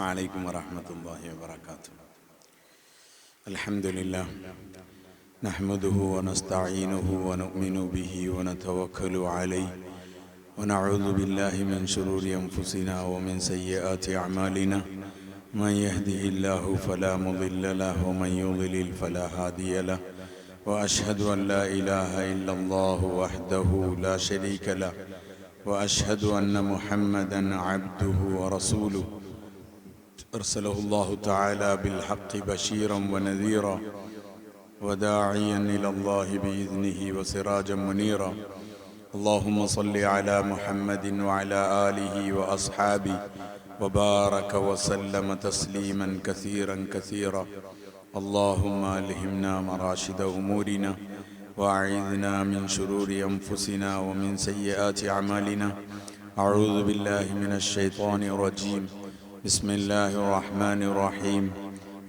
السلام عليكم ورحمة الله وبركاته. الحمد لله نحمده ونستعينه ونؤمن به ونتوكل عليه ونعوذ بالله من شرور أنفسنا ومن سيئات أعمالنا من يهده الله فلا مضل له ومن يضلل فلا هادي له وأشهد أن لا إله إلا الله وحده لا شريك له وأشهد أن محمدا عبده ورسوله أرسله الله تعالى بالحق بشيرا ونذيرا وداعيا إلى الله بإذنه وسراجا منيرا. اللهم صل على محمد وعلى آله وأصحابه وبارك وسلم تسليما كثيرا كثيرا. اللهم ألهمنا مراشد أمورنا وأعذنا من شرور أنفسنا ومن سيئات أعمالنا. أعوذ بالله من الشيطان الرجيم. بسم الله الرحمن الرحيم.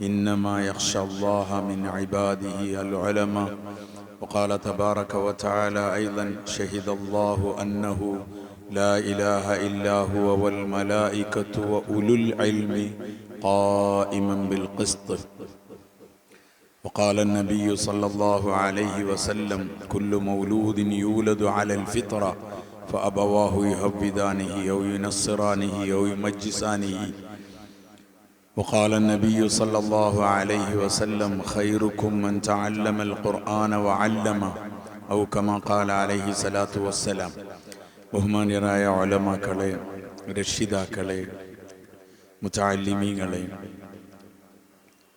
إنما يخشى الله من عباده العلماء. وقال تبارك وتعالى أيضا شهد الله أنه لا إله إلا هو والملائكة وأولو العلم قائما بالقسط. وقال النبي صلى الله عليه وسلم كل مولود يولد على الفطرة فأبواه يهودانه أو ينصرانه أو يمجسانه. وقال النبي صلى الله عليه وسلم خيركم من تعلم القرآن وعلمه أو كما قال عليه الصلاة والسلام. ബഹുമാന്യരായ ഉലമാക്കളെ, രക്ഷിതാക്കളെ, മുതഅല്ലിമീങ്ങളെ,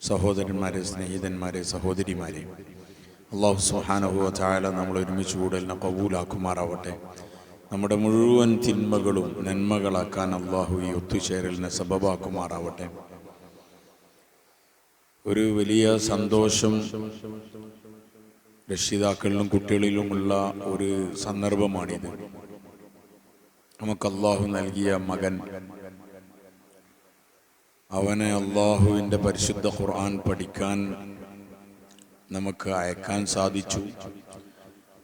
സഹോദരന്മാരെ, സ്നേഹിതന്മാരെ, സഹോദരിമാരെ, അല്ലാഹു സുബ്ഹാനഹു വ തആല നമ്മൾ ഒരുമിച്ച് കൂടലിനെ ഖബൂലാക്കുമാറാവട്ടെ. നമ്മുടെ മുഴുവൻ തിന്മകളും നന്മകളാക്കാൻ അല്ലാഹു ഈ ഒത്തുചേരലിനെ സബബാക്കുമാറാവട്ടെ. ഒരു വലിയ സന്തോഷം രക്ഷിതാക്കളിലും കുട്ടികളിലുമുള്ള ഒരു സന്ദർഭമാണിത്. നമുക്ക് അല്ലാഹു നൽകിയ മകൻ, അവനെ അല്ലാഹുവിൻ്റെ പരിശുദ്ധ ഖുർആൻ പഠിക്കാൻ നമുക്ക് അയക്കാൻ സാധിച്ചു.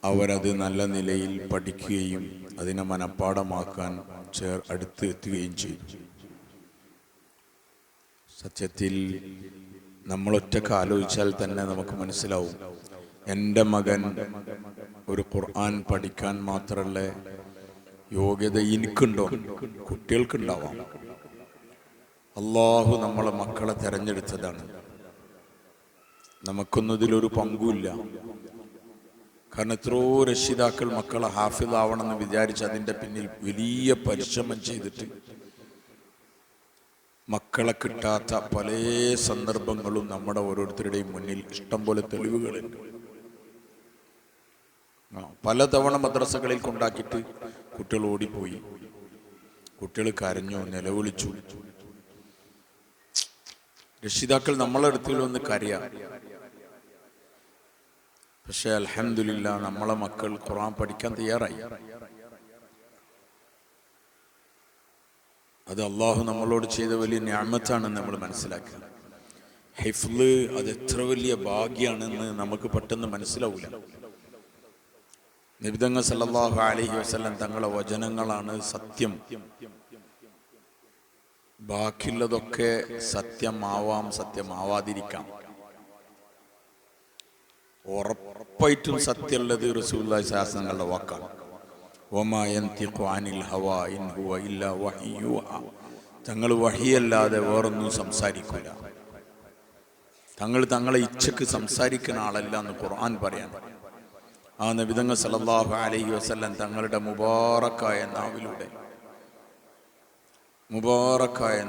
അവരത് നല്ല നിലയിൽ പഠിക്കുകയും അതിനെ മനഃപ്പാഠമാക്കാൻ അടുത്ത് എത്തുകയും ചെയ്തു. സത്യത്തിൽ നമ്മളൊറ്റക്ക് ആലോചിച്ചാൽ തന്നെ നമുക്ക് മനസ്സിലാവും, എൻ്റെ മകൻ ഒരു ഖുർആൻ പഠിക്കാൻ മാത്രമുള്ള യോഗ്യത എനിക്കുണ്ടോ? കുട്ടികൾക്കുണ്ടാവാം. അല്ലാഹു നമ്മളെ മക്കളെ തിരഞ്ഞെടുത്തതാണ്. നമുക്കൊന്നും ഇതിലൊരു പങ്കുമില്ല. കാരണം എത്രയോ രക്ഷിതാക്കൾ മക്കളെ ഹാഫിളാവണമെന്ന് വിചാരിച്ച് അതിൻ്റെ പിന്നിൽ വലിയ പരിശ്രമം ചെയ്തിട്ട് മക്കളെ കിട്ടാത്ത പല സന്ദർഭങ്ങളും നമ്മുടെ ഓരോരുത്തരുടെയും മുന്നിൽ ഇഷ്ടം പോലെ തെളിവുകളുണ്ട്. പലതവണ മദ്രസകളിൽ കൊണ്ടാക്കിയിട്ട് കുട്ടികൾ ഓടിപ്പോയി, കുട്ടികൾ കരഞ്ഞു, നിലവിളിച്ചു. രക്ഷിതാക്കൾ നമ്മളെ അടുത്തിൽ വന്ന് കരയാം. പക്ഷെ അൽഹംദുലില്ലാ നമ്മളെ മക്കൾ ഖുർആൻ പഠിക്കാൻ തയ്യാറായി. അത് അള്ളാഹു നമ്മളോട് ചെയ്ത വലിയ നിഅമത്താണെന്ന് നമ്മൾ മനസ്സിലാക്കുക. ഹിഫ്ള് അത് എത്ര വലിയ ഭാഗ്യാണെന്ന് നമുക്ക് പെട്ടെന്ന് മനസ്സിലാവില്ല. നബി തങ്ങൾ സല്ലല്ലാഹു അലൈഹി വസല്ലം തങ്ങളെ വചനങ്ങളാണ് സത്യം. ബാക്കിയുള്ളതൊക്കെ സത്യമാവാം, സത്യമാവാതിരിക്കാം. ഉറപ്പായിട്ടും സത്യമുള്ളത് റസൂലുള്ളാഹി സ്വല്ലല്ലാഹു അലൈഹി വസല്ലം തങ്ങളുടെ വാക്കാണ്. വമാ യൻതിഖു അനിൽ ഹവാ ഇൻ ഹുവ ഇല്ലാ വഹ്യു യൂഹാ. തങ്ങൾ വഹിയല്ലാതെ വേറൊന്നും സംസാരിക്കില്ല. തങ്ങളെ ഇച്ഛക്ക് സംസാരിക്കുന്ന ആളല്ല എന്ന് ഖുർആൻ പറയാണ്. ആ നബി തങ്ങൾ സല്ലല്ലാഹു അലൈഹി വസല്ലം തങ്ങളുടെ മുബാറക്കായ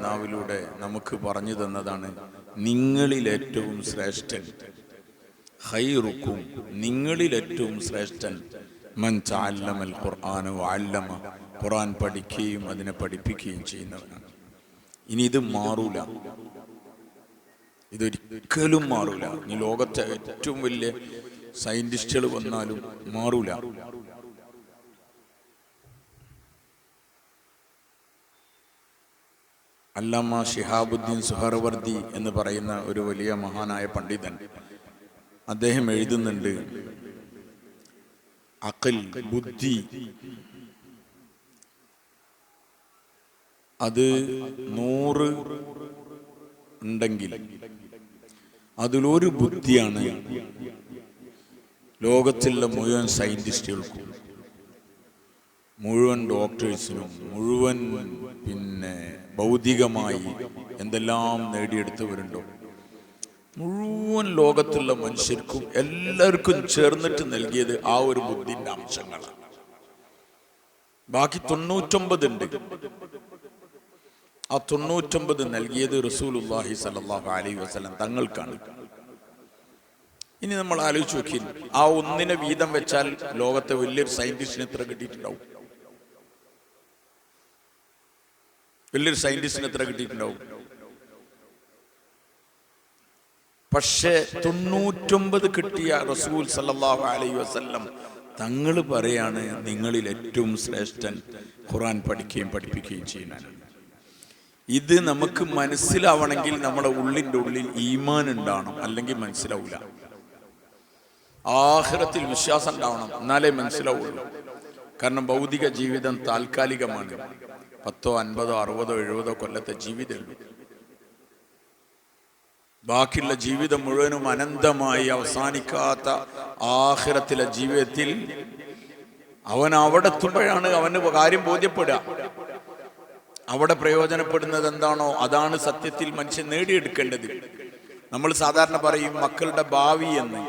നാവിലൂടെ നമുക്ക് പറഞ്ഞു തന്നതാണ്, നിങ്ങളിൽ ഏറ്റവും ശ്രേഷ്ഠൻ, ഖൈറുക്കും, നിങ്ങളിൽ ഏറ്റവും ശ്രേഷ്ഠൻ, മൻ തഅല്ലമൽ ഖുർആന വഅല്ലമ, ഖുർആൻ പഠിക്കുകയും അതിനെ പഠിപ്പിക്കുകയും ചെയ്യുന്നവനാണ്. ഇനി ഇത് മാറൂല, ഇതൊരിക്കലും മാറൂല. ഇനി ലോകത്തെ ഏറ്റവും വലിയ സയന്റിസ്റ്റുകൾ വന്നാലും മാറൂല. അല്ലാമ ശിഹാബുദ്ദീൻ സുഹറവർദി എന്ന് പറയുന്ന ഒരു വലിയ മഹാനായ പണ്ഡിതൻ, അദ്ദേഹം എഴുതുന്നുണ്ട്, അഖൽ, ബുദ്ധി, അത് 100 ഉണ്ടെങ്കിൽ അതിലൊരു ബുദ്ധിയാണ് ലോകത്തിലുള്ള മുഴുവൻ സയന്റിസ്റ്റുകൾക്കും, മുഴുവൻ ഡോക്ടേഴ്സിനും, മുഴുവൻ ഭൗതികമായി എന്തെല്ലാം നേടിയെടുത്തവരുണ്ടോ മുഴുവൻ ലോകത്തുള്ള മനുഷ്യർക്കും എല്ലാവർക്കും ചേർന്നിട്ട് നൽകിയത് ആ ഒരു ബുദ്ധിന്റെ അംശങ്ങളാണ്. ബാക്കി 99 ഉണ്ട്. ആ 99 നൽകിയത് റസൂലുള്ളാഹി സ്വല്ലല്ലാഹു അലൈഹി വസല്ലം തങ്ങൾക്കാണ്. ഇനി നമ്മൾ ആലോചിച്ച് നോക്കി, ആ ഒന്നിനെ വീതം വെച്ചാൽ ലോകത്തെ വലിയൊരു സയന്റിസ്റ്റിന് എത്ര കിട്ടിയിട്ടുണ്ടാവും? വലിയൊരു സയന്റിസ്റ്റിന് എത്ര കിട്ടിയിട്ടുണ്ടാവും? പക്ഷേ 99 കിട്ടിയ റസൂൽ സല്ലല്ലാഹു അലൈഹി വസല്ലം തങ്ങൾ പറയാണ്, നിങ്ങളിൽ ഏറ്റവും ശ്രേഷ്ഠൻ ഖുർആൻ പഠിക്കുകയും പഠിപ്പിക്കുകയും ചെയ്യുന്നതാണ്. ഇത് നമുക്ക് മനസ്സിലാവണമെങ്കിൽ നമ്മുടെ ഉള്ളിൻ്റെ ഉള്ളിൽ ഈമാൻ ഉണ്ടാവണം, അല്ലെങ്കിൽ മനസ്സിലാവില്ല. ആഖിറത്തിൽ വിശ്വാസം ഉണ്ടാവണം, എന്നാലേ മനസ്സിലാവുള്ളൂ. കാരണം ഭൗതിക ജീവിതം താൽക്കാലികമാണ്. 10, 50, 60, 70 കൊല്ലത്തെ ജീവിതമുള്ളൂ. ബാക്കിയുള്ള ജീവിതം മുഴുവനും അനന്തമായി അവസാനിക്കാത്ത ആഖിറത്തിലെ ജീവിതത്തിൽ അവൻ അവിടെ എത്തുമ്പോഴാണ് അവന് കാര്യം ബോധ്യപ്പെടുക. അവിടെ പ്രയോജനപ്പെടുന്നത് എന്താണോ അതാണ് സത്യത്തിൽ മനുഷ്യൻ നേടിയെടുക്കേണ്ടത്. നമ്മൾ സാധാരണ പറയും മക്കളുടെ ഭാവി എന്ന്.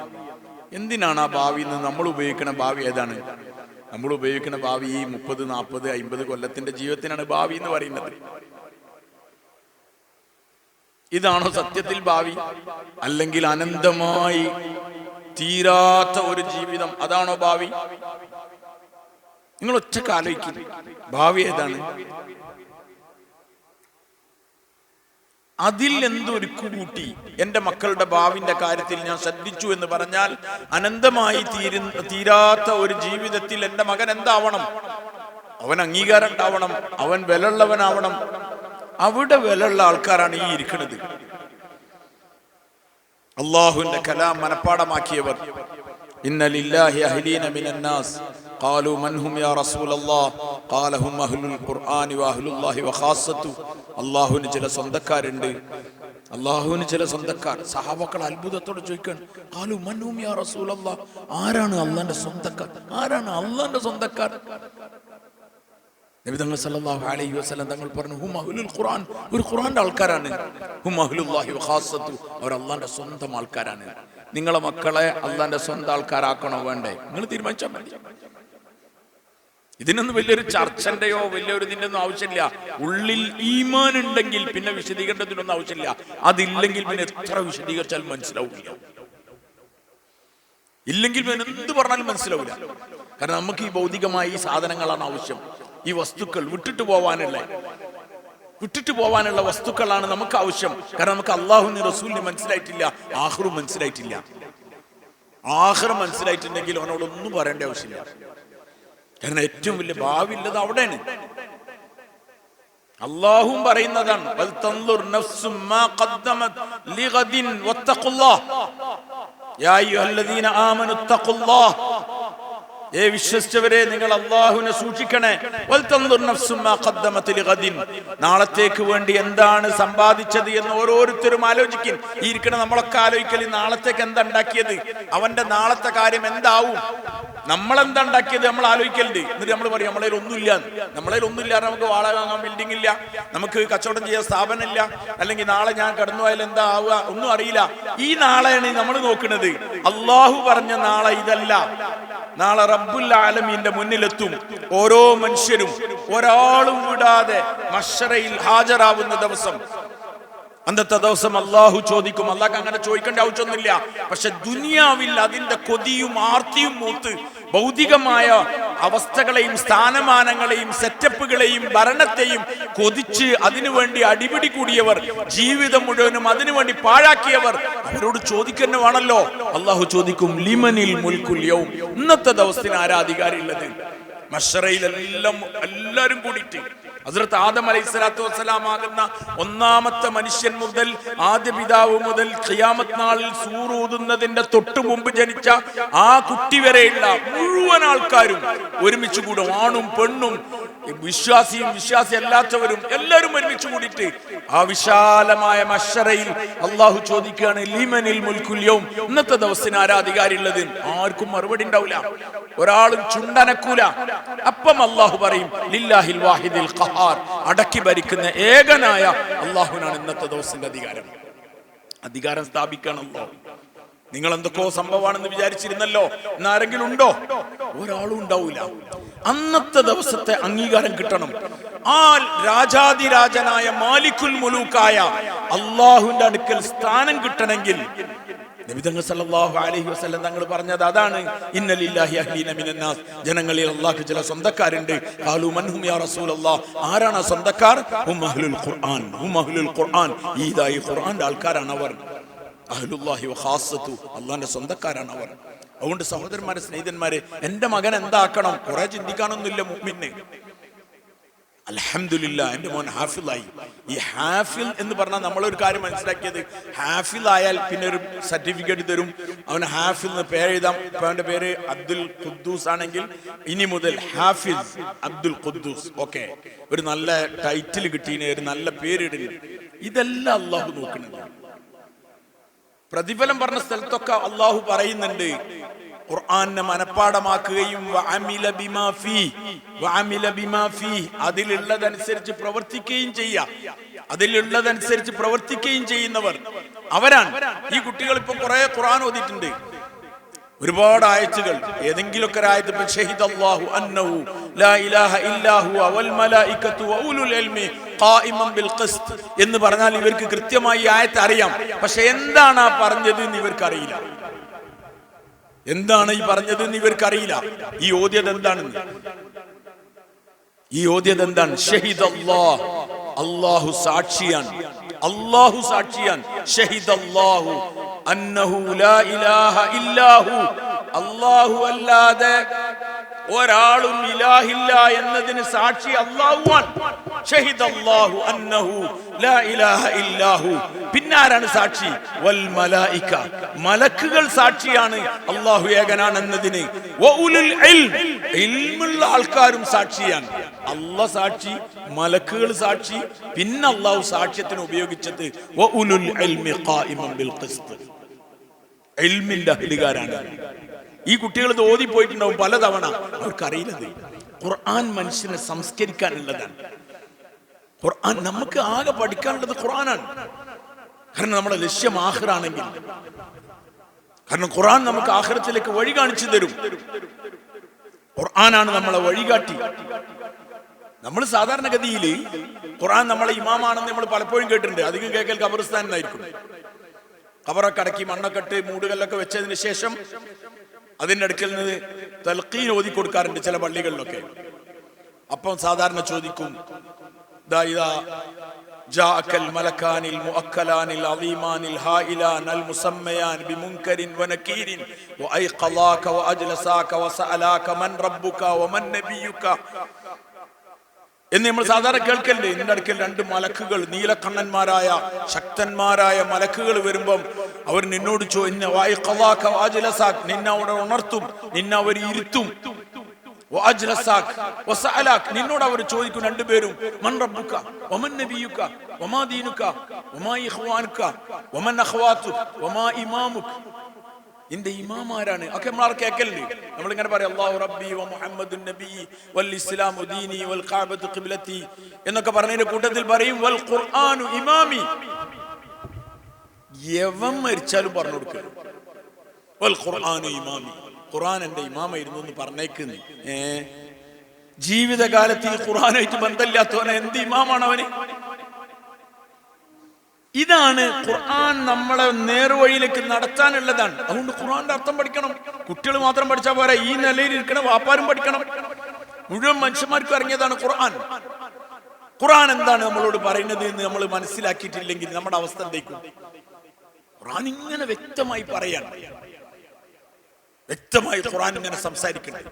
എന്തിനാണ് ആ ഭാവി എന്ന്? നമ്മൾ ഉപയോഗിക്കുന്ന ഭാവി ഏതാണ്? നമ്മൾ ഉപയോഗിക്കുന്ന ഭാവി ഈ 30, 40, 50 കൊല്ലത്തിന്റെ ജീവിതത്തിനാണ് ഭാവി എന്ന് പറയുന്നത്. ഇതാണോ സത്യത്തിൽ ഭാവി? അല്ലെങ്കിൽ അനന്തമായി തീരാത്ത ഒരു ജീവിതം, അതാണോ ഭാവി? നിങ്ങൾ ഒറ്റക്ക് ആലോചിക്കും, ഭാവി ഏതാണ്? അതിൽ എന്തൊരു കൂട്ടി എന്റെ മക്കളുടെ ഭാവിന്റെ കാര്യത്തിൽ ഞാൻ ശ്രദ്ധിച്ചു എന്ന് പറഞ്ഞാൽ, അനന്തമായി തീരാത്ത ഒരു ജീവിതത്തിൽ എന്റെ മകൻ എന്താവണം? അവൻ അംഗീകാരം ഉണ്ടാവണം, അവൻ വിലയുള്ളവനാവണം. അവിടെ വിലയുള്ള ആൾക്കാരാണ് ഈ ഇരിക്കുന്നത്. അള്ളാഹുവിന്റെ കലാം മനപ്പാടമാക്കിയവർ. ഇന്ന ലില്ലാഹി അഹ്ലീന മിനന്നാസ് ഖാലു മൻ ഹും യാ റസൂലല്ലാഹ് ഖാല ഹും അഹ്ലുൽ ഖുർആനി വ അഹ്ലുല്ലാഹി വ ഖാസത്തു. അള്ളാഹുവിന് ചില സ്വന്തക്കാരുണ്ട്. അള്ളാഹുവിന് ചില സ്വന്തക്കാർ. സഹാബക്കൾ അത്ഭുതത്തോടെ ചോദിക്കാൻ, ഖാലു മൻ ഹും യാ റസൂലല്ലാഹ്, ആരാണ് അള്ളാന്റെ സ്വന്തക്കാർ? ആരാണ് അള്ളാന്റെ സ്വന്തക്കാർ? നബി തങ്ങൾ സല്ലല്ലാഹു അലൈഹി വസല്ലം തങ്ങൾ പറഞ്ഞു, ഹും അഹ്ലുൽ ഖുർആൻ, ഒരു ഖുർആന്റെ ആൾക്കാരാണ്. ഹും അഹ്ലുല്ലാഹി വ ഖാസത്തു, അവർ അള്ളാന്റെ സ്വന്തം ആൾക്കാരാണ്. നിങ്ങളെ മക്കളെ അള്ളാന്റെ സ്വന്തം ആൾക്കാരാക്കണോ വേണ്ടേ? നിങ്ങൾ തീരുമാനിച്ചാൽ മതി. ഇതിനൊന്നും വലിയൊരു ചർച്ചന്റെയോ വലിയൊരു ഇതിന്റെ ഒന്നും ആവശ്യമില്ല. ഉള്ളിൽ ഈമാൻ ഉണ്ടെങ്കിൽ പിന്നെ വിശദീകരണത്തിനൊന്നും ആവശ്യമില്ല. അതില്ലെങ്കിൽ പിന്നെ എത്ര വിശദീകരിച്ചാലും മനസ്സിലാവില്ല. ഇല്ലെങ്കിൽ പിന്നെ എന്ത് പറഞ്ഞാലും മനസ്സിലാവില്ല. കാരണം നമുക്ക് ഈ ഭൗതികമായ ഈ സാധനങ്ങളാണ് ആവശ്യം. ഈ വസ്തുക്കൾ വിട്ടിട്ട് പോവാനുള്ള വസ്തുക്കളാണ് നമുക്ക് ആവശ്യം. കാരണം നമുക്ക് അള്ളാഹുവിന് റസൂലിന് മനസ്സിലായിട്ടില്ല, ആഖിറും മനസ്സിലായിട്ടില്ല. ആഖിറ മനസ്സിലായിട്ടുണ്ടെങ്കിൽ അവനോടൊന്നും പറയേണ്ട ആവശ്യമില്ല. കാരണം ഏറ്റവും വലിയ ഭാവി ഉള്ളത് അവിടെയാണ്. അള്ളാഹും പറയുന്നതാണ്, വൽ തൻദുർ നഫ്സും മാ ഖദ്ദമത് ലിഗദിൻ വത്തഖുല്ലാഹ് യാ അയ്യുഹല്ലദീന ആമനു തഖുല്ലാഹ്. ഏ വിശ്വസിച്ചവരെ, നിങ്ങൾ അള്ളാഹുവിനെ സൂക്ഷിക്കണേ. വൽ തൻദുർ നഫ്സും മാ ഖദ്ദമത് ലിഗദിൻ. നാളത്തേക്ക് വേണ്ടി എന്താണ് സമ്പാദിച്ചത് എന്ന് ഓരോരുത്തരും ആലോചിക്കും. ഈ ഇരിക്കണ നമ്മളൊക്കെ ആലോചിക്കൽ, നാളത്തേക്ക് എന്താ ഉണ്ടാക്കിയത്, അവന്റെ നാളത്തെ കാര്യം എന്താവും, നമ്മളെന്താ ഉണ്ടാക്കിയത് നമ്മൾ ആലോചിക്കലുണ്ട്. എന്നിട്ട് നമ്മൾ പറയും നമ്മളതിൽ ഒന്നുമില്ല. നമ്മളതിൽ ഒന്നുമില്ല, നമുക്ക് വാടക വാങ്ങാൻ ബിൽഡിംഗ് ഇല്ല, നമുക്ക് കച്ചവടം ചെയ്യാൻ സ്ഥാപനം ഇല്ല, അല്ലെങ്കിൽ നാളെ ഞാൻ കടന്നു പോയാൽ എന്താ ആവുക ഒന്നും അറിയില്ല. ഈ നാളെയാണ് നമ്മൾ നോക്കുന്നത്. അള്ളാഹു പറഞ്ഞ നാളെ ഇതല്ല. നാളെ റബ്ബുൽ ആലമീന്റെ മുന്നിലെത്തും ഓരോ മനുഷ്യരും, ഒരാളും വിടാതെ മഹ്ശറയിൽ ഹാജരാവുന്ന ദിവസം. അന്നത്തെ ദിവസം അള്ളാഹു ചോദിക്കും. അള്ളാഹ് അങ്ങനെ ചോദിക്കേണ്ട ആവശ്യമൊന്നുമില്ല. പക്ഷെ ദുനിയാവിൽ അതിന്റെ കൊതിയും ആർത്തിയും മൂത്ത് ഭൗതികമായ അവസ്ഥകളെയും സ്ഥാനമാനങ്ങളെയും സെറ്റപ്പുകളെയും ഭരണത്തെയും കൊതിച്ച് അതിനുവേണ്ടി അടിപിടി കൂടിയവർ, ജീവിതം മുഴുവനും അതിനുവേണ്ടി പാഴാക്കിയവർ, അവരോട് ചോദിക്കുന്നവാണല്ലോ. അള്ളാഹു ചോദിക്കും, ലിമനിൽ മുൽക്കുൽ യൗം. ഇന്നത്തെ ദിവസത്തിന് ആരാ അധികാരം ഉള്ളത്? മഹ്ശറയിൽ എല്ലാവരും കൂടിയിട്ട് ഹസ്രത്ത് ആദം അലൈഹിസ്സലാത്തു വസ്സലാം ആകുന്ന ഒന്നാമത്തെ മനുഷ്യൻ മുതൽ, ആദ്യ പിതാവ് മുതൽ, ഖിയാമത്ത് നാളിൽ സൂറൂതുന്നതിന്റെ തൊട്ടു മുമ്പ് ജനിച്ച ആ കുട്ടി വരെയുള്ള മുഴുവൻ ആൾക്കാരും ഒരുമിച്ച് കൂടും. ആണും പെണ്ണും വിശ്വാസിയും വിശ്വാസി അല്ലാത്തവരും എല്ലാവരും ഒരുമിച്ച് കൂടിയിട്ട് ആ വിശാലമായ മഹ്ശറയിൽ അള്ളാഹു ചോദിക്കുകയാണ്, ലിമനിൽ മുൽക്കുൽ യൗം, ഇന്നത്തെ ദിവസത്തിന് ആരാധികാരി ഉള്ളത്? ആർക്കും മറുപടി ഉണ്ടാവില്ല, ഒരാളും ചുണ്ടനക്കൂല. അപ്പം അള്ളാഹു പറയും, ലില്ലാഹിൽ വാഹിദിൽ ഖഹാർ, അടക്കി ഭരിക്കുന്ന ഏകനായ അള്ളാഹുവിനാണ് ഇന്നത്തെ ദിവസത്തിന്റെ അധികാരം. അധികാരം സ്ഥാപിക്കണം. നിങ്ങൾ എന്തൊക്കെയോ സംഭവമാണെന്ന് വിചാരിച്ചിരുന്നല്ലോ, എന്നാരെങ്കിലും ഉണ്ടോ? ഒരാളും ഉണ്ടാവൂല. അന്നത്തെ ദിവസത്തെ അംഗീകാരം കിട്ടണം. ആ രാജാതിരാജനായ മാലിക്കുൽ മുലൂക്കായ അള്ളാഹുവിന്റെ അടുക്കൽ സ്ഥാനം കിട്ടണമെങ്കിൽ നബി തങ്ങൾ സല്ലല്ലാഹു അലൈഹി വസല്ലം തങ്ങൾ പറഞ്ഞത് അതാണ്, ഇന്ന ലില്ലാഹി അഹ്ലീന മിനന്നാസ്, ജനങ്ങളിൽ അല്ലാഹുവിന് ചില സ്വന്തക്കാരുണ്ട്. ഖാലൂ മൻഹും യാ റസൂലല്ലാഹ്, ആരാണ് ആ സ്വന്തക്കാർ? ഹും അഹ്ലുൽ ഖുർആൻ, ഹും അഹ്ലുൽ ഖുർആൻ, ഈ ഖുർആന്റെ ആൾക്കാരാണ് അവർ. അഹ്ലുല്ലാഹി വഖാസത്തു, അല്ലാഹുവിന്റെ സ്വന്തക്കാരാണ് അവർ. അതുകൊണ്ട് സഹോദരന്മാരെ, സ്നേഹിതന്മാരെ, എന്റെ മകൻ എന്താക്കണം? കുറെ ചിന്തിക്കാനൊന്നുമില്ല മുഅ്മിന്. അൽഹംദുലില്ലാ, എന്റെ മോൻ ഹാഫിളായി. ഈ ഹാഫിൽ എന്ന് പറഞ്ഞാൽ നമ്മളൊരു കാര്യം മനസ്സിലാക്കിയത്, ഹാഫിൽ ആയാൽ പിന്നെ ഒരു സർട്ടിഫിക്കറ്റ് തരും, അവന് ഹാഫിൽ എന്ന് പേരെഴുതാം. ഇപ്പൊ അവന്റെ പേര് അബ്ദുൽ ഖുദ്ദൂസ് ആണെങ്കിൽ ഇനി മുതൽ ഹാഫിസ് അബ്ദുൽ ഖുദ്ദൂസ്. ഓക്കെ, ഒരു നല്ല ടൈറ്റിൽ കിട്ടീന്, ഒരു നല്ല പേരിടുന്നു. ഇതെല്ലാം അള്ളാഹു നോക്കുന്നുണ്ട്. പ്രതിഫലം പറഞ്ഞ സ്ഥലത്തൊക്കെ അള്ളാഹു പറയുന്നുണ്ട്, ഖുർആനെ മനപ്പാടമാക്കുകയും അതിലുള്ളതനുസരിച്ച് പ്രവർത്തിക്കുകയും ചെയ്യുക. അതിലുള്ളതനുസരിച്ച് പ്രവർത്തിക്കുകയും ചെയ്യുന്നവർ അവരാണ്. ഈ കുട്ടികൾ ഇപ്പൊ കുറെ ഖുർആൻ ഓതിയിട്ടുണ്ട്, ഒരുപാട് ആയത്തുകൾ. ഏതെങ്കിലുമൊക്കെ ഒരു ആയത്ത് ഷഹിദല്ലാഹു അന്നഹു ലാ ഇലാഹ ഇല്ലാ ഹുവ വൽ മലായികത്തു വഉലുൽ ഇൽമി ഖായിമൻ ബിൽ ഖിസ്ത് എന്ന് പറഞ്ഞാൽ ഇവർക്ക് കൃത്യമായി ആയത്ത് അറിയാം. പക്ഷെ എന്താണ് ആ പറഞ്ഞത് എന്ന് ഇവർക്കറിയില്ല. എന്താണ് ഈ പറഞ്ഞത് എന്ന് ഇവർക്കറിയില്ല. ഈ ഓദ്യത് എന്താണെന്ന്, ഈ ഓദ്യത് എന്താണ്? ഷഹിദല്ലാഹ്, അല്ലാഹു സാക്ഷിയാൻ, അല്ലാഹു സാക്ഷിയാൻ. ഷഹിദല്ലാഹു അന്നഹു ലാ ഇലാഹ ഇല്ലാഹു, അല്ലാഹു അല്ലാതെ ഒരാളും ഇലാഹില്ല എന്നതിന് സാക്ഷി അല്ലാഹുവാൻ. ഷഹിദല്ലാഹു അന്നഹു ലാ ഇലാഹ ഇല്ലാഹു. പിന്നാരാണ് സാക്ഷി? വൽ മലായിക, മലക്കുകൾ സാക്ഷിയാണ് അല്ലാഹു ഏകനാണെന്നതിന്. വഉലുൽ ഇൽം, ഇൽമുള്ള ആൾക്കാരും സാക്ഷിയാണ്. അല്ലാഹു സാക്ഷി, മലക്കുകൾ സാക്ഷി, പിന്നെ അല്ലാഹു സാക്ഷ്യത്തിന് ഉപയോഗിച്ചത് വഉലുൽ ഇൽമി ഖായിമൻ ബിൽ ഖിസ്ത്, ഇൽമിന്റെ അഹ്ലുകാരാണ്. ഈ കുട്ടികൾ ഇത് ഓതിപ്പോയിട്ടുണ്ടാവും പലതവണ, അവർക്കറിയില്ലത്. ഖുർആൻ മനുഷ്യനെ സംസ്കരിക്കാനുള്ളതാണ്. ഖുർആൻ നമുക്ക് ആകെ പഠിക്കാനുള്ളത് ഖുർആനാണ്. കാരണം നമ്മുടെ ലക്ഷ്യം ആഖിറാണെങ്കിൽ, കാരണം ഖുർആൻ നമുക്ക് ആഖിറത്തിലേക്ക് വഴി കാണിച്ചു തരും. ഖുർആനാണ് നമ്മളെ വഴികാട്ടി. നമ്മൾ സാധാരണഗതിയിൽ ഖുർആൻ നമ്മളെ ഇമാമാണെന്ന് നമ്മൾ പലപ്പോഴും കേട്ടിട്ടുണ്ട്. അധികം കേൾക്കൽ ഖബർസ്ഥാനിലായിരിക്കും. ഖബറൊക്കെ അടക്കി മണ്ണൊക്കെ ഇട്ട് മൂടുകല്ലൊക്കെ വെച്ചതിന് ശേഷം അതിൻ്റെ അടുക്കൽ നിന്ന് തൽഖീൻ ഓതി കൊടുക്കാറുണ്ട് ചില പള്ളികളിലൊക്കെ. അപ്പം സാധാരണ ചോദിക്കും, ജാഅക്കൽ മലക്കാനിൽ മുഅക്കലാനിൽ അളീമാനിൽ ഹായിലാൻ അൽ മുസമ്മയാൻ ബിമുൻകരിൻ വനകീരിൻ വഅയ്ഖലാക വഅജ്ലസാക വസഅലാക മൻ റബ്ബുക വമൻ നബിയുക എന്ന് നമ്മൾ സാധാരണ കേൾക്കല്ലേ. നിന്റെ അടുക്കൽ രണ്ട് മലക്കുകൾ, നീലക്കണ്ണന്മാരായ ശക്തന്മാരായ മലക്കുകൾ വരുമ്പം അവർ നിന്നോട് നിന്നെ അവിടെ ഉണർത്തും, നിന്നെ അവർ ഇരുത്തും. നിന്നോട് അവർ ചോദിക്കും രണ്ടുപേരും, മൻ റബ്ബുക വമൻ നബിയുക വമാ ദീനുക വമാ ഇഖ്വാനുക വമൻ അഖ്വാതുക വമാ ഇമാമുക, നിന്റെ ഇമാമാരാണ്. ഒക്കെ നമ്മൾ കേൾക്കലുണ്ട്. നമ്മളിങ്ങനെ പറയാം, അല്ലാഹു റബ്ബി വ മുഹമ്മദുൻ നബി വൽ ഇസ്ലാമു ദീനി വൽ കഅബത്തു ഖിബ്ലതി എന്നൊക്കെ പറഞ്ഞതിന്റെ കൂട്ടത്തിൽ പറയും വൽ ഖുർആനു ഇമാമി. യവം മരിച്ചാലും പറഞ്ഞു കൊടുക്കുക, വൽ ഖുർആനു ഇമാമി, ഖുർആൻ എന്റെ ഇമാമായിരുന്നു എന്ന് പറഞ്ഞേക്കുന്നു. ജീവിതകാലത്തിൽ ഖുർആനായിട്ട് ബന്ധമില്ലാത്തവനെ എന്ത് ഇമാമാണ് അവന്? ഇതാണ് ഖുർആൻ നമ്മളെ നേർവഴിയിലേക്ക് നടത്താനുള്ളതാണ്. അതുകൊണ്ട് ഖുർആന്റെ അർത്ഥം പഠിക്കണം. കുട്ടികൾ മാത്രം പഠിച്ചാൽ പോരാ, ഈ നിലയിൽ ഇരിക്കണം വാപ്പാരും പഠിക്കണം. മുഴുവൻ മനുഷ്യന്മാർക്കും ഇറങ്ങിയതാണ് ഖുർആൻ. ഖുർആൻ എന്താണ് നമ്മളോട് പറയുന്നത് എന്ന് നമ്മൾ മനസ്സിലാക്കിയിട്ടില്ലെങ്കിൽ നമ്മുടെ അവസ്ഥ എന്തേക്കും? ഖുർആൻ ഇങ്ങനെ വ്യക്തമായി പറയാണ്, വ്യക്തമായി ഖുർആൻ ഇങ്ങനെ സംസാരിക്കണം.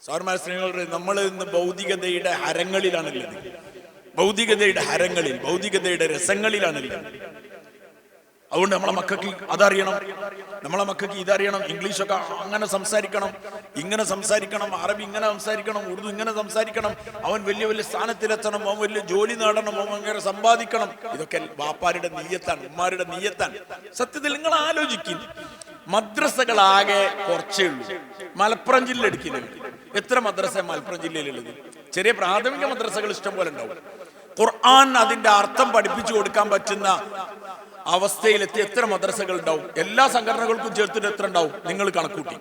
സഹോദരന്മാരെ, സ്നേഹിതരെ, നമ്മൾ ഇന്ന് ഭൗതികതയുടെ ഹരങ്ങളിലാണുള്ളത്. ഭൗതികതയുടെ ഹരങ്ങളിൽ, ഭൗതികതയുടെ രസങ്ങളിലാണുള്ളത്. അതുകൊണ്ട് നമ്മളെ മക്കൾക്ക് അതറിയണം, നമ്മളെ മക്കൾക്ക് ഇതറിയണം, ഇംഗ്ലീഷൊക്കെ അങ്ങനെ സംസാരിക്കണം, ഇങ്ങനെ സംസാരിക്കണം, അറബി ഇങ്ങനെ സംസാരിക്കണം, ഉറുദു ഇങ്ങനെ സംസാരിക്കണം, അവൻ വലിയ വലിയ സ്ഥാനത്തിലെത്തണം, അവൻ വലിയ ജോലി നേടണം, അവൻ അങ്ങനെ സമ്പാദിക്കണം. ഇതൊക്കെ വാപ്പാരുടെ നീയത്താണ്, ഉമ്മാരുടെ നീയത്താണ്. സത്യത്തിൽ നിങ്ങൾ ആലോചിക്കും, മദ്രസകളാകെ കുറച്ചേ ഉള്ളൂ. മലപ്പുറം ജില്ല എടുക്കുന്നത് എത്ര മദ്രസ മലപ്പുറം ജില്ലയിലുള്ളത്? ചെറിയ പ്രാഥമിക മദ്രസകൾ ഇഷ്ടം പോലെ ഉണ്ടാവും. ഖുർആൻ അതിന്റെ അർത്ഥം പഠിപ്പിച്ചു കൊടുക്കാൻ പറ്റുന്ന അവസ്ഥയിലെത്തി എത്ര മദ്രസകൾ ഉണ്ടാവും? എല്ലാ സംഘടനകൾക്കും ചേർത്തിട്ട് എത്ര ഉണ്ടാവും? നിങ്ങൾ കണക്കൂട്ടി.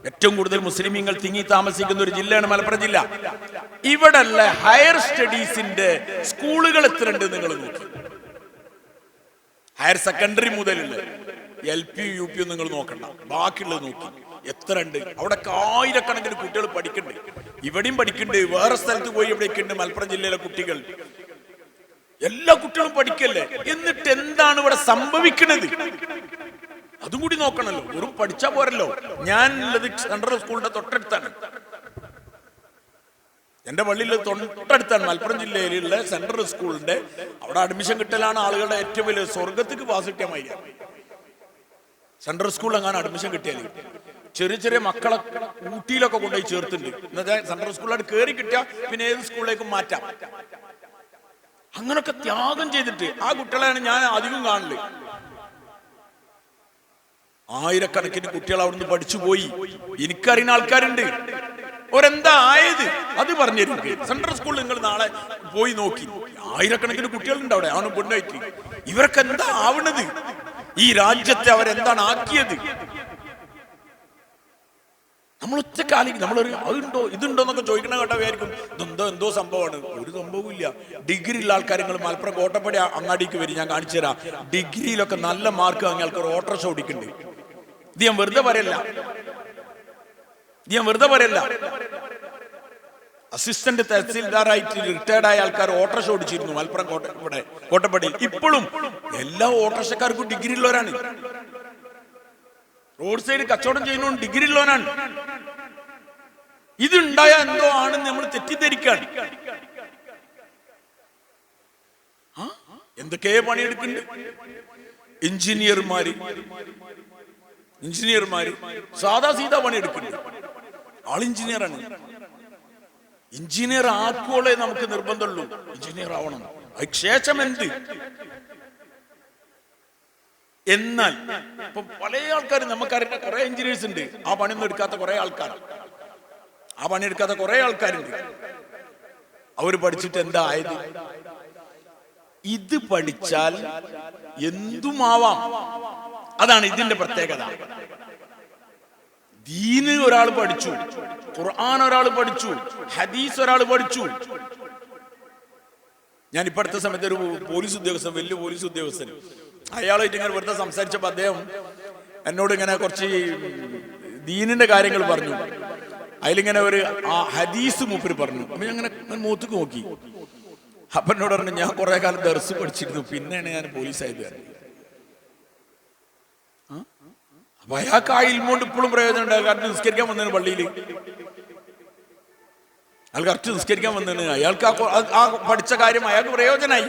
ഏറ്റവും കൂടുതൽ മുസ്ലിമീങ്ങൾ തിങ്ങി താമസിക്കുന്ന ഒരു ജില്ലയാണ് മലപ്പുറം ജില്ല. ഇവിടെ ഹയർ സ്റ്റഡീസിന്റെ സ്കൂളുകൾ എത്ര ഉണ്ട് നിങ്ങൾ നോക്കി. ഹയർ സെക്കൻഡറി മുതലുള്ള LP UP നിങ്ങൾ നോക്കണ്ട, ബാക്കിയുള്ളത് നോക്കി എത്ര ഉണ്ട്. അവിടെ ആയിരക്കണക്കിന് കുട്ടികൾ പഠിക്കുന്നുണ്ട്, ഇവിടെയും പഠിക്കുന്നുണ്ട്, വേറെ സ്ഥലത്ത് പോയി ഇവിടെയൊക്കെ ഉണ്ട്. മലപ്പുറം ജില്ലയിലെ കുട്ടികൾ, എല്ലാ കുട്ടികളും പഠിക്കല്ലേ. എന്നിട്ട് എന്താണ് ഇവിടെ സംഭവിക്കുന്നത്? അതും കൂടി നോക്കണല്ലോ. വെറും പഠിച്ചാ പോരല്ലോ. ഞാൻ ഉള്ളത് സെൻട്രൽ സ്കൂളിന്റെ തൊട്ടടുത്താണ്, എന്റെ പള്ളിയിൽ തൊട്ടടുത്താണ്. മലപ്പുറം ജില്ലയിലുള്ള സെൻട്രൽ സ്കൂളിന്റെ അവിടെ അഡ്മിഷൻ കിട്ടലാണ് ആളുകളുടെ ഏറ്റവും വലിയ സ്വർഗത്തേക്ക് പാസ് കിട്ടിയ മൈ. സെൻട്രൽ സ്കൂളിൽ അങ്ങനെ അഡ്മിഷൻ കിട്ടിയാൽ ചെറിയ ചെറിയ മക്കളെ ഊട്ടിയിലൊക്കെ കൊണ്ടുപോയി ചേർത്തുണ്ട്. എന്നുവെച്ചാൽ സെൻട്രൽ സ്കൂളിൽ കയറി കിട്ടിയാൽ പിന്നെ ഏത് സ്കൂളിലേക്കും മാറ്റാം. അങ്ങനൊക്കെ ത്യാഗം ചെയ്തിട്ട് ആ കുട്ടികളെയാണ് ഞാൻ അധികം കാണല്. ആയിരക്കണക്കിന് കുട്ടികൾ അവിടുന്ന് പഠിച്ചു പോയി. എനിക്കറിയുന്ന ആൾക്കാരുണ്ട്. ഒരെന്താ ആയത് അത് പറഞ്ഞിരിക്കും. സെൻട്രൽ സ്കൂളിൽ നിങ്ങൾ നാളെ പോയി നോക്കി, ആയിരക്കണക്കിന് കുട്ടികളുണ്ട് അവിടെ. അവന് പെണ്ണായിട്ട് ഇവരൊക്കെ എന്താ ആവണത്? ഈ രാജ്യത്തെ അവരെന്താണ് ആക്കിയത്? നമ്മൾ ഒറ്റക്കാലിക്ക് നമ്മളൊരു അതുണ്ടോ ഇതുണ്ടോ എന്നൊക്കെ ചോദിക്കണ കേട്ട വിചാരിക്കും എന്തോ സംഭവമാണ്. ഒരു സംഭവവും ഇല്ല. ഡിഗ്രി ഉള്ള ആൾക്കാർ നിങ്ങൾ മലപ്പുറം കോട്ടപ്പടി അങ്ങാടിക്ക് വരും, ഞാൻ കാണിച്ചു തരാം. ഡിഗ്രിയിലൊക്കെ നല്ല മാർക്ക് വാങ്ങിയ ആൾക്കാർ ഓട്ടോറിക്ഷ ഓടിക്കുന്നുണ്ട്. ഇത് ഞാൻ വെറുതെ പറയല്ല. അസിസ്റ്റന്റ് തഹസീൽദാറായിട്ട് റിട്ടയർഡ് ആയ ആൾക്കാർ ഓട്ടോറിക്ഷ ഓടിച്ചിരുന്നു മലപ്പുറം കോട്ടപ്പടി. ഇപ്പോഴും എല്ലാ ഓട്ടോറിക്ഷക്കാർക്കും ഡിഗ്രി ഉള്ളവരാണ്. റോഡ് സൈഡ് കച്ചവടം ചെയ്യുന്ന ഡിഗ്രി ഉള്ളവനാണ്. ഇതുണ്ടായ എന്തോ ആണെന്ന് നമ്മൾ തെറ്റിദ്ധരിക്കാണ്. എന്തൊക്കെ പണിയെടുക്കുന്നുണ്ട് എഞ്ചിനീയർമാര് സാധാ സീതാ പണിയെടുക്കുന്നുണ്ട്. ആൾ എഞ്ചിനീയറാണ്. എഞ്ചിനീയർ ആക്കുവോളെ നമുക്ക് നിർബന്ധമുള്ളൂ. എഞ്ചിനീയർ ആവണം. അതിനുശേഷം എന്ത്? എന്നാൽ ഇപ്പൊ പല ആൾക്കാരും നമുക്കറിയുന്ന കുറെ എഞ്ചിനീയേഴ്സ് ഉണ്ട്. ആ പണിയൊന്നും എടുക്കാത്ത കുറെ ആൾക്കാരുണ്ട്. അവര് പഠിച്ചിട്ട് എന്താ ആയത്? ഇത് പഠിച്ചാൽ എന്തുമാവാം. അതാണ് ഇതിന്റെ പ്രത്യേകത. ദീന് ഒരാൾ പഠിച്ചു, ഖുർആൻ ഒരാൾ പഠിച്ചു, ഹദീസ് ഒരാൾ പഠിച്ചു. ഞാൻ ഇപ്പോഴത്തെ സമയത്ത് ഒരു പോലീസ് ഉദ്യോഗസ്ഥൻ, വലിയ പോലീസ് ഉദ്യോഗസ്ഥൻ, അയാളായിട്ട് ഇങ്ങനെ വെറുതെ സംസാരിച്ചപ്പോൾ അദ്ദേഹം എന്നോട് ഇങ്ങനെ കുറച്ച് ദീനിന്റെ കാര്യങ്ങൾ പറഞ്ഞു. അതിലിങ്ങനെ ഒരു ഹദീസ് മൂപ്പര് പറഞ്ഞു. അപ്പൊ ഞാൻ അങ്ങനെ മൂത്തുക്ക് നോക്കി. അപ്പൊ എന്നോട് പറഞ്ഞു, ഞാൻ കുറെ കാലം ദർസ് പഠിച്ചിരുന്നു, പിന്നെയാണ് ഞാൻ പോലീസായത്. അപ്പൊ അയാൾക്ക് ആ ഇൽമോണ്ട് ഇപ്പോഴും പ്രയോജനം ഉണ്ടാകും. കറക്റ്റ് നിസ്കരിക്കാൻ വന്നതിന് പള്ളിയിൽ അയാൾ കറക്റ്റ് നിസ്കരിക്കാൻ വന്നതിന് അയാൾക്ക് ആ പഠിച്ച കാര്യം അയാൾക്ക് പ്രയോജനമായി.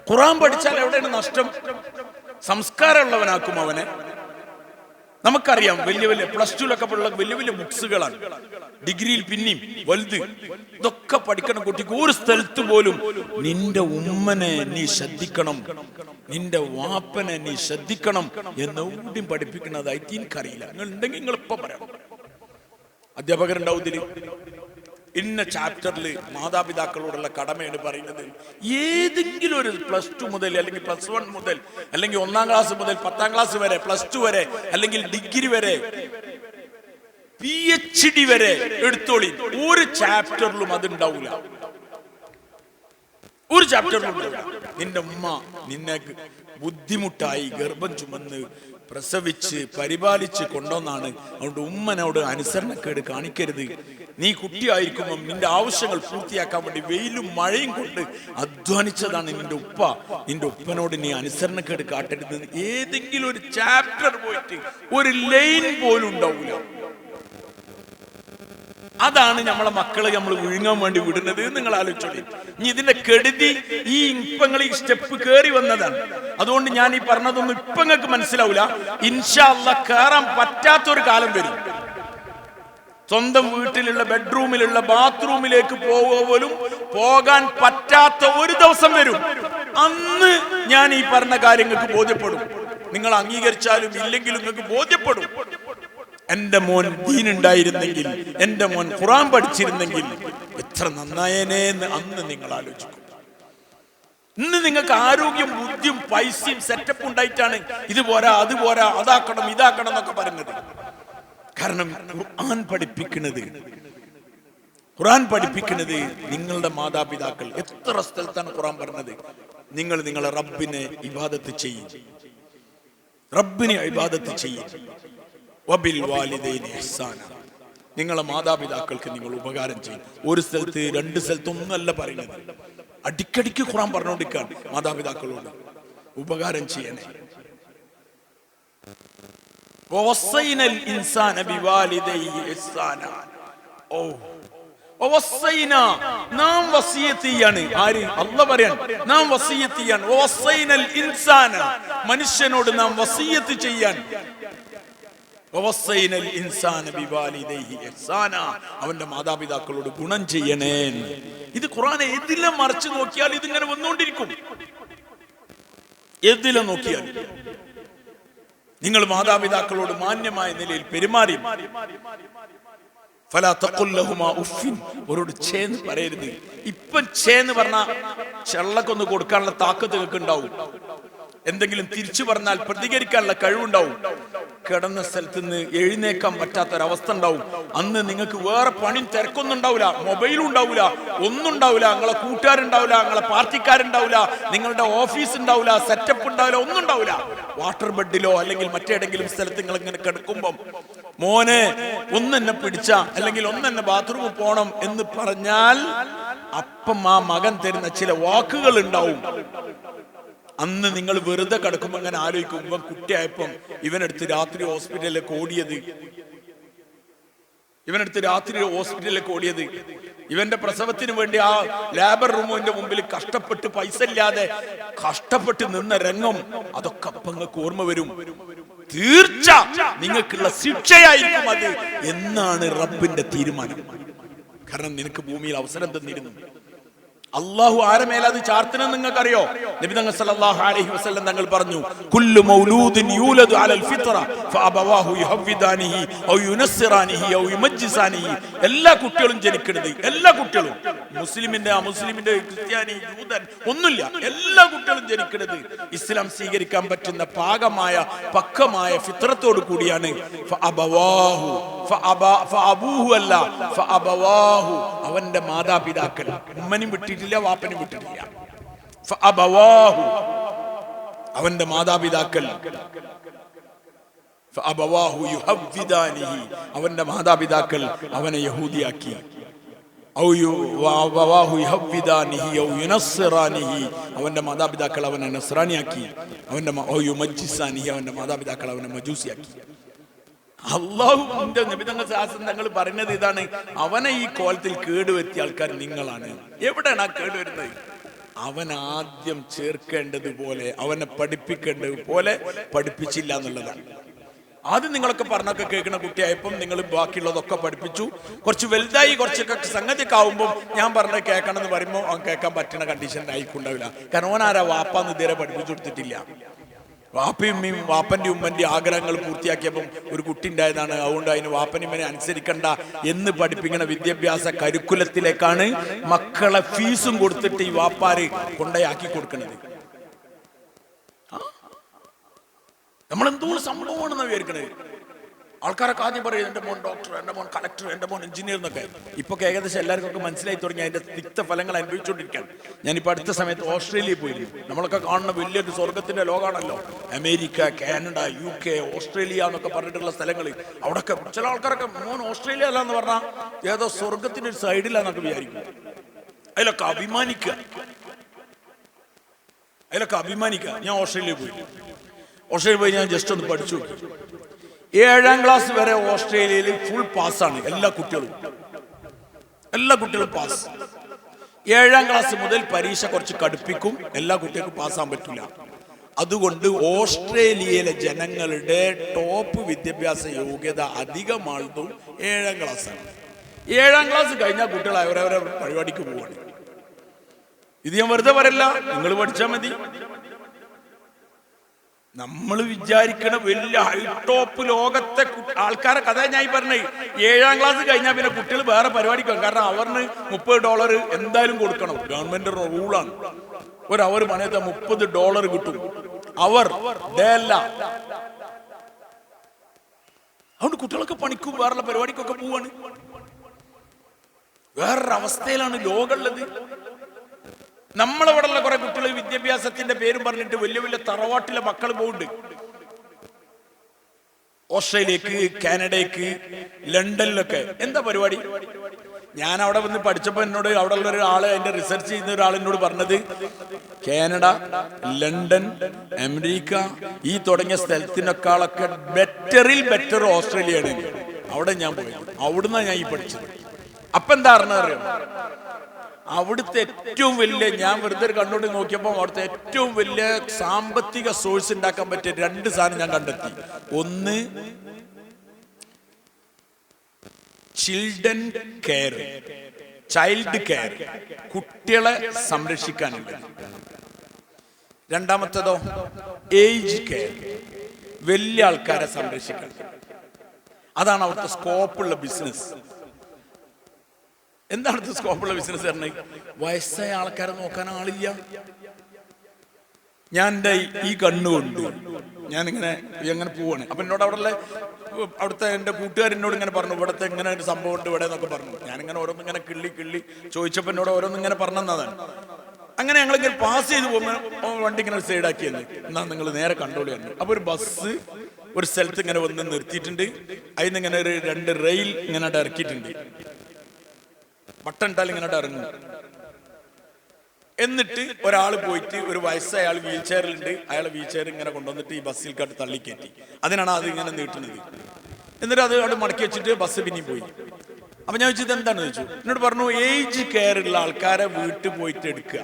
ഖുർആൻ പഠിച്ചാൽ എവിടെയാണ് നഷ്ടം? സംസ്കാരമുള്ളവനാക്കും അവനെ. നമുക്കറിയാം വലിയ വലിയ +2 ഉള്ള വലിയ വലിയ ബുക്സുകളാണ്. ഡിഗ്രിയിൽ പിന്നെയും വലുത്. ഇതൊക്കെ പഠിക്കണം കുട്ടിക്ക്. ഒരു സ്ഥലത്ത് പോലും നിന്റെ ഉമ്മനെ നീ ശ്രദ്ധിക്കണം, നിന്റെ വാപ്പനെ നീ ശ്രദ്ധിക്കണം എന്നെവിടെയും പഠിപ്പിക്കുന്നതായിട്ട് എനിക്കറിയില്ല. നിങ്ങൾ ഉണ്ടെങ്കിൽ നിങ്ങൾ ഇപ്പൊ പറയാം. അധ്യാപകരുണ്ടാവും ഇതില്. ഇന്ന ചാപ്റ്ററിൽ മാതാപിതാക്കളോടുള്ള കടമയാണ് പറയുന്നത്. ഏതെങ്കിലും ഒരു +2 മുതൽ അല്ലെങ്കിൽ +1 മുതൽ അല്ലെങ്കിൽ 1ാം ക്ലാസ് മുതൽ 10ാം ക്ലാസ് വരെ, +2 വരെ, അല്ലെങ്കിൽ ഡിഗ്രി വരെ, PhD വരെ എടുത്തോളി. ഒരു ചാപ്റ്ററിലും അതുണ്ടാവൂല. ഒരു ചാപ്റ്ററിലും ഉണ്ടാവില്ല. നിന്റെ ഉമ്മ നിന്നെ ബുദ്ധിമുട്ടായി ഗർഭം ചുമന്ന് പ്രസവിച്ച് പരിപാലിച്ച് കൊണ്ടുവന്നാണ്. അതുകൊണ്ട് ഉമ്മനോട് അനുസരണക്കേട് കാണിക്കരുത്. നീ കുട്ടിയായിരിക്കുമ്പം നിന്റെ ആവശ്യങ്ങൾ പൂർത്തിയാക്കാൻ വേണ്ടി വെയിലും മഴയും കൊണ്ട് അധ്വാനിച്ചതാണ് നിന്റെ ഉപ്പ. നിന്റെ ഉപ്പനോട് നീ അനുസരണക്കേട് കാട്ടരുത്. ഏതെങ്കിലും ഒരു ചാപ്റ്റർ പോയിട്ട് ഒരു ലൈൻ പോലും ഉണ്ടാവില്ല. അതാണ് നമ്മളെ മക്കളെ നമ്മൾ വിഴുങ്ങാൻ വേണ്ടി വിടുന്നത്. നിങ്ങൾ ആലോചിച്ചോളി. ഇനി ഇതിന്റെ കെടുതി ഈ ഇപ്പങ്ങൾ ഈ സ്റ്റെപ്പ് കയറി വന്നതാണ്. അതുകൊണ്ട് ഞാൻ ഈ പറഞ്ഞതൊന്നും ഇപ്പൊ നിങ്ങൾക്ക് മനസ്സിലാവില്ല. ഇൻഷാ അല്ലാഹ് കയറാൻ പറ്റാത്തൊരു കാലം വരും. സ്വന്തം വീട്ടിലുള്ള ബെഡ്റൂമിലുള്ള ബാത്റൂമിലേക്ക് പോലും പോകാൻ പറ്റാത്ത ഒരു ദിവസം വരും. അന്ന് ഞാൻ ഈ പറഞ്ഞ കാര്യങ്ങൾക്ക് ബോധ്യപ്പെടും. നിങ്ങൾ അംഗീകരിച്ചാലും ഇല്ലെങ്കിലും നിങ്ങൾക്ക് ബോധ്യപ്പെടും. എന്റെ മോൻ ദീനുണ്ടായിരുന്നെങ്കിൽ, എന്റെ മോൻ ഖുർആൻ പഠിച്ചിരുന്നെങ്കിൽ എത്ര നന്നായേനെ എന്ന് അന്ന് നിങ്ങൾ ആലോചിക്കും. ഇന്ന് നിങ്ങൾക്ക് ആരോഗ്യം, ബുദ്ധിയും പൈസയും സെറ്റപ്പ് ഉണ്ടായിട്ടാണ് ഇത് പോരാ, അത് പോരാ, അതാക്കണം, ഇതാക്കണം എന്നൊക്കെ പറയുന്നത്. കാരണം ഖുർആൻ പഠിപ്പിക്കുന്നത് നിങ്ങളുടെ മാതാപിതാക്കൾ. എത്ര സ്ഥലത്താണ് ഖുർആൻ പറഞ്ഞത്? നിങ്ങൾ നിങ്ങളെ റബ്ബിനെ ഇബാദത്ത് ചെയ്യും, റബ്ബിനെ ഇബാദത്ത് ചെയ്യും. വബിൽ വാലിദൈനി ഇഹ്സാന, നിങ്ങളെ മാതാപിതാക്കൾക്ക് നിങ്ങൾ ഉപകാരം ചെയ്യും. ഒരു സ്ഥലത്ത്, രണ്ട് സ്ഥലത്ത് ഒന്നല്ല പറയുന്നത്. അടിക്കടിക്ക് ഖുർആൻ പറഞ്ഞുകൊണ്ടിരിക്കാൻ മാതാപിതാക്കളോട് ഉപകാരം ചെയ്യണേ. വവസ്സൈനൽ ഇൻസാന ബിവാലിദൈഹി ഇഹ്സാന. നാം വസിയത്ത് ചെയ്യാണ്. ആര്? അല്ലാഹ് പറയാണ്, നാം വസിയത്ത് ചെയ്യാണ്. വവസ്സൈനൽ ഇൻസാന, മനുഷ്യനോട് നാം വസിയത്ത് ചെയ്യാൻ. വവസ്സൈനൽ ഇൻസാന ബിവാലിദൈഹി ഇഹ്സാന, അവന്റെ മാതാപിതാക്കളോട് ഗുണം ചെയ്യണേ. ഇത് ഖുർആൻ ഏതിലും മറിച്ച് നോക്കിയാൽ ഇതിങ്ങനെ വന്നുകൊണ്ടിരിക്കും. ഏതിലും നോക്കിയാൽ നിങ്ങൾ മാതാപിതാക്കളോട് മാന്യമായ നിലയിൽ പെരുമാറി. ഫലാ തഖുൽ ലഹുമാ ഉഫ്ഫിൻ, അവരോട് ഛേന്ന് പറയരുത്. ഇപ്പം ഛേന്ന് പറഞ്ഞ ചെള്ളക്കൊന്ന് കൊടുക്കാനുള്ള താക്കത്ത് നിങ്ങൾക്ക് ഉണ്ടാവും. എന്തെങ്കിലും തിരിച്ചു പറഞ്ഞാൽ പ്രതികരിക്കാനുള്ള കഴിവുണ്ടാവും. കിടന്ന സ്ഥലത്ത് നിന്ന് എഴുന്നേക്കാൻ പറ്റാത്തൊരവസ്ഥ ഉണ്ടാവും. അന്ന് നിങ്ങൾക്ക് വേറെ പണി തിരക്കൊന്നും ഉണ്ടാവില്ല, മൊബൈലും ഉണ്ടാവില്ല, ഒന്നും ഉണ്ടാവില്ല. നിങ്ങളെ കൂട്ടുകാരുണ്ടാവില്ല, നിങ്ങളെ പാർട്ടിക്കാരുണ്ടാവില്ല, നിങ്ങളുടെ ഓഫീസ് ഉണ്ടാവില്ല, സെറ്റപ്പ് ഉണ്ടാവില്ല, ഒന്നും ഉണ്ടാവില്ല. വാട്ടർ ബെഡിലോ അല്ലെങ്കിൽ മറ്റേതെങ്കിലും സ്ഥലത്ത് നിങ്ങൾ ഇങ്ങനെ കിടക്കുമ്പം മോനെ ഒന്നെന്നെ പിടിച്ച, അല്ലെങ്കിൽ ഒന്നെന്നെ ബാത്റൂമിൽ പോണം എന്ന് പറഞ്ഞാൽ അപ്പം ആ മകൻ തരുന്ന ചില വാക്കുകൾ ഉണ്ടാവും. അന്ന് നിങ്ങൾ വെറുതെ കിടക്കുമ്പോ അങ്ങനെ ആലോചിക്കും, ഇവൻ കുട്ടിയായപ്പം ഇവനെടുത്ത് രാത്രി ഹോസ്പിറ്റലിലേക്ക് ഓടിയത്, ഇവന്റെ പ്രസവത്തിന് വേണ്ടി ആ ലേബർ റൂമിന്റെ മുമ്പിൽ കഷ്ടപ്പെട്ട് പൈസ ഇല്ലാതെ കഷ്ടപ്പെട്ട് നിന്ന രംഗം, അതൊക്കെ അപ്പം നിങ്ങൾക്ക് ഓർമ്മ വരും. തീർച്ച നിങ്ങൾക്കുള്ള ശിക്ഷയായിരിക്കും അത് എന്നാണ് റബ്ബിന്റെ തീരുമാനം. കാരണം നിനക്ക് ഭൂമിയിൽ അവസരം തന്നിരുന്നു. അല്ലാഹു ആരെ മേലത് ചാർത്തുന്നത് നിങ്ങൾക്കറിയോ? നബി തങ്ങൾ സല്ലല്ലാഹു അലൈഹി വസല്ലം തങ്ങൾ പറഞ്ഞു, കുല്ലു മൗലൂദിൻ യൂലദു അലൽ ഫിത്ര ഫഅബവാഹു യുഹവ്വിദാനിഹി ഔ യുനസ്സിറാനിഹി ഔ യുമജ്ജിസാനിഹി. എല്ലാ കുട്ടികളും ജനിക്കുന്നത്, എല്ലാ കുട്ടികളും, മുസ്ലിമിന്റെ അമുസ്ലിമിന്റെ ക്രിസ്ത്യാനി ജൂതൻ ഒന്നുമില്ല, എല്ലാ കുട്ടികളും ജനിക്കുന്നത് ഇസ്ലാം സ്വീകരിക്കാൻ പറ്റുന്ന പാകമായ പക്വമായ ഫിത്രത്തോട് കൂടിയാണ്. ഫഅബവാഹു ഫഅബൂഹു അല്ല, ഫഅബവാഹു, അവന്റെ മാതാപിതാക്കൾ, ഉമ്മനും വിട്ടിട്ടില്ല, വാപ്പനും വിട്ടിട്ടില്ല. ഫഅബവാഹു, അവന്റെ മാതാപിതാക്കൾ, ഫഅബവാഹു യുഹവ്വിദാനിഹി, അവന്റെ മാതാപിതാക്കൾ അവനെ യഹൂദിയാക്കി. ഔ വഅബവാഹു യുഹവ്വിദാനിഹി ഔ യുനസ്സിറാനിഹി, അവന്റെ മാതാപിതാക്കൾ അവനെ നസ്രാനിയാക്കി. അവന്റെ ഔ യുമജ്ജിസാനിഹി, അവന്റെ മാതാപിതാക്കൾ അവനെ മജൂസിയാക്കി. അല്ലാഹുവിന്റെ നബി തങ്ങൾ പറയുന്നത് ഇതാണ്, അവനെ ഈ കോലത്തിൽ കേടുവരുത്തിയ ആൾക്കാർ നിങ്ങളാണ്. എവിടെയാണ് ആ കേടുവരുന്നത്? അവൻ ആദ്യം ചേർക്കേണ്ടതുപോലെ, അവനെ പഠിപ്പിക്കേണ്ടതുപോലെ പഠിപ്പിച്ചില്ല എന്നുള്ളതാണ്. ആദ്യം നിങ്ങളൊക്കെ പറഞ്ഞൊക്കെ കേൾക്കുന്ന കുട്ടിയായപ്പം നിങ്ങൾ ബാക്കിയുള്ളതൊക്കെ പഠിപ്പിച്ചു. കുറച്ച് വലുതായി, കുറച്ചൊക്കെ സംഗതിയൊക്കെ ആവുമ്പോൾ ഞാൻ പറഞ്ഞത് കേൾക്കണം എന്ന് പറയുമ്പോൾ അവൻ കേൾക്കാൻ പറ്റുന്ന കണ്ടീഷൻ ആയിക്കൊണ്ടാവില്ല. കാരണം ഓനാരാ വാപ്പാന്ന് ഇതുവരെ പഠിപ്പിച്ചു കൊടുത്തിട്ടില്ല. വാപ്പയും വാപ്പന്റെ ഉമ്മന്റെ ആഗ്രഹങ്ങൾ പൂർത്തിയാക്കിയപ്പം ഒരു കുട്ടി ഉണ്ടായതാണ്. അതുകൊണ്ട് അതിന് വാപ്പനിമ്മനെ അനുസരിക്കണ്ട എന്ന് പഠിപ്പിക്കുന്ന വിദ്യാഭ്യാസ കരിക്കുലത്തിലേക്കാണ് മക്കളെ ഫീസും കൊടുത്തിട്ട് ഈ വാപ്പാര് കൊണ്ടയാക്കി കൊടുക്കുന്നത്. നമ്മളെന്തോ സംഭവമാണെന്ന് വിചാരിക്കണത്. ആൾക്കാരൊക്കെ ആദ്യം പറയും എൻ്റെ മോൻ ഡോക്ടർ, എൻ്റെ മോൻ കളക്ടർ, എൻ്റെ മോൻ എഞ്ചിനീയർ എന്നൊക്കെ. ഇപ്പൊ ഏകദേശം എല്ലാവർക്കും മനസ്സിലായി തുടങ്ങി, അതിന്റെ തിക്ത ഫലങ്ങൾ അനുഭവിച്ചുകൊണ്ടിരിക്കുകയാണ്. ഞാനിപ്പോൾ അടുത്ത സമയത്ത് ഓസ്ട്രേലിയയിൽ പോയിരുന്നു. നമ്മളൊക്കെ കാണുന്ന വലിയൊരു സ്വർഗത്തിന്റെ ലോകമാണല്ലോ അമേരിക്ക, കാനഡ, UK, ഓസ്ട്രേലിയ എന്നൊക്കെ പറഞ്ഞിട്ടുള്ള സ്ഥലങ്ങൾ. അവിടെയൊക്കെ ചില ആൾക്കാരൊക്കെ മോൻ ഓസ്ട്രേലിയ അല്ല എന്ന് പറഞ്ഞാൽ ഏതോ സ്വർഗത്തിന്റെ ഒരു സൈഡിലാന്നൊക്കെ വിചാരിക്കും. അതിലൊക്കെ അഭിമാനിക്കുക. ഞാൻ ഓസ്ട്രേലിയയിൽ പോയി ഞാൻ ജസ്റ്റ് ഒന്ന് പഠിച്ചു നോക്കി. 7ാം ക്ലാസ് വരെ ഓസ്ട്രേലിയയിൽ ഫുൾ പാസ്സാണ് എല്ലാ കുട്ടികളും. എല്ലാ കുട്ടികളും പാസ്. 7ാം ക്ലാസ് മുതൽ പരീക്ഷ കുറച്ച് കടുപ്പിക്കും, എല്ലാ കുട്ടികൾക്കും പാസ്സാൻ പറ്റില്ല. അതുകൊണ്ട് ഓസ്ട്രേലിയയിലെ ജനങ്ങളുടെ ടോപ്പ് വിദ്യാഭ്യാസ യോഗ്യത അധികം ആളും 7ാം ക്ലാസ്സാണ്. 7ാം ക്ലാസ് കഴിഞ്ഞാൽ കുട്ടികൾ അവരവരെ പരിപാടിക്ക് പോവാണ്. ഇത് ഞാൻ വെറുതെ പറയല്ല, നിങ്ങൾ പഠിച്ചാൽ മതി. നമ്മൾ വിചാരിക്കണ വലിയ ഹൈടോപ്പ് ലോകത്തെ ആൾക്കാരെ കഥ ഞാൻ ഈ പറഞ്ഞേ. 7ാം ക്ലാസ് കഴിഞ്ഞാൽ പിന്നെ കുട്ടികൾ വേറെ പരിപാടിക്ക് പോകും. കാരണം അവരിന് $30 എന്തായാലും കൊടുക്കണം. ഗവൺമെന്റ് റൂളാണ്. ഒരു അവർ പണിയത്തെ $30 കിട്ടും. അവർ അല്ല. അതുകൊണ്ട് കുട്ടികളൊക്കെ പണിക്കും വേറെ പരിപാടിക്കൊക്കെ പോവാണ്. വേറൊരവസ്ഥയിലാണ് ലോകമുള്ളത്. നമ്മളവിടെയുള്ള കുറെ കുട്ടികൾ വിദ്യാഭ്യാസത്തിന്റെ പേരും പറഞ്ഞിട്ട് വലിയ വലിയ തറവാട്ടിലെ മക്കൾ പോകുന്നുണ്ട്. ഓസ്ട്രേലിയക്ക്, കാനഡയ്ക്ക്, ലണ്ടനിലൊക്കെ. എന്താ പരിപാടി? ഞാൻ അവിടെ വന്ന് പഠിച്ചപ്പോൾ എന്നോട് അവിടെ ഉള്ള ഒരാള്, അതിന്റെ റിസർച്ച് ചെയ്യുന്ന ഒരാൾ എന്നോട് പറഞ്ഞത്, കാനഡ, ലണ്ടൻ, അമേരിക്ക ഈ തുടങ്ങിയ സ്ഥലത്തിനേക്കാളൊക്കെ ബെറ്റർ ഓസ്ട്രേലിയയാണ്. അവിടെ ഞാൻ പോയി, അവിടുന്ന് ഞാൻ ഈ പഠിച്ചത്. അപ്പൊ എന്താ അറിയാം, അവിടുത്തെ ഏറ്റവും വലിയ, ഞാൻ വെറുതെ കണ്ടോണ്ട് നോക്കിയപ്പോൾ അവിടുത്തെ ഏറ്റവും വലിയ സാമ്പത്തിക സോഴ്സ് ഉണ്ടാക്കാൻ പറ്റിയ 2 സാധനം ഞാൻ കണ്ടെത്തി. ഒന്ന് ചൈൽഡ് കെയർ, കുട്ടികളെ സംരക്ഷിക്കാനുണ്ട്. രണ്ടാമത്തേതോ ഏജ് കെയർ, വലിയ ആൾക്കാരെ സംരക്ഷിക്കാൻ. അതാണ് അവിടുത്തെ സ്കോപ്പുള്ള ബിസിനസ്. എന്താണ് സ്കോപ്പുള്ള ബിസിനസ് പറഞ്ഞത്? വയസ്സായ ആൾക്കാരെ നോക്കാൻ ആളില്ല. ഞാൻ എൻ്റെ ഈ കണ്ണുകൊണ്ട് ഞാനിങ്ങനെ പോവാണ്. അപ്പൊ എന്നോട് അവിടുത്തെ എൻ്റെ കൂട്ടുകാരനോട് ഇങ്ങനെ പറഞ്ഞു, ഇവിടുത്തെ ഇങ്ങനെ ഒരു സംഭവം ഉണ്ട് ഇവിടെ എന്നൊക്കെ പറഞ്ഞു. ഞാനിങ്ങനെ ഓരോന്നിങ്ങനെ കിള്ളി ചോദിച്ചപ്പോൾ എന്നോട് ഓരോന്നിങ്ങനെ പറഞ്ഞതാണ്. അങ്ങനെ ഞങ്ങളിങ്ങനെ പാസ് ചെയ്ത് പോകുമ്പോൾ വണ്ടി ഇങ്ങനെ സൈഡാക്കിയെന്ന്, എന്നാ നിങ്ങൾ നേരെ കണ്ടോളി പറഞ്ഞു. അപ്പൊ ഒരു ബസ് ഒരു സ്ഥലത്ത് ഇങ്ങനെ വന്ന് നിർത്തിയിട്ടുണ്ട്. അതിന് ഇങ്ങനെ ഒരു 2 റെയിൽ ഇങ്ങനെ ഇറക്കിയിട്ടുണ്ട്. ബട്ടൺ ഇട്ടാൽ ഇങ്ങനെ ഇറങ്ങും. എന്നിട്ട് ഒരാൾ പോയിട്ട്, ഒരു വയസ്സായ ആൾ വീൽ ചെയറിലുണ്ട്, അയാളെ വീൽ ചെയർ ഇങ്ങനെ കൊണ്ടുവന്നിട്ട് ഈ ബസ്സിൽ കണ്ട് തള്ളിക്കയറ്റി. അതിനാണ് അത് ഇങ്ങനെ നീട്ടുന്നത്. എന്നിട്ട് അത് അവിടെ മടക്കി വെച്ചിട്ട് ബസ് പിന്നെയും പോയി. അപ്പൊ ഞാൻ ചോദിച്ചത് എന്താണെന്ന് ചോദിച്ചു. എന്നോട് പറഞ്ഞു, ഏജ് കെയർ ഉള്ള ആൾക്കാരെ വീട്ടിൽ പോയിട്ട് എടുക്കുക,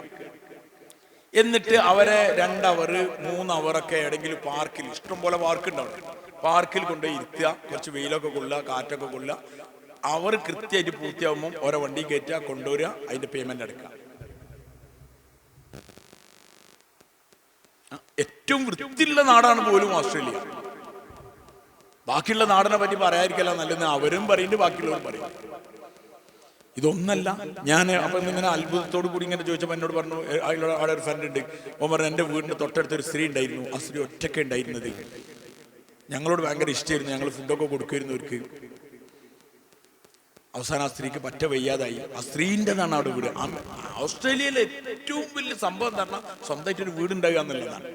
എന്നിട്ട് അവരെ 2 അവർ 3 അവറൊക്കെ എവിടെയെങ്കിലും പാർക്കിൽ, ഇഷ്ടംപോലെ പാർക്ക് ഉണ്ടാവും, പാർക്കിൽ കൊണ്ടുപോയി ഇരുത്തുക, കുറച്ച് വെയിലൊക്കെ കൊള്ളുക, കാറ്റൊക്കെ കൊള്ളുക. അവർ കൃത്യമായിട്ട് പൂർത്തിയാകുമ്പോൾ ഓരോ വണ്ടി കയറ്റുക, കൊണ്ടുവരിക, അതിന്റെ പേയ്മെന്റ് അടക്കുക. ഏറ്റവും വൃത്തിയുള്ള നാടാണ് പോലും ഓസ്ട്രേലിയ. ബാക്കിയുള്ള നാടിനെ പറ്റി പറയാതിരിക്കല്ല നല്ലത്. അവരും പറയുന്നുണ്ട്, ബാക്കിയുള്ളവരും പറയും. ഇതൊന്നല്ല. ഞാൻ അപ്പൊ ഇങ്ങനെ അത്ഭുതത്തോടു കൂടി ഇങ്ങനെ ചോദിച്ചപ്പോൾ എന്നോട് പറഞ്ഞു, അവിടെ ഒരു ഫ്രണ്ട് ഉണ്ട്, ഓൻ പറഞ്ഞു, എൻ്റെ വീടിന്റെ തൊട്ടടുത്തൊരു സ്ത്രീ ഉണ്ടായിരുന്നു. ആ സ്ത്രീ ഒറ്റയ്ക്ക് ഉണ്ടായിരുന്നത്. ഞങ്ങളോട് ഭയങ്കര ഇഷ്ടമായിരുന്നു, ഞങ്ങൾ ഫുഡൊക്കെ കൊടുക്കുമായിരുന്നു അവർക്ക്. അവസാനം ആ സ്ത്രീക്ക് പറ്റ വയ്യാതായി. ആ സ്ത്രീൻ്റെതാണ് അവിടെ വീട്. ഓസ്ട്രേലിയയിലെ ഏറ്റവും വലിയ സംഭവം എന്താ പറഞ്ഞാൽ സ്വന്തമായിട്ടൊരു വീടുണ്ടാകുക എന്നുള്ളതാണ്.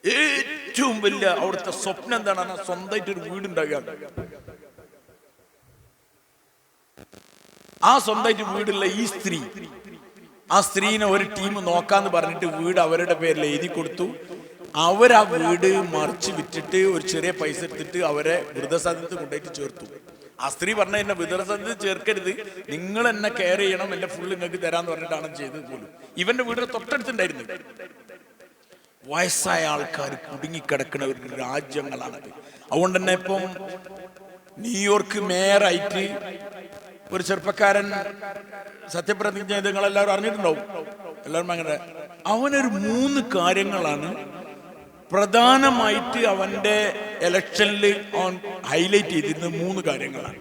ഏറ്റവും വലിയ അവിടുത്തെ സ്വപ്നം എന്താണ് പറഞ്ഞാൽ സ്വന്തമായിട്ടൊരു വീടുണ്ടാകുക. ആ സ്വന്തമായിട്ട് വീടുള്ള ഈ സ്ത്രീ, ആ സ്ത്രീനെ ഒരു ടീം നോക്കാന്ന് പറഞ്ഞിട്ട് വീട് അവരുടെ പേരിൽ എഴുതി കൊടുത്തു. അവരാ വീട് മറിച്ച് വിറ്റിട്ട് ഒരു ചെറിയ പൈസ എടുത്തിട്ട് അവരെ വൃദ്ധസദനത്തിൽ കൊണ്ടുപോയിട്ട് ചേർത്തു. ആ സ്ത്രീ പറഞ്ഞ, എന്നെ വൃദ്ധസദനത്തിൽ ചേർക്കരുത്, നിങ്ങൾ എന്നെ കെയർ ചെയ്യണം, എന്റെ ഫുള്ള് നിങ്ങൾക്ക് തരാന്ന് പറഞ്ഞിട്ടാണ് ചെയ്തത് പോലും. ഇവന്റെ വീടിന് തൊട്ടടുത്തുണ്ടായിരുന്നു. വയസ്സായ ആൾക്കാർ കുടുങ്ങിക്കിടക്കുന്ന ഒരു രാജ്യങ്ങളാണത്. അതുകൊണ്ട് തന്നെ ഇപ്പം ന്യൂയോർക്ക് മേയറായിട്ട് ഒരു ചെറുപ്പക്കാരൻ സത്യപ്രതിജ്ഞ ചെയ്ത് നിങ്ങളെല്ലാവരും അറിഞ്ഞിട്ടുണ്ടാവും. എല്ലാവരും അങ്ങനെ അവനൊരു 3 കാര്യങ്ങളാണ് പ്രധാനമായിട്ട് അവന്റെ ഇലക്ഷനിൽ അവൻ ഹൈലൈറ്റ് ചെയ്തിരുന്ന 3 കാര്യങ്ങളാണ്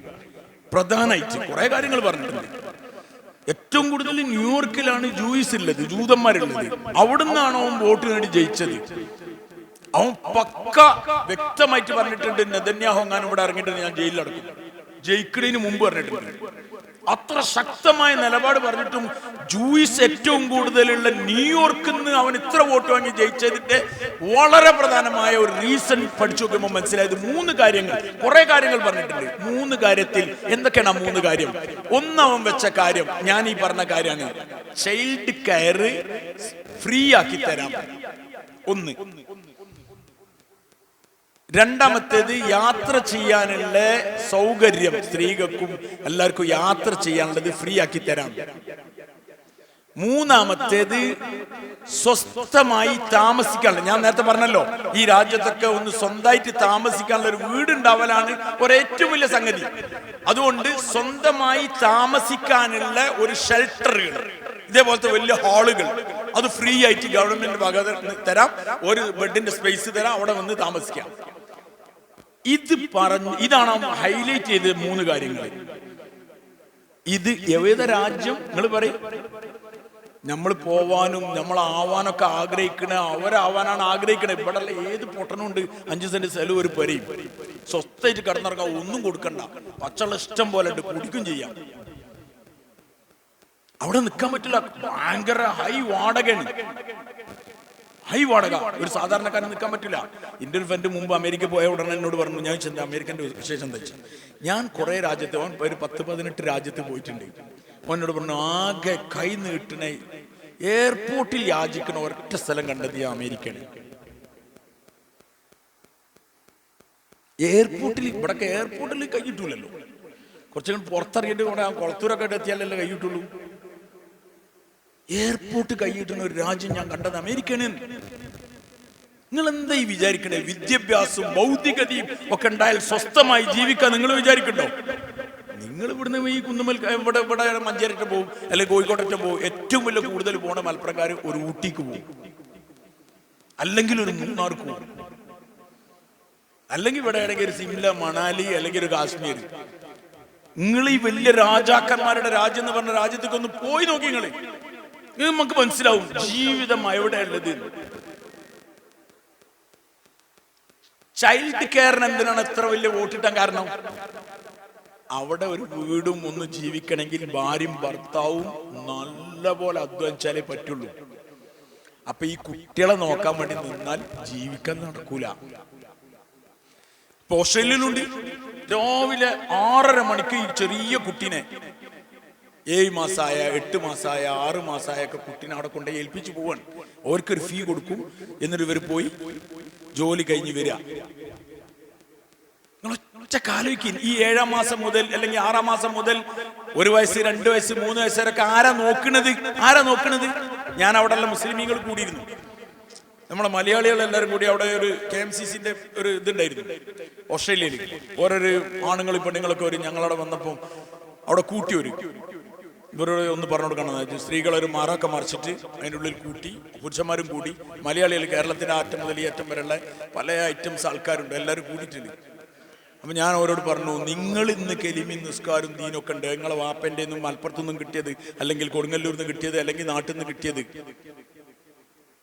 പ്രധാനമായിട്ട്. കുറെ കാര്യങ്ങൾ പറഞ്ഞിട്ടുണ്ട്. ഏറ്റവും കൂടുതൽ ന്യൂയോർക്കിലാണ് ജൂയിസ് ഉള്ളത്, ജൂതന്മാരുള്ളത്. അവിടുന്നാണ് അവൻ വോട്ട് നേടി ജയിച്ചത്. അവൻ പക്ക വ്യക്തമായിട്ട് പറഞ്ഞിട്ടുണ്ട്, നെതന്യാഹു എങ്ങാനും ഇവിടെ ഇറങ്ങിയിട്ട് ഞാൻ ജയിലിലടക്കും, ജയിക്കുന്നതിന് മുമ്പ് പറഞ്ഞിട്ടുണ്ട്. അത്ര ശക്തമായ നിലപാട് പറഞ്ഞിട്ടും ജൂയിസ് ഏറ്റവും കൂടുതലുള്ള ന്യൂയോർക്കിൽ നിന്ന് അവൻ ഇത്ര വോട്ട് വാങ്ങി ജയിച്ചതിന്റെ വളരെ പ്രധാനമായ ഒരു റീസൺ പഠിച്ചു നോക്കുമ്പോൾ മനസ്സിലായത് 3 കാര്യങ്ങൾ. കുറെ കാര്യങ്ങൾ പറഞ്ഞിട്ടുണ്ട്. 3 കാര്യത്തിൽ എന്തൊക്കെയാണ് ആ 3 കാര്യം? അവൻ വെച്ച കാര്യം ഞാൻ ഈ പറഞ്ഞ കാര്യമാണ്, ചൈൽഡ് കെയർ ഫ്രീ ആക്കി തരാം. 1. രണ്ടാമത്തേത് യാത്ര ചെയ്യാനുള്ള സൗകര്യം, സ്ത്രീകൾക്കും എല്ലാവർക്കും യാത്ര ചെയ്യാനുള്ളത് ഫ്രീ ആക്കി തരാം. മൂന്നാമത്തേത് സ്വസ്ഥമായി താമസിക്കാനുള്ള, ഞാൻ നേരത്തെ പറഞ്ഞല്ലോ ഈ രാജ്യത്തൊക്കെ ഒന്ന് സ്വന്തമായിട്ട് താമസിക്കാനുള്ള ഒരു വീടുണ്ടാവലാണ് ഒരേറ്റവും വലിയ സംഗതി. അതുകൊണ്ട് സ്വന്തമായി താമസിക്കാനുള്ള ഒരു ഷെൽട്ടറുകൾ, ഇതേപോലത്തെ വലിയ ഹാളുകൾ അത് ഫ്രീ ആയിട്ട് ഗവൺമെന്റ് ഭാഗത്ത് തരാം. ഒരു ബെഡിന്റെ സ്പേസ് തരാം, അവിടെ വന്ന് താമസിക്കാം. ഇത് പറഞ്ഞു, ഇതാണ് ഹൈലൈറ്റ് ചെയ്ത് 3 കാര്യങ്ങൾ. ഇത് ഏത് രാജ്യം നിങ്ങൾ പറയും നമ്മൾ പോവാനും നമ്മളാവാനൊക്കെ ആഗ്രഹിക്കണ, അവരാവാനാണ് ആഗ്രഹിക്കണേ. ഇവിടെ ഏത് പൊട്ടനുണ്ട് 5 സെന്റ് സ്ഥലം, ഒരു പെരയും, സ്വസ്ഥമായിട്ട് കിടന്നിറങ്ങാൻ, ഒന്നും കൊടുക്കണ്ട, പച്ചവെള്ളം ഇഷ്ടം പോലെ ഉണ്ട്, കുടിക്കും ചെയ്യാം. അവിടെ നിൽക്കാൻ പറ്റില്ല, ഭയങ്കര ഹൈ വാടകയാണ്, ഹൈ വാടക. ഒരു സാധാരണക്കാരൻ നിൽക്കാൻ പറ്റില്ല. എൻ്റെ ഒരു ഫ്രണ്ട് മുമ്പ് അമേരിക്ക പോയ ഉടനെ എന്നോട് പറഞ്ഞു, ഞാൻ ചെന്താ അമേരിക്കൻ്റെ വിശേഷം എന്താ വെച്ചാൽ, ഞാൻ കുറെ രാജ്യത്ത്, അവൻ ഒരു 10-18 രാജ്യത്ത് പോയിട്ടുണ്ട്. അവനോട് പറഞ്ഞു, ആകെ കൈ നീട്ടണ എയർപോർട്ടിൽ യാചിക്കണ ഒരൊറ്റ സ്ഥലം കണ്ടത് ഈ അമേരിക്കയാണ്. എയർപോർട്ടിൽ, ഇവിടൊക്കെ എയർപോർട്ടിൽ കൈ കിട്ടൂലല്ലോ, കുറച്ചുകൂടി പുറത്തിറങ്ങിയിട്ട് ഇവിടെ കുളത്തൂരൊക്കെ എത്തിയാലല്ലേ കൈ കിട്ടുള്ളൂ. എയർപോർട്ട് കൈയിട്ടുന്ന ഒരു രാജ്യം ഞാൻ കണ്ടത് അമേരിക്കയാണ്. നിങ്ങൾ എന്താ ഈ വിചാരിക്കണേ? വിദ്യാഭ്യാസവും ഭൗതികതയും ഒക്കെ ഉണ്ടായാൽ സ്വസ്ഥമായി ജീവിക്കാൻ നിങ്ങൾ വിചാരിക്കണ്ടോ? നിങ്ങൾ ഇവിടുന്ന് ഈ കുന്നുമൽ ഇവിടെ മഞ്ചേരിട്ട് പോകും, അല്ലെങ്കിൽ കോഴിക്കോട്ടെ പോകും. ഏറ്റവും വലിയ കൂടുതൽ പോണ മലപ്പുറക്കാർ ഒരു ഊട്ടിക്ക് പോകും, അല്ലെങ്കിൽ ഒരു മൂന്നാർക്ക് പോകും, അല്ലെങ്കിൽ ഇവിടെ ആണെങ്കിൽ ഒരു സിംല, മണാലി, അല്ലെങ്കിൽ ഒരു കാശ്മീർ. നിങ്ങൾ ഈ വലിയ രാജാക്കന്മാരുടെ രാജ്യം എന്ന് പറഞ്ഞ രാജ്യത്തേക്ക് ഒന്ന് പോയി നോക്കി, നമുക്ക് മനസ്സിലാവും ജീവിതം എവിടെയുള്ളത്. ചൈൽഡ് കെയറിന് എന്തിനാണ് എത്ര വലിയ വോട്ടിട്ടാൻ കാരണം? അവിടെ ഒരു വീടും ഒന്ന് ജീവിക്കണമെങ്കിൽ ഭാര്യയും ഭർത്താവും നല്ല പോലെ അധ്വാനിച്ചാലേ പറ്റുള്ളൂ. അപ്പൊ ഈ കുട്ടികളെ നോക്കാൻ വേണ്ടി നിന്നാൽ ജീവിക്കാൻ നടക്കൂല. ഇപ്പൊ ഓസ്ട്രേലിയയിലുണ്ട്, രാവിലെ 6:30 മണിക്ക് ഈ ചെറിയ കുട്ടീനെ, 7 മാസമായ 8 മാസമായ 6 മാസമായ ഒക്കെ കുട്ടീനെ അവിടെ കൊണ്ടുപോയി ഏൽപ്പിച്ചു പോവാണ്. അവർക്കൊരു ഫീ കൊടുക്കും, എന്നിട്ട് ഇവർ പോയി ജോലി കഴിഞ്ഞ് വരിക. കാലോയ്ക്ക് ഈ 7-ാം മാസം മുതൽ അല്ലെങ്കിൽ 6-ാം മാസം മുതൽ 1 വയസ്സ് 2 വയസ്സ് 3 വയസ്സുവരൊക്കെ ആരാ നോക്കണത്? ഞാൻ അവിടെ ഉള്ള മുസ്ലിമീങ്ങൾ കൂടിയിരുന്നു, നമ്മളെ മലയാളികൾ എല്ലാവരും കൂടി അവിടെ ഒരു KMCCന്റെ ഒരു ഇതുണ്ടായിരുന്നു ഓസ്ട്രേലിയയിൽ. ഓരോരു ആണുങ്ങളും പെണ്ണുങ്ങളൊക്കെ വരും. ഞങ്ങളവിടെ വന്നപ്പോൾ അവിടെ കൂട്ടി വരും. ഇവരോട് ഒന്ന് പറഞ്ഞു കൊടുക്കണം, സ്ത്രീകളൊരു മാറൊക്കെ മറിച്ചിട്ട് അതിൻ്റെ ഉള്ളിൽ കൂട്ടി, പുരുഷന്മാരും കൂടി. മലയാളികൾ കേരളത്തിൻ്റെ അറ്റം മുതൽ ഈ അറ്റം വരെയുള്ള പല ഐറ്റംസ് ആൾക്കാരുണ്ട്, എല്ലാവരും കൂടിയിട്ടുണ്ട്. അപ്പം ഞാൻ അവരോട് പറഞ്ഞു, നിങ്ങൾ ഇന്ന് കെലിമി നിസ്കാരും ദീനൊക്കെ ഉണ്ട്, നിങ്ങളെ വാപ്പൻ്റെ നിന്നും മലപ്പുറത്തുനിന്നും കിട്ടിയത്, അല്ലെങ്കിൽ കൊടുങ്ങല്ലൂരിൽ നിന്ന് കിട്ടിയത്, അല്ലെങ്കിൽ നാട്ടിൽ നിന്ന് കിട്ടിയത്.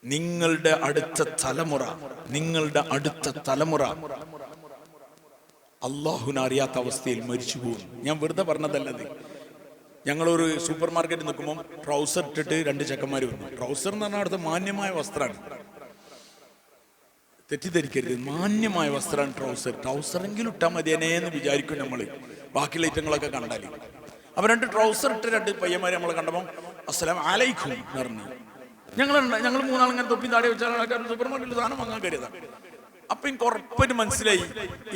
നിങ്ങളുടെ അടുത്ത തലമുറ അള്ളാഹുവിനെ അറിയാത്ത അവസ്ഥയിൽ മരിച്ചു പോകും. ഞാൻ വെറുതെ പറഞ്ഞതല്ലത്. ഞങ്ങളൊരു സൂപ്പർ മാർക്കറ്റിൽ നിൽക്കുമ്പോൾ ട്രൗസർ ഇട്ടിട്ട് 2 ചെക്കന്മാർ വന്നു. ട്രൗസർ എന്ന് പറഞ്ഞാൽ അവിടുത്തെ മാന്യമായ വസ്ത്രമാണ്, തെറ്റിദ്ധരിക്കരുത്, മാന്യമായ വസ്ത്രമാണ് ട്രൗസറെങ്കിലും ഇട്ടാൽ മതിയെന്ന് വിചാരിക്കും നമ്മൾ, ബാക്കിയുള്ള ഐറ്റങ്ങളൊക്കെ കണ്ടാൽ. അപ്പൊ 2 ട്രൗസർ ഇട്ട് 2 പയ്യന്മാർ നമ്മളെ കണ്ടപ്പോൾ അസ്സലാമു അലൈക്കും പറഞ്ഞു. ഞങ്ങൾ 3 ആളിങ്ങനെ തൊപ്പി താടി വെച്ചാൽ സൂപ്പർ മാർക്കറ്റിൽ സാധനം വാങ്ങാൻ കയറിയതാണ്. അപ്പൊ എനിക്ക് ഉറപ്പായിട്ട് മനസ്സിലായി,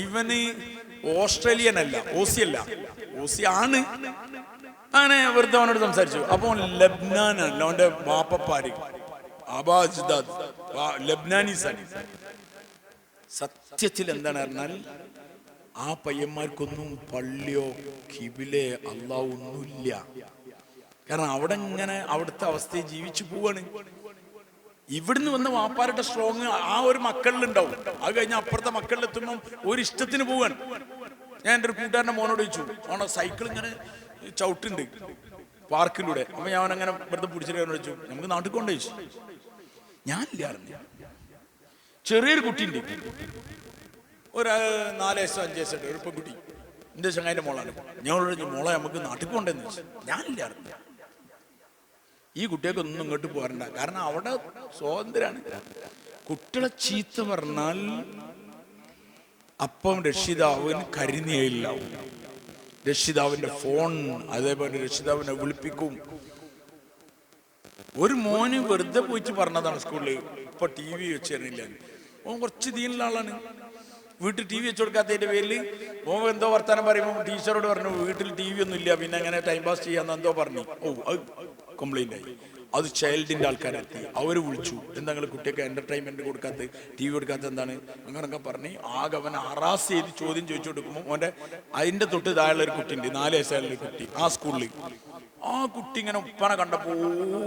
ഇവന് ഓസ്ട്രേലിയൻ അല്ല, ഓസി ആണ്. അങ്ങനെ വെറുതെ അവനോട് സംസാരിച്ചു. അപ്പൊ ലബ്നാനല്ല, അവന്റെ വാപ്പപ്പാര് ലബ്നാനീസാണ്. സത്യത്തിൽ എന്താണ് പറഞ്ഞാൽ, ആ പയ്യന്മാർക്കൊന്നും പള്ളിയോ കിബിലെ അള്ളാഹു ഒന്നുമില്ല. കാരണം അവിടെ ഇങ്ങനെ അവിടുത്തെ അവസ്ഥയെ ജീവിച്ചു പോവാണ്. ഇവിടുന്ന് വന്ന വാപ്പാരുടെ സ്ട്രോങ് ആ ഒരു മക്കളിലുണ്ടാവും. അത് കഴിഞ്ഞാൽ അപ്പുറത്തെ മക്കളിലെത്തുമ്പം ഒരു ഇഷ്ടത്തിന് പോവാണ്. ഞാൻ എൻ്റെ ഒരു കൂട്ടുകാരൻ്റെ മോനോട് ചോദിച്ചു, അവനെ സൈക്കിൾ ഇങ്ങനെ ചവിട്ടുണ്ട് പാർക്കിലൂടെ. അപ്പൊ ഞാൻ അങ്ങനെ വെറുതെ പിടിച്ചിട്ട് ചോദിച്ചു, നമുക്ക് നാട്ടിൽ കൊണ്ടു ചോദിച്ചു. ഞാനില്ല അറിഞ്ഞു. ചെറിയൊരു കുട്ടിയുണ്ട്, ഒരു 4 വയസ്സോ 5 വയസ്സോ ഒരു പെൺകുട്ടി, എൻ്റെ ചങ്ങായിൻ്റെ മോളാണ്. ഞാൻ മോളെ നമുക്ക് നാട്ടിൽ കൊണ്ടെന്ന് ചോദിച്ചു. ഞാനില്ല അറിഞ്ഞു. ഈ കുട്ടിയൊക്കെ ഒന്നും ഇങ്ങോട്ട് പോരണ്ട, കാരണം അവിടെ സ്വാതന്ത്ര്യമാണ്. കുട്ടികളെ ചീത്ത പറഞ്ഞാൽ അപ്പം രക്ഷിതാവിന് കരിനിയയില്ലാവും. രക്ഷിതാവിന്റെ ഫോൺ, അതേപോലെ രക്ഷിതാവിനെ വിളിപ്പിക്കും. ഒരു മോന് വെറുതെ പോയിട്ട് പറഞ്ഞതാണ് സ്കൂളിൽ, ഇപ്പൊ TV വെച്ച് തരുന്നില്ല. ഓൻ കുറച്ച് ദീനുള്ള ആളാണ്. വീട്ടിൽ ടി വി വെച്ച് കൊടുക്കാത്തതിന്റെ പേരിൽ മോൻ എന്തോ വർത്താനം പറയുമ്പോൾ ടീച്ചറോട് പറഞ്ഞു വീട്ടിൽ ടി വി ഒന്നും ഇല്ല, പിന്നെ അങ്ങനെ ടൈം പാസ് ചെയ്യാന്ന് എന്തോ പറഞ്ഞു. അത് കംപ്ലൈന്റ് ആയി. അത് ചൈൽഡിന്റെ ആൾക്കാരെത്തി, അവർ വിളിച്ചു, എന്തെങ്കിലും കുട്ടിയൊക്കെ എന്റർടൈൻമെന്റ് കൊടുക്കാത്ത, ടി വി കൊടുക്കാത്ത എന്താണ് അങ്ങനൊക്കെ പറഞ്ഞ് ആകെ അവൻ അറാസ് ചെയ്ത് ചോദ്യം ചോദിച്ചു കൊടുക്കുമ്പോൾ ഓന്റെ അതിന്റെ തൊട്ട് താഴെയുള്ള ഒരു കുട്ടി ഉണ്ട്, 4 വയസ്സായുള്ള ഒരു കുട്ടി ആ സ്കൂളിൽ. ആ കുട്ടി ഇങ്ങനെ ഉപ്പനെ കണ്ടപ്പോൾ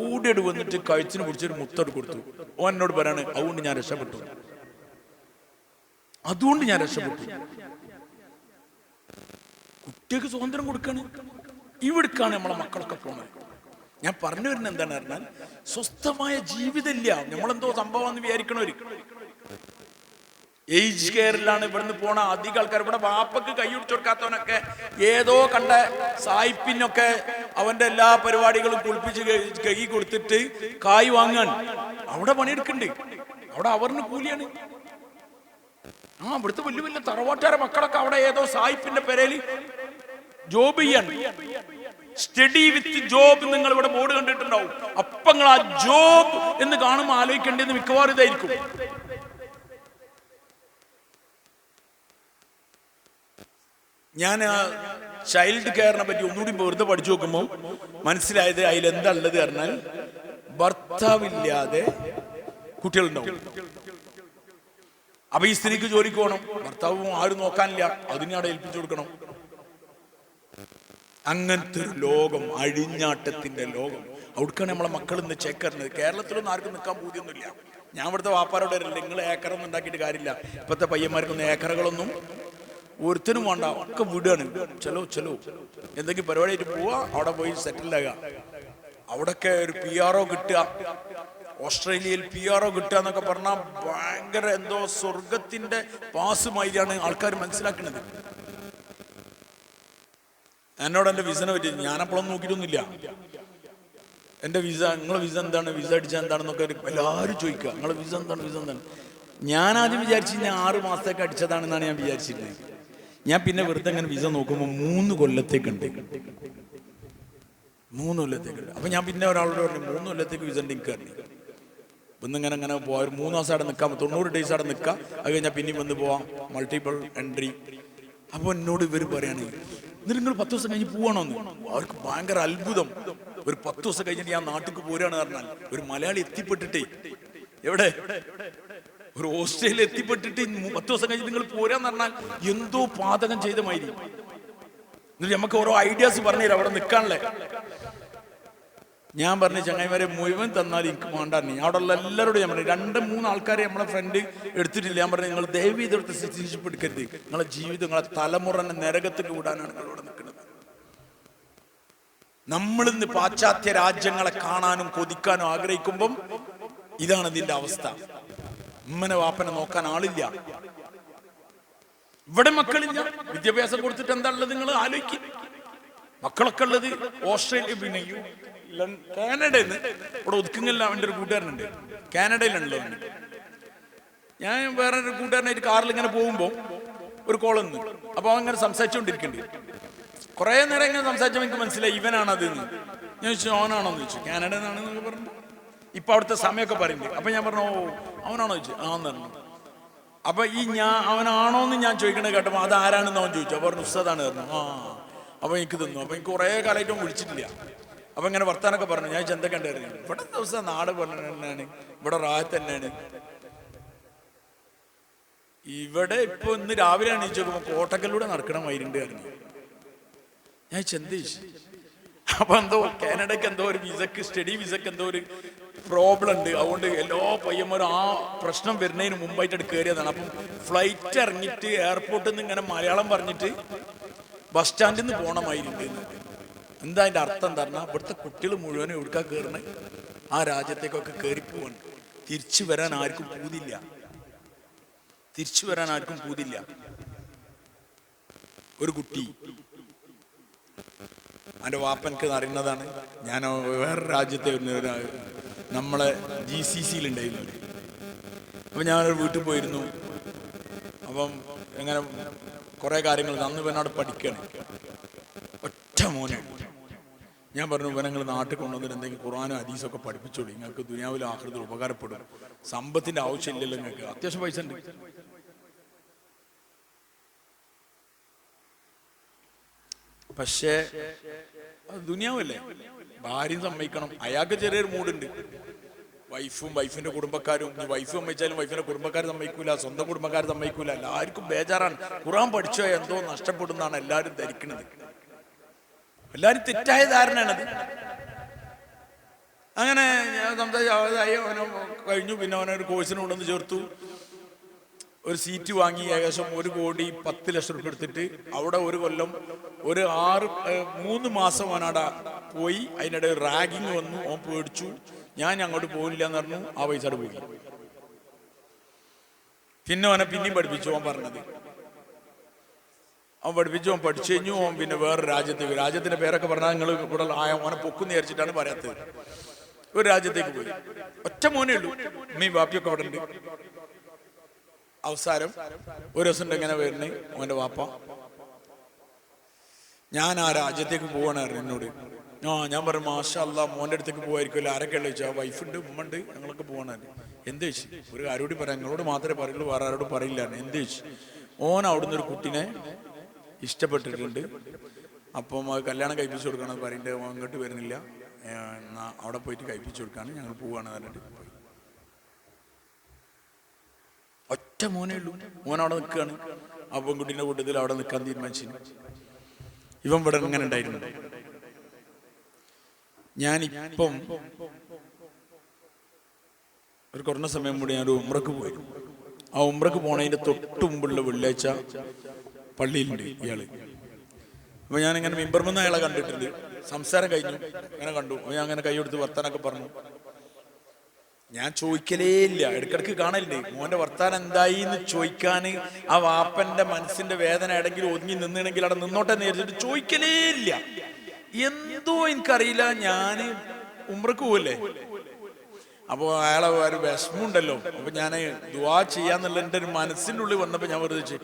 ഓടിയെടു വന്നിട്ട് കഴുത്തിന് പിടിച്ചൊരു മുത്തോട് കൊടുത്തു. ഓൻ എന്നോട് പറയാണ് അതുകൊണ്ട് ഞാൻ രക്ഷപ്പെട്ടു, അതുകൊണ്ട് ഞാൻ രക്ഷപ്പെട്ടു. കുട്ടിക്ക് സ്വാതന്ത്ര്യം കൊടുക്കാണ്. ഇവിടേക്കാണ് നമ്മളെ മക്കളൊക്കെ പോണത്. ഞാൻ പറഞ്ഞു വരുന്നത് എന്താണ് പറഞ്ഞാൽ, സ്വസ്ഥമായ ജീവിതമില്ല. നമ്മളെന്തോ സംഭവം എന്ന് വിചാരിക്കണവര്. ഏജ് കെയറിലാണ് ഇവിടുന്ന് പോണ അധികം ആൾക്കാർ. ഇവിടെ വാപ്പക്ക് കൈ പിടിച്ചു കൊടുക്കാത്തവനൊക്കെ ഏതോ കണ്ട സായിപ്പിനൊക്കെ അവന്റെ എല്ലാ പരിപാടികളും കുളിപ്പിച്ച് കൈ കൊടുത്തിട്ട് കായ് വാങ്ങാൻ അവിടെ പണിയെടുക്കണ്ട്. അവിടെ അവറിന് കൂലിയാണ്. ഇവിടുത്തെ വലിയ വലിയ തറവാട്ടുകാരെ മക്കളൊക്കെ അവിടെ ഏതോ സായിപ്പിന്റെ പെരേല് ജോബ് ചെയ്യാൻ. സ്റ്റഡി വിത്ത് ജോബ് നിങ്ങൾ ഇവിടെ ബോർഡ് കണ്ടിട്ടുണ്ടാവും. അപ്പൊ നിങ്ങൾ ആ ജോബ് എന്ന് കാണുമ്പോൾ ആലോചിക്കേണ്ടത് മിക്കവാറും ഇതായിരിക്കും. ഞാൻ ചൈൽഡ് കെയറിനെ പറ്റി ഒന്നുകൂടി വെറുതെ പഠിച്ചു നോക്കുമ്പോൾ മനസ്സിലായത് അതിലെന്താ ഉള്ളത് പറഞ്ഞാൽ, ഭർത്താവില്ലാതെ കുട്ടികളുണ്ടാവും. അപ്പൊ ഈ സ്ത്രീക്ക് ജോലിക്ക് പോകണം, ഭർത്താവും ആരും നോക്കാനില്ല, അതിനെ അവിടെ ഏൽപ്പിച്ചു കൊടുക്കണം. അങ്ങനത്തെ ഒരു ലോകം, അഴിഞ്ഞാട്ടത്തിന്റെ ലോകം. അവിടേക്കാണ് നമ്മളെ മക്കൾ ഇന്ന് ചേക്കറിനത്. കേരളത്തിലൊന്നും ആർക്കും നിൽക്കാൻ പൂതിയൊന്നുമില്ല. ഞാൻ ഇവിടുത്തെ വാപ്പാരോട് വരില്ല, നിങ്ങൾ ഏക്കറൊന്നും ഉണ്ടാക്കിയിട്ട് കാര്യമില്ല. ഇപ്പോഴത്തെ പയ്യന്മാർക്കൊന്നും ഏക്കറുകളൊന്നും ഒരുത്തനും വേണ്ട, ഒക്കെ വിടുകയാണ്. ചെലോ എന്തെങ്കിലും പരിപാടിയായിട്ട് പോവാ, അവിടെ പോയി സെറ്റിൽഡാകുക. അവിടൊക്കെ ഒരു PRO കിട്ടുക, ഓസ്ട്രേലിയയിൽ PRO കിട്ടുക എന്നൊക്കെ പറഞ്ഞാൽ ഭയങ്കര എന്തോ സ്വർഗത്തിന്റെ പാസുമാതിരിയാണ് ആൾക്കാർ മനസ്സിലാക്കുന്നത്. എന്നോട് എൻ്റെ വിസനെ പറ്റി ഞാനപ്പോഴൊന്നും നോക്കിയിട്ടൊന്നുമില്ല. എൻ്റെ വിസ, നിങ്ങളെ വിസ എന്താണ്, വിസ അടിച്ചാൽ എന്താണെന്നൊക്കെ എല്ലാവരും ചോദിക്കുക. നിങ്ങളെ വിസ എന്താണ്? ഞാൻ ആദ്യം വിചാരിച്ചു ഞാൻ 6 മാസത്തേക്ക് അടിച്ചതാണെന്നാണ് ഞാൻ വിചാരിച്ചിരുന്നത്. ഞാൻ പിന്നെ വെറുതെ അങ്ങനെ വിസ നോക്കുമ്പോൾ 3 കൊല്ലത്തേക്കുണ്ട്. 3 കൊല്ലത്തേക്കുണ്ട്. അപ്പൊ ഞാൻ പിന്നെ ഒരാളോട് പറഞ്ഞു 3 കൊല്ലത്തേക്ക് വിസ ഉണ്ട് എനിക്ക്. ഇന്നിങ്ങനെ അങ്ങനെ പോവാം, ഒരു 3 മാസം അവിടെ നിൽക്കാം, 90 ഡേയ്സ് അവിടെ നിൽക്കാം, അത് കഴിഞ്ഞാൽ പിന്നെയും വന്ന് പോവാം, മൾട്ടിപ്പിൾ എൻട്രി. അപ്പൊ എന്നോട് ഇവർ പറയാണ്, എന്നിട്ട് നിങ്ങൾ 10 ദിവസം കഴിഞ്ഞ് പോവാണോന്ന്. അവർക്ക് ഭയങ്കര അത്ഭുതം. ഒരു 10 ദിവസം കഴിഞ്ഞിട്ട് ഞാൻ നാട്ടിലേക്ക് പോരാണ് പറഞ്ഞാൽ, ഒരു മലയാളി എത്തിപ്പെട്ടിട്ടേ എവിടെ, ഒരു ഓസ്ട്രേലിയ എത്തിപ്പെട്ടിട്ട് 10 ദിവസം കഴിഞ്ഞ് നിങ്ങൾ പോരാന്ന് പറഞ്ഞാൽ എന്തോ പാതകം ചെയ്ത മാതിരി. എന്നിട്ട് നമുക്ക് ഓരോ ഐഡിയാസ് പറഞ്ഞുതരാം അവിടെ നിൽക്കാനല്ലേ. ഞാൻ പറഞ്ഞു ചങ്ങായിമാരെ മുഴുവൻ തന്നാൽ എനിക്ക് വേണ്ടാന്ന്. അവിടെ ഉള്ള എല്ലാവരോടും ഞാൻ പറഞ്ഞു, 2-3 ആൾക്കാരെ നമ്മളെ ഫ്രണ്ട് എടുത്തിട്ടില്ല. ഞാൻ പറഞ്ഞു നിങ്ങൾ ദയവ് ചെയ്തെടുത്ത് സിറ്റിസൺഷിപ്പ് എടുക്കരുത്. നിങ്ങളെ ജീവിതം, നിങ്ങളെ തലമുറനെ നരകത്തേക്ക് വിടാനാണ് നിങ്ങൾ ഇവിടെ നിൽക്കുന്നത്. നമ്മളിന്ന് പാശ്ചാത്യ രാജ്യങ്ങളെ കാണാനും കൊതിക്കാനും ആഗ്രഹിക്കുമ്പം ഇതാണ് ഇതിന്റെ അവസ്ഥ. ഉമ്മനെ വാപ്പനെ നോക്കാൻ ആളില്ല. ഇവിടെ മക്കളില്ല. വിദ്യാഭ്യാസം കൊടുത്തിട്ട് എന്താ ഉള്ളത് നിങ്ങൾ ആലോചിക്കും. മക്കളൊക്കെ ഉള്ളത് ഓസ്ട്രേലിയ, പിന്നെ കാനഡയിൽ നിന്ന്. ഇവിടെ ഒതുക്കുന്നില്ല. അവൻ്റെ ഒരു കൂട്ടുകാരനുണ്ട് കാനഡയിലുണ്ടല്ലോ. ഞാൻ വേറെ ഒരു കൂട്ടുകാരനായിട്ട് കാറിൽ ഇങ്ങനെ പോകുമ്പോൾ ഒരു കോൾ വന്നു. അപ്പൊ അവൻ ഇങ്ങനെ സംസാരിച്ചുകൊണ്ടിരിക്കുന്നുണ്ട്. കുറെ നേരം ഇങ്ങനെ സംസാരിച്ചപ്പോൾ എനിക്ക് മനസ്സിലായി ഇവനാണ് അതെന്ന്. ഞാൻ ചോദിച്ചു അവനാണോന്ന് ചോദിച്ചു. കാനഡയിൽ നിന്നാണെന്നൊക്കെ പറഞ്ഞു. ഇപ്പൊ അവിടുത്തെ സമയമൊക്കെ പറയുന്നുണ്ട്. അപ്പൊ ഞാൻ പറഞ്ഞു ഓ അവനാണോ ചോദിച്ചു. ആന്ന് പറഞ്ഞു. അപ്പൊ ഈ അവനാണോന്ന് ഞാൻ ചോദിക്കണേ കേട്ടപ്പോ അത് ആരാണെന്ന് അവൻ ചോദിച്ചു. അപ്പൊ പറഞ്ഞു ഉസ്താദാണ് പറഞ്ഞു. അപ്പൊ എനിക്ക് തന്നു. അപ്പൊ എനിക്ക് കുറെ കാലമായിട്ടും വിളിച്ചിട്ടില്ല. അപ്പൊ ഇങ്ങനെ വർത്താനൊക്കെ പറഞ്ഞു. ഞാൻ എന്തൊക്കെ ഉണ്ടായിരുന്നു. ഇവിടെ ദിവസം നാട് പോലെ തന്നെയാണ്, ഇവിടെ റാഹത്ത് തന്നെയാണ്. ഇവിടെ ഇപ്പൊ ഇന്ന് രാവിലെ എണീച്ച് നോക്കുമ്പോ കോട്ടക്കലിലൂടെ നടക്കണ മൈരുണ്ട് പറഞ്ഞു. ഞാൻ ചിന്തിച്ചു. അപ്പൊ എന്തോ കാനഡയ്ക്ക് എന്തോ ഒരു വിസക്ക്, സ്റ്റഡി വിസക്ക് എന്തോ ഒരു പ്രോബ്ലം ഉണ്ട്. അതുകൊണ്ട് എല്ലാ പയ്യന്മാരും ആ പ്രശ്നം വരുന്നതിന് മുമ്പായിട്ട് കയറിയതാണ്. അപ്പം ഫ്ലൈറ്റ് ഇറങ്ങിയിട്ട് എയർപോർട്ടിൽ നിന്ന് ഇങ്ങനെ മലയാളം പറഞ്ഞിട്ട് ബസ് സ്റ്റാൻഡിൽ നിന്ന് പോണമായിട്ടുണ്ട്. എന്താ അതിന്റെ അർത്ഥം എന്താ പറഞ്ഞാൽ ഇവിടുത്തെ കുട്ടികൾ മുഴുവനും എവിടുക്കാ കയറണേ ആ രാജ്യത്തേക്കൊക്കെ കയറി പോവാണ്. തിരിച്ചു വരാൻ ആർക്കും പൂതില്ല. ഒരു കുട്ടി എൻ്റെ വാപ്പനക്ക് അറിയുന്നതാണ്. ഞാൻ വേറെ രാജ്യത്തെ നമ്മളെ GCC ഉണ്ടായിരുന്നു. അപ്പം ഞാനൊരു വീട്ടിൽ പോയിരുന്നു. അപ്പം ഇങ്ങനെ കുറേ കാര്യങ്ങൾ അന്ന് ഇവനോട് പഠിക്കുകയാണ്. ഒറ്റ മോനെ ഞാൻ പറഞ്ഞു ഇവനങ്ങൾ നാട്ടിൽ കൊണ്ടുവന്നിട്ട് എന്തെങ്കിലും ഖുർആനും ഹദീസൊക്കെ പഠിപ്പിച്ചോളൂ. നിങ്ങൾക്ക് ദുനിയാവിലും ആഖിറത്തിൽ ഉപകാരപ്പെടും. സമ്പത്തിൻ്റെ ആവശ്യമില്ലല്ലോ നിങ്ങൾക്ക്. അത്യാവശ്യം പൈസ ഉണ്ട്. പക്ഷേ ദുനിയാവല്ലേ, ഭാര്യയും സമ്മതിക്കണം. അയാൾക്ക് ചെറിയൊരു മൂടുണ്ട്. വൈഫും വൈഫിന്റെ കുടുംബക്കാരും, വൈഫ് സമ്മതിച്ചാലും വൈഫിന്റെ കുടുംബക്കാർ സമ്മതിക്കൂല, സ്വന്തം കുടുംബക്കാർ സമ്മതിക്കൂല. എല്ലാവർക്കും ബേജാറാണ്. ഖുർആൻ പഠിച്ചോ എന്തോ നഷ്ടപ്പെടുന്നതാണ് എല്ലാവരും ധരിക്കുന്നത്. എല്ലാവരും തെറ്റായ ധാരണയാണത്. അങ്ങനെ ഞാൻ സംസാരിച്ചായി അവനെ കഴിഞ്ഞു. പിന്നെ അവനൊരു കോഴ്സിന് കൊണ്ടുവന്ന് ചേർത്തു. ഒരു സീറ്റ് വാങ്ങി ഏകദേശം 1,10,00,000 രൂപ എടുത്തിട്ട് അവിടെ ഒരു കൊല്ലം 3 മാസം അവനവിടെ പോയി. അതിനിടെ റാഗിങ് വന്നു. അവൻ പേടിച്ചു. ഞാൻ അങ്ങോട്ട് പോകില്ല എന്ന് പറഞ്ഞു. ആ പൈസ അവിടെ പോയി. പിന്നെ അവനെ പിന്നെയും പഠിപ്പിച്ചു. അവൻ പറഞ്ഞത് അവൻ പഠിപ്പിച്ചു. അവൻ പഠിച്ചു കഴിഞ്ഞു. അവൻ പിന്നെ വേറെ രാജ്യത്തിന്റെ പേരൊക്കെ പറഞ്ഞാൽ നിങ്ങൾ ഇവിടെ അവനെ പൊക്കുന്ന് വിചാരിച്ചിട്ടാണ് പറയാത്തത്. ഒരു രാജ്യത്തേക്ക് പോയി. ഒറ്റ മോനേ ഉള്ളൂ. ഉമ്മയും വാപ്പിയൊക്കെ അവിടെ ഉണ്ട്. അവസാനം ഒരു ദിവസം എങ്ങനെ വരുന്നേ അവന്റെ വാപ്പ, ഞാൻ ആ രാജ്യത്തേക്ക് പോവാനായിരുന്നു എന്നോട്. ഞാൻ പറഞ്ഞു മാഷാ അല്ലാഹ്, മോന്റെ അടുത്തേക്ക് പോവായിരിക്കുമല്ലോ. ആരൊക്കെ ഉള്ള ചോദിച്ചാൽ വൈഫുണ്ട്, ഉമ്മ ഉണ്ട്, ഞങ്ങളൊക്കെ പോവാനായിരുന്നു. എന്ത് ചോദിച്ചു? ഒരു ആരോട് പറയാം, നിങ്ങളോട് മാത്രമേ പറയുള്ളൂ, വേറെ ആരോട് പറയില്ല. എന്ത് ചോദിച്ചു? ഓൻ അവിടുന്ന് ഒരു കുട്ടീനെ ഇഷ്ടപ്പെട്ടിട്ടുണ്ട്. അപ്പം അത് കല്യാണം കഴിപ്പിച്ചു കൊടുക്കണം പറയണ്ടേ. അങ്ങോട്ട് വരുന്നില്ല, അവിടെ പോയിട്ട് കഴിപ്പിച്ചു കൊടുക്കാണ്, ഞങ്ങൾ പോവാണ് പറഞ്ഞിട്ട് പോയി. ഒറ്റ മോനേ ഉള്ളൂ. മോൻ അവിടെ നിൽക്കുകയാണ്. ആ പെൺകുട്ടീൻ്റെ കൂട്ടത്തിൽ അവിടെ നിൽക്കാൻ തീരുമാനിച്ചു. ഇവൻ ഇവിടെ ഇങ്ങനെ ഉണ്ടായിരുന്നു. ഞാനിപ്പം ഒരു കുറഞ്ഞ സമയം കൂടി ഞാനൊരു ഉംറക്ക് പോയി. ആ ഉംറക്ക് പോണതിന്റെ തൊട്ട് മുമ്പുള്ള വെള്ളിയാഴ്ച പള്ളിയിലുണ്ട് ഇയാള്. അപ്പൊ ഞാനിങ്ങനെ മിമ്പർമെന്ന് അയാളെ കണ്ടിട്ടുണ്ട്. സംസാരം കഴിഞ്ഞു, അങ്ങനെ കണ്ടു. ഞാൻ അങ്ങനെ കൈ കൊടുത്ത് വർത്താനൊക്കെ പറഞ്ഞു. ഞാൻ ചോദിക്കലേ ഇല്ല, ഇടക്കിടക്ക് കാണലുണ്ട്. മോന്റെ വർത്താനം എന്തായി എന്ന് ചോദിക്കാൻ ആ വാപ്പന്റെ മനസ്സിന്റെ വേദന എടെങ്കിലും ഒതുങ്ങി നിന്നിണെങ്കിൽ അവിടെ നിന്നോട്ടെ നേരിട്ട് ചോദിക്കലേ ഇല്ല. എന്തോ എനിക്കറിയില്ല. ഞാൻ ഉംറക്ക് പോവല്ലേ, അപ്പൊ അയാളെ ഒരു വിഷമമുണ്ടല്ലോ. അപ്പൊ ഞാൻ ദുആ ചെയ്യാന്നുള്ള എൻ്റെ ഒരു മനസ്സിൻ്റെ ഉള്ളിൽ വന്നപ്പോ ഞാൻ വെറുതെ ചോദിച്ചു,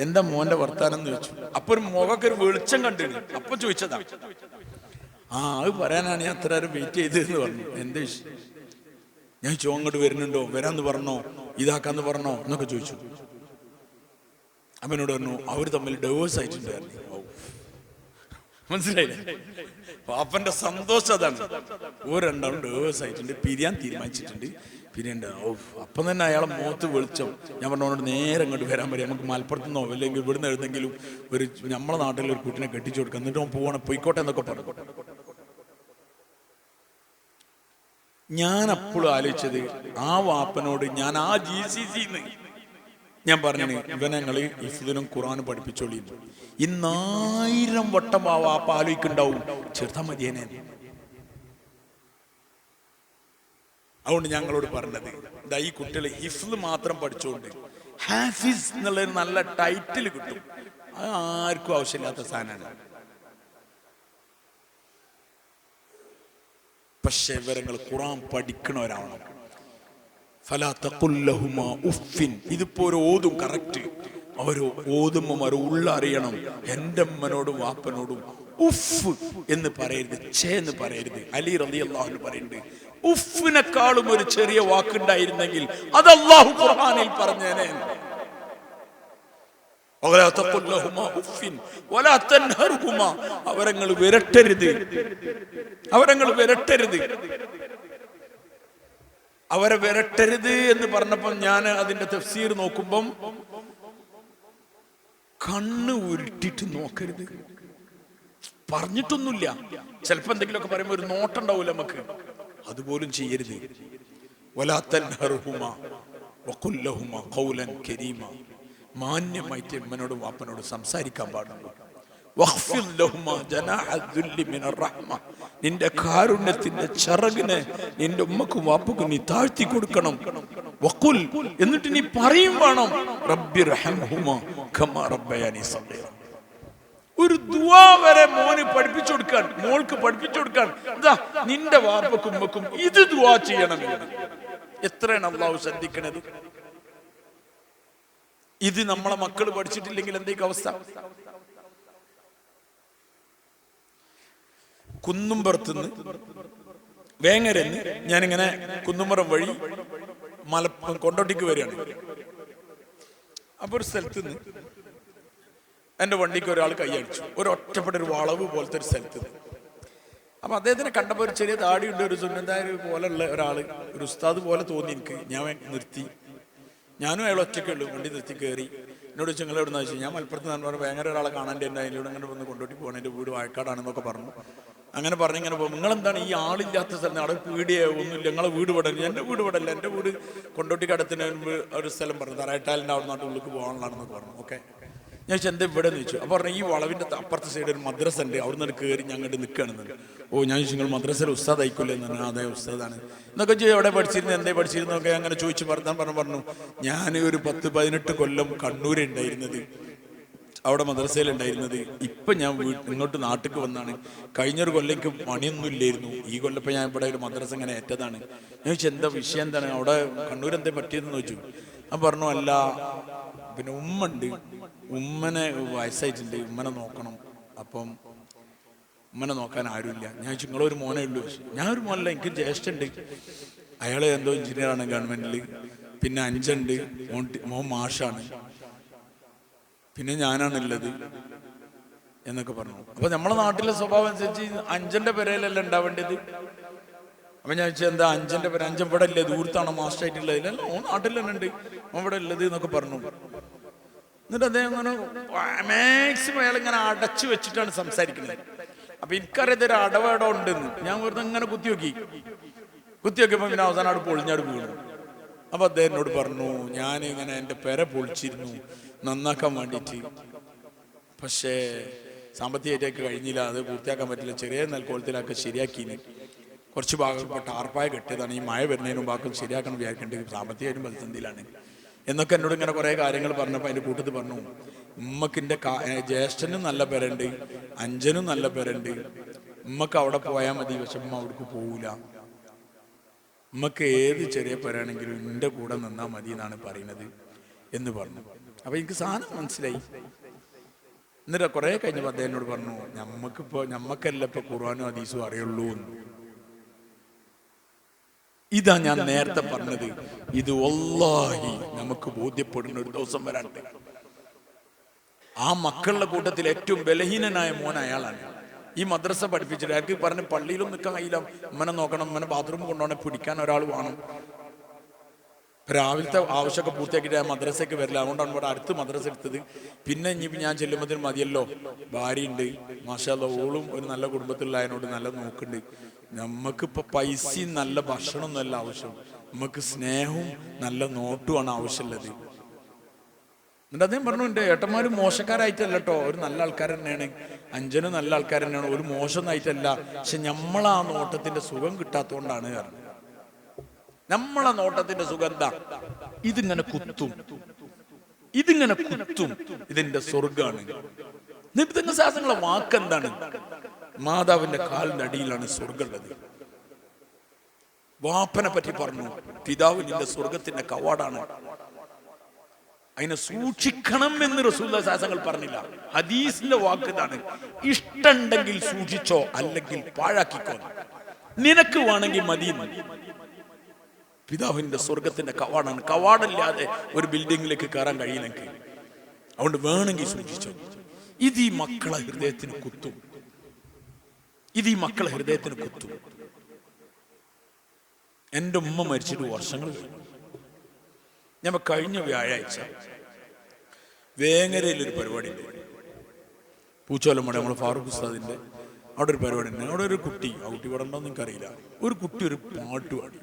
എന്താ മോന്റെ വർത്താനം എന്ന് ചോദിച്ചു. അപ്പൊ ഒരു മുഖമൊക്കെ ഒരു വെളിച്ചം കണ്ടിരുന്നു. അപ്പൊ ചോദിച്ചതാ. അത് പറയാനാണ് ഞാൻ അത്ര നേരം വെയിറ്റ് ചെയ്തതെന്ന് പറഞ്ഞു. എന്താ ഞാൻ ചോദിച്ചു, അങ്ങോട്ട് വരുന്നുണ്ടോ, വരാന്ന് പറഞ്ഞോ, ഇതാക്കാന്ന് പറഞ്ഞോ എന്നൊക്കെ ചോദിച്ചു. അവനോട് പറഞ്ഞു അവർ തമ്മിൽ ഡൈവേഴ്സ് ആയിട്ടുണ്ടായിരുന്നു. മനസ്സിലായില്ലേ? പാപ്പന്റെ സന്തോഷം അതാണ്. രണ്ടാളും ഡൈവേഴ്സ് ആയിട്ടുണ്ട്, പിരിയാൻ തീരുമാനിച്ചിട്ടുണ്ട്, പിരിയണ്ട. അപ്പം തന്നെ അയാളെ മുഖത്ത് വെളിച്ചം. ഞാൻ പറഞ്ഞോട് നേരെ അങ്ങോട്ട് വരാൻ പറയാം, നമുക്ക് മലപ്പുറത്തുനിന്നോ അല്ലെങ്കിൽ ഇവിടുന്ന് എഴുതെങ്കിലും ഒരു നമ്മളെ നാട്ടിൽ ഒരു കുട്ടിനെ കെട്ടിച്ചു കൊടുക്കാം, എന്നിട്ട് അവൻ പോവാണ്, പോയിക്കോട്ടെ എന്നൊക്കെ പറഞ്ഞു. ഞാൻ അപ്പോഴും ആലോചിച്ചത്, ആ വാപ്പനോട് ഞാൻ ആ GCC ഞാൻ പറഞ്ഞു, ഇവനങ്ങള് ഹിഫ്ദിനും ഖുർആനും പഠിപ്പിച്ചോളി. 1000 വട്ടം ആ വാപ്പ ആലോചിക്കുണ്ടാവും, ചെറുതാ മതിയേനെ. അതുകൊണ്ട് ഞങ്ങളോട് പറഞ്ഞത്, ഈ കുട്ടികൾ ഹിഫ്ദ് മാത്രം പഠിച്ചുകൊണ്ട് ഹാഫിസ് എന്നുള്ളൊരു നല്ല ടൈറ്റിൽ കിട്ടും. അത് ആർക്കും ആവശ്യമില്ലാത്ത സാധനമാണ്. പക്ഷെ ഇവരങ്ങൾ ഖുർആൻ പഠിക്കണവരാവണം. ഫലാ തഖുൽ ലഹുമാ ഉഫിൻ. ഇതിപ്പോ ഒരു ഓതും കറക്റ്റ്. അവർ ഓതുമ്പോ അവർ ഉള്ളറിയണം. എൻ്റെ അമ്മനോടും വാപ്പനോടും ഉഫ് എന്ന് പറയരുത്, ഛേ എന്ന് പറയരുത്. അലി റളിയല്ലാഹു അൻഹു പറയുന്നുണ്ട്, ഉഫിനെക്കാളും ഒരു ചെറിയ വാക്കുണ്ടായിരുന്നെങ്കിൽ അത് അല്ലാഹു ഖുർആനിൽ പറഞ്ഞേനെ. അവരങ്ങൾ വിരട്ടരുത്, അവരങ്ങൾ വിരട്ടരുത്, അവരെ വിരട്ടരുത് എന്ന് പറഞ്ഞപ്പോൾ ഞാൻ അതിന്റെ തഫ്സീർ നോക്കുമ്പം കണ്ണ് ഉരുട്ടിട്ട് നോക്കരുത് പറഞ്ഞിട്ടൊന്നുമില്ല. ചിലപ്പോ എന്തെങ്കിലുമൊക്കെ പറയുമ്പോ ഒരു നോട്ടുണ്ടാവൂല നമുക്ക്, അതുപോലും ചെയ്യരുത്. വലാ തൻഹർഹുമാ വഖുൽ ലഹുമാ ഖൗലൻ കരീമാ. മാന്യമായിട്ട് അമ്മനോടും വാപ്പനോടും സംസാരിക്കാൻ പാടുള്ളൂ. വഖ്ഫിദ് ലഹുമാ ജനാഹ ദുല്ലി മിനർ റഹ്മ. നിന്റെ കാരുണ്യത്തിന്റെ ചിറകിനെ നിന്റെ ഉമ്മക്കും വാപ്പക്കും നീ താഴ്ത്തി കൊടുക്കണം. വഖുൽ, എന്നിട്ട് നീ പറയും വേണം, റബ്ബിർഹംഹുമാ കമാ റബ്ബയാനി സഗീറ. ഒരു ദുആ വരെ മോന് പഠിപ്പിച്ചു കൊടുക്കാൻ, മോൾക്ക് പഠിപ്പിച്ചു കൊടുക്കാൻ, എന്താ നിന്റെ വാപ്പക്കും ഉമ്മക്കും ഇത് ദുആ ചെയ്യണം. എത്രയാണ് അല്ലാഹു ശ്രദ്ധിക്കണത്. ഇത് നമ്മളെ മക്കൾ പഠിച്ചിട്ടില്ലെങ്കിൽ എന്തൊക്കെ അവസ്ഥ. കുന്നുംപുറത്തുനിന്ന് വേങ്ങരന്ന് ഞാനിങ്ങനെ കുന്നുംപുറം വഴി കൊണ്ടോട്ടിക്ക് വരികയാണ്. അപ്പൊ ഒരു സ്ഥലത്ത് നിന്ന് എൻ്റെ വണ്ടിക്ക് ഒരാൾ കൈയടിച്ചു, ഒരൊറ്റപ്പെട്ട ഒരു വളവ് പോലത്തെ ഒരു സ്ഥലത്ത്. അപ്പം അദ്ദേഹത്തിനെ കണ്ടപ്പോൾ ഒരു ചെറിയ താടിയുണ്ട്, ഒരു സുന്നതായ പോലെയുള്ള ഒരാൾ, ഒരു ഉസ്താദ് പോലെ തോന്നി എനിക്ക്. ഞാൻ നിർത്തി, ഞാനും അയാൾ ഒറ്റയ്ക്കുള്ളൂ, വണ്ടി നിർത്തി കയറി. എന്നോട് ചോദിച്ചു നിങ്ങൾ എവിടെ നിന്ന് വെച്ചാൽ ഞാൻ മലപ്പുറത്ത് നിന്ന് പറഞ്ഞു, ഭയങ്കര ഒരാളെ കാണാൻ്റെ ഉണ്ട്, അതിലൂടെ അങ്ങനെ ഒന്ന് കൊണ്ടോട്ടി പോകണം, എൻ്റെ വീട് വാഴക്കാടാണെന്നൊക്കെ പറഞ്ഞു. അങ്ങനെ പറഞ്ഞ് ഇങ്ങനെ പോകും. നിങ്ങളെന്താണ് ഈ ആളില്ലാത്ത സ്ഥലം, അവിടെ പീടിയോ ഒന്നുമില്ല, നിങ്ങളെ വീട് വിടല്ല? എൻ്റെ വീട് വിടല്ല, എൻ്റെ വീട് കൊണ്ടോട്ടിക്കടത്തിന് മുമ്പ് ഒരു സ്ഥലം പറഞ്ഞു, തറയട്ടാലിൻ്റെ അവിടെ നിന്നാട്ട് ഉള്ളിലേക്ക് പോകാനുള്ളതാണെന്നൊക്കെ പറഞ്ഞു. ഓക്കെ, ഞാൻ ചോദിച്ചു എന്താ ഇവിടെ എന്ന് ചോദിച്ചു. അപ്പോൾ പറഞ്ഞു ഈ വളവിൻ്റെ അപ്പുറത്തെ സൈഡ് ഒരു മദ്രസ ഉണ്ട്, അവിടെ നിന്ന് കയറി ഞങ്ങോട്ട് നിൽക്കുകയാണെന്ന്. ഓ, ഞാൻ ചോദിച്ചു നിങ്ങൾ മദ്രസയിൽ ഉസ്താദ് ആയിക്കില്ലേ എന്ന് പറഞ്ഞു. അതേ ഉസ്താദാണ്. എന്നൊക്കെ ചോദിച്ചു എവിടെ പഠിച്ചിരുന്നു, എന്തേ പഠിച്ചിരുന്നൊക്കെ അങ്ങനെ ചോദിച്ചു പറഞ്ഞു. ഞാൻ ഒരു 10-18 കൊല്ലം കണ്ണൂര് ഉണ്ടായിരുന്നത്, അവിടെ മദ്രസയിലുണ്ടായിരുന്നത്. ഇപ്പം ഞാൻ ഇങ്ങോട്ട് നാട്ടിലേക്ക് വന്നാണ്. കഴിഞ്ഞൊരു കൊല്ലം പണിയൊന്നും ഇല്ലായിരുന്നു, ഈ കൊല്ലപ്പം ഞാൻ ഇവിടെ ഒരു മദ്രസ ഇങ്ങനെ ഏറ്റതാണ്. ഞാൻ ചോദിച്ചു എന്താ വിഷയം എന്താണ്, അവിടെ കണ്ണൂർ എന്തേ പറ്റിയതെന്ന് ചോദിച്ചു. ഞാൻ പറഞ്ഞു അല്ല, പിന്നെ ഉമ്മ ഉണ്ട്, ഉമ്മനെ വയസ്സായിട്ടുണ്ട്, ഉമ്മനെ നോക്കണം, അപ്പം ഉമ്മനെ നോക്കാൻ ആരുമില്ല. ഞാൻ ചോദിച്ചു നിങ്ങളൊരു മോനേ ഉള്ളൂ? ഞാൻ ഒരു മോനല്ല, എനിക്ക് ജ്യേഷ്ഠുണ്ട്, അയാൾ എന്തോ എഞ്ചിനീയറാണ് ഗവൺമെന്റിൽ, പിന്നെ 5 ഉണ്ട്, മോൻ മാഷാണ്, പിന്നെ ഞാനാണുള്ളത് എന്നൊക്കെ പറഞ്ഞു. അപ്പൊ നമ്മളെ നാട്ടിലെ സ്വഭാവം അനുസരിച്ച് 5ന്റെ പേരയിലല്ല ഉണ്ടാവേണ്ടത്. അപ്പൊ ഞാൻ ചോദിച്ചാൽ എന്താ 5ന്റെ പേര്, 5 ഇവിടെ ഇല്ലേ, ദൂരത്താണോ മാസ്റ്റർ ആയിട്ടുള്ളത്? ഇല്ല, ഓൻ നാട്ടിൽ തന്നെ ഉണ്ട്, ഓൻ ഇവിടെ ഉള്ളത് എന്നൊക്കെ പറഞ്ഞു. എന്നിട്ട് അദ്ദേഹം ഇങ്ങനെ മാക്സിമം അയാൾ ഇങ്ങനെ അടച്ചു വെച്ചിട്ടാണ് സംസാരിക്കുന്നത്. അപ്പൊ എനിക്കറിയാം ഇതൊരു അടവേടം ഉണ്ടെന്ന്. ഞാൻ വെറുതെ ഇങ്ങനെ കുത്തി നോക്കിയപ്പോ പിന്നെ അവസാനം അവിടെ പൊളിഞ്ഞാട് വീണു. അപ്പൊ അദ്ദേഹം എന്നോട് പറഞ്ഞു ഞാൻ ഇങ്ങനെ എൻ്റെ പെര പൊളിച്ചിരുന്നു നന്നാക്കാൻ വേണ്ടിയിട്ട്, പക്ഷേ സാമ്പത്തികമായിട്ടൊക്കെ കഴിഞ്ഞില്ല, അത് പൂർത്തിയാക്കാൻ പറ്റില്ല, ചെറിയ നെൽക്കോളത്തിലൊക്കെ ശരിയാക്കിന്, കുറച്ച് ഭാഗം ഇപ്പോൾ ടാർപ്പായ കെട്ടിയതാണ്, ഈ മഴ വരുന്നതിന് മുമ്പാക്കും ശരിയാക്കണം വിചാരിക്കേണ്ടത്, സാമ്പത്തികമായിട്ടും പ്രതിസന്ധിയിലാണ് എന്നൊക്കെ എന്നോട് ഇങ്ങനെ കുറേ കാര്യങ്ങൾ പറഞ്ഞപ്പോൾ അതിൻ്റെ കൂട്ടത്തിൽ പറഞ്ഞു ഉമ്മക്കിൻ്റെ ജ്യേഷ്ഠനും നല്ല പേരുണ്ട്, 5നും നല്ല പേരുണ്ട്, ഉമ്മക്ക് അവിടെ പോയാൽ മതി, പക്ഷെ ഉമ്മ അവിടേക്ക് പോവില്ല, ഉമ്മക്ക് ഏത് ചെറിയ പേരാണെങ്കിലും എൻ്റെ കൂടെ നിന്നാൽ മതി എന്നാണ് പറയുന്നത് എന്ന് പറഞ്ഞു. അപ്പൊ എനിക്ക് സാധനം മനസ്സിലായി. എന്നിട്ട് കുറെ കഴിഞ്ഞപ്പോൾ അദ്ദേഹം എന്നോട് പറഞ്ഞു ഞമ്മക്കല്ല ഇപ്പൊ ഖുർആനും ഹദീസും അറിയുള്ളൂ എന്ന്. ഇതാ ഞാൻ നേരത്തെ പറഞ്ഞത്, ഇത് വല്ലാഹി നമുക്ക് ബോധ്യപ്പെടുന്ന ഒരു ദിവസം വരാണ്ട്. ആ മക്കളുടെ കൂട്ടത്തിൽ ഏറ്റവും ബലഹീനനായ മോൻ അയാളാണ്. ഈ മദ്രസ പഠിപ്പിച്ചിട്ട് അയാൾക്ക് പറഞ്ഞ് പള്ളിയിലും നിൽക്കാൻ കഴിയില്ല, ഉമ്മനെ നോക്കണം, ഉമ്മനെ ബാത്റൂം കൊണ്ടുപോകണെ പിടിക്കാൻ ഒരാൾ വേണം, രാവിലത്തെ ആവശ്യമൊക്കെ പൂർത്തിയാക്കിയിട്ട് ആ മദ്രസയ്ക്ക് വരില്ല, അതുകൊണ്ടാണ് ഇവിടെ അടുത്ത് മദ്രസ എടുത്തത്. പിന്നെ ഇനിയിപ്പോൾ ഞാൻ ചെല്ലുമ്പോഴത്തേനും മതിയല്ലോ, ഭാര്യയുണ്ട്, മാഷാ അല്ലാഹ്, ഓളും ഒരു നല്ല കുടുംബത്തിലുള്ളതിനോട് നല്ല നോക്കുന്നുണ്ട്, നമുക്കിപ്പോൾ പൈസയും നല്ല ഭക്ഷണമൊന്നുമല്ല ആവശ്യം, നമുക്ക് സ്നേഹവും നല്ല നോട്ടുമാണ് ആവശ്യമുള്ളത്. എന്നിട്ട് അദ്ദേഹം പറഞ്ഞു എൻ്റെ ഏട്ടന്മാരും മോശക്കാരായിട്ടല്ല കേട്ടോ, ഒരു നല്ല ആൾക്കാർ തന്നെയാണ്, 5നും നല്ല ആൾക്കാർ തന്നെയാണ്, ഒരു മോശമൊന്നായിട്ടല്ല, പക്ഷെ നമ്മളാ നോട്ടത്തിന്റെ സുഖം കിട്ടാത്തതുകൊണ്ടാണ് കാരണം. നമ്മളെ നോട്ടത്തിന്റെ സുഗന്ധ ഇതിങ്ങനെ കുത്തും, ഇതിന്റെ സ്വർഗാണ്. നിബിധങ്ങളുടെ വാക്കെന്താണ്? മാതാവിന്റെ കാലിന്റെ അടിയിലാണ് സ്വർഗമുള്ളത്. വാപ്പനെ പറ്റി പറഞ്ഞു, പിതാവ് നിന്റെ സ്വർഗത്തിന്റെ കവാടാണ്, അതിനെ സൂക്ഷിക്കണം എന്ന് റസൂലുള്ളാഹി സ്വല്ലല്ലാഹു അലൈഹി വസല്ലം പറഞ്ഞില്ല, ഹദീസിന്റെ വാക്ക് ഇതാണ്, ഇഷ്ടമുണ്ടെങ്കിൽ സൂക്ഷിച്ചോ, അല്ലെങ്കിൽ പാഴാക്കിക്കോ, നിനക്ക് വേണമെങ്കിൽ മതി. പിതാവിന്റെ സ്വർഗത്തിന്റെ കവാടാണ്, കവാടല്ലാതെ ഒരു ബിൽഡിങ്ങിലേക്ക് കയറാൻ കഴിയില്ലെങ്കിൽ, അതുകൊണ്ട് വേണമെങ്കിൽ സൂക്ഷിച്ചോ. ഇത് ഈ മക്കളെ ഹൃദയത്തിന് കുത്തും, എൻ്റെ ഉമ്മ മരിച്ചിട്ട് വർഷങ്ങൾ കഴിഞ്ഞു. ഞാൻ കഴിഞ്ഞ വ്യാഴാഴ്ച വേങ്ങരയിലൊരു പരിപാടി ഉണ്ട്, പൂച്ചോലമ്മടെ നമ്മൾ ഫാറൂഖ് ഉസ്താദിന്റെ അവിടെ ഒരു പരിപാടി ഉണ്ട്. അവിടെ ഒരു കുട്ടി, ആ കുട്ടി ഇവിടെ ഉണ്ടോന്ന് എനിക്കറിയില്ല, ഒരു കുട്ടി ഒരു പാട്ട് പാടി,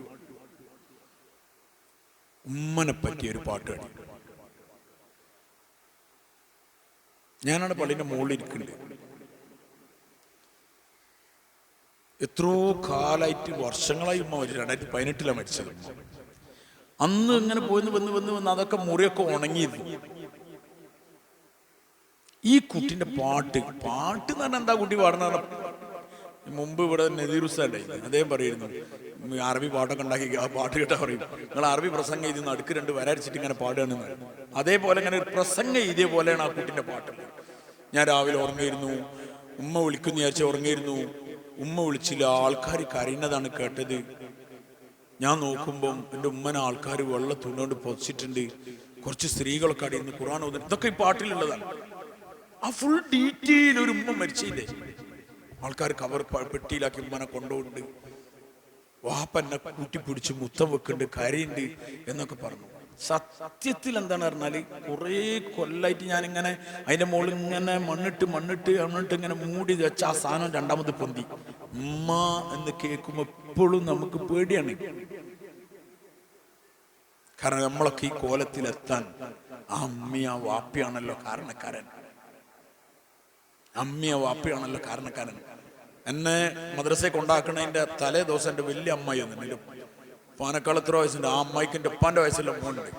ഉമ്മനെ പറ്റിയ ഒരു പാട്ട് പാടി. ഞാനാണ് പള്ളിന്റെ മുകളിൽ ഇരിക്കുന്നുണ്ട്. എത്രയോ കാലായിട്ട് വർഷങ്ങളായി ഉമ്മ മരിച്ചു, 2018 മരിച്ചത്. അന്ന് ഇങ്ങനെ പോയിന്ന് വന്ന് അതൊക്കെ മുറിയൊക്കെ ഉണങ്ങിയിരുന്നു. ഈ കുട്ടിന്റെ പാട്ട് എന്ന് പറഞ്ഞാൽ എന്താ കുട്ടി പാടുന്ന, മുമ്പ് ഇവിടെ നദീർ ഉസ്താദ് അദ്ദേഹം പറയുന്നു, അറബി പാട്ടൊക്കെ ഉണ്ടാക്കി ആ പാട്ട് കേട്ടാ പറയും നിങ്ങൾ അറബി പ്രസംഗം എഴുതുന്നു, അടുക്ക് 2 വരച്ചിട്ട് ഇങ്ങനെ പാടുകയാണെന്ന്. അതേപോലെ ഇങ്ങനെ ഒരു പ്രസംഗം എഴുതിയ പോലെയാണ് ആ കുട്ടിന്റെ പാട്ട്. ഞാൻ രാവിലെ ഉറങ്ങിയിരുന്നു, ഉമ്മ വിളിക്കുന്നു വിചാരിച്ച ഉറങ്ങിയിരുന്നു, ഉമ്മ വിളിച്ചില്ല, ആൾക്കാർ കരയുന്നതാണ് കേട്ടത്. ഞാൻ നോക്കുമ്പം എൻ്റെ ഉമ്മനെ ആൾക്കാർ വെള്ള തുണി കൊണ്ട് പൊതിച്ചിട്ടുണ്ട്, കുറച്ച് സ്ത്രീകളൊക്കെ അടിയുന്നു, ഖുർആൻ ഓതുന്നു. ഇതൊക്കെ ഈ പാട്ടിലുള്ളതാണ്. ആ ഫുൾ ഡീറ്റെയിൽ ഒരു ഉമ്മ മരിച്ചില്ലേ. ആൾക്കാർ കവർ പെട്ടിയിലാക്കി ഉമ്മനെ കൊണ്ടുപോണ്ട്, വാപ്പന്നെ കൂട്ടിപ്പിടിച്ച് മുത്തം വെക്കുന്നുണ്ട്, കരയുണ്ട് എന്നൊക്കെ പറഞ്ഞു. സത്യത്തിൽ എന്താണ് പറഞ്ഞാല് കുറേ കൊല്ലായിട്ട് ഞാനിങ്ങനെ അതിന്റെ മുകളിൽ ഇങ്ങനെ മണ്ണിട്ട് ഇങ്ങനെ മൂടി വെച്ച ആ സാധനം രണ്ടാമത് പൊന്തി. ഉമ്മ എന്ന് കേൾക്കുമ്പോ എപ്പോഴും നമുക്ക് പേടിയാണ്. കാരണം നമ്മളൊക്കെ ഈ കോലത്തിലെത്താൻ ആ അമ്മിയ വാപ്പിയാണല്ലോ കാരണക്കാരൻ. അമ്മിയ വാപ്പിയാണല്ലോ കാരണക്കാരൻ. എന്നെ മദ്രസയെ കൊണ്ടാക്കണതിന്റെ തലേ ദിവസം എൻ്റെ വലിയ അമ്മായി എന്നുണ്ടെങ്കിലും പാനക്കാൾ എത്ര വയസ്സുണ്ട്, ആ അമ്മായിക്ക് എൻ്റെ ഉപ്പാൻ്റെ വയസ്സുള്ള മോനുണ്ട്.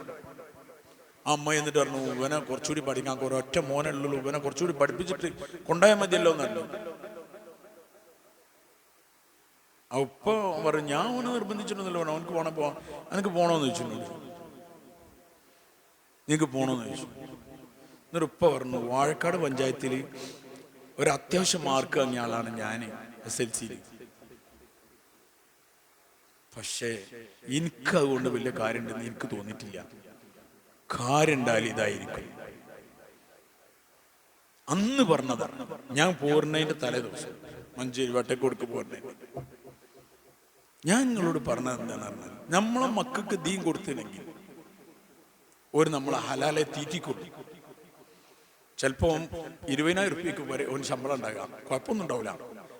ആ അമ്മായി എന്നിട്ട് പറഞ്ഞു, ഇവനെ കുറച്ചുകൂടി പഠിക്കാൻ ഒരൊറ്റ മോനെ ഉള്ളൂ, ഇവനെ കുറച്ചുകൂടി പഠിപ്പിച്ചിട്ട് കൊണ്ടുപോയാൽ മതിയല്ലോ എന്നല്ല. ആ ഉപ്പ പറഞ്ഞു, ഞാൻ അവനെ നിർബന്ധിച്ചിട്ടൊന്നുമില്ല, അവനക്ക് പോവാൻ എനിക്ക് പോകണമെന്ന് ചോദിച്ചിട്ടുണ്ട്. നിങ്ങൾക്ക് പോകണമെന്ന് ചോദിച്ചു. എന്നിട്ട് ഉപ്പ പറഞ്ഞു, വാഴക്കാട് പഞ്ചായത്തിൽ ഒരു അത്യാവശ്യം മാർക്ക് വാങ്ങിയ ആളാണ് ഞാൻ SLC-യിൽ. പക്ഷേ എനിക്ക് അതുകൊണ്ട് വലിയ കാര്യമുണ്ടെന്ന് എനിക്ക് തോന്നിയിട്ടില്ല. കാര്യം ഉണ്ടായാലും ഇതായിരിക്കും. അന്ന് പറഞ്ഞതാണ്. ഞാൻ പോരുന്നതിന്റെ തലേ ദിവസം മഞ്ചേരി വട്ടക്കോടുക്ക് പോരുന്നതിന് ഞാൻ നിങ്ങളോട് പറഞ്ഞത് എന്താണ് പറഞ്ഞാൽ, നമ്മളെ മക്കൾക്ക് ദീൻ കൊടുത്തില്ലെങ്കിൽ ഒരു നമ്മളെ ഹലാലെ തീറ്റിക്കൊടുക്കും. ചിലപ്പോ 20,000 റുപ്യക്ക് വരെ ഒരു ശമ്പളം ഉണ്ടാകാം, കുഴപ്പമൊന്നും ഉണ്ടാവില്ല,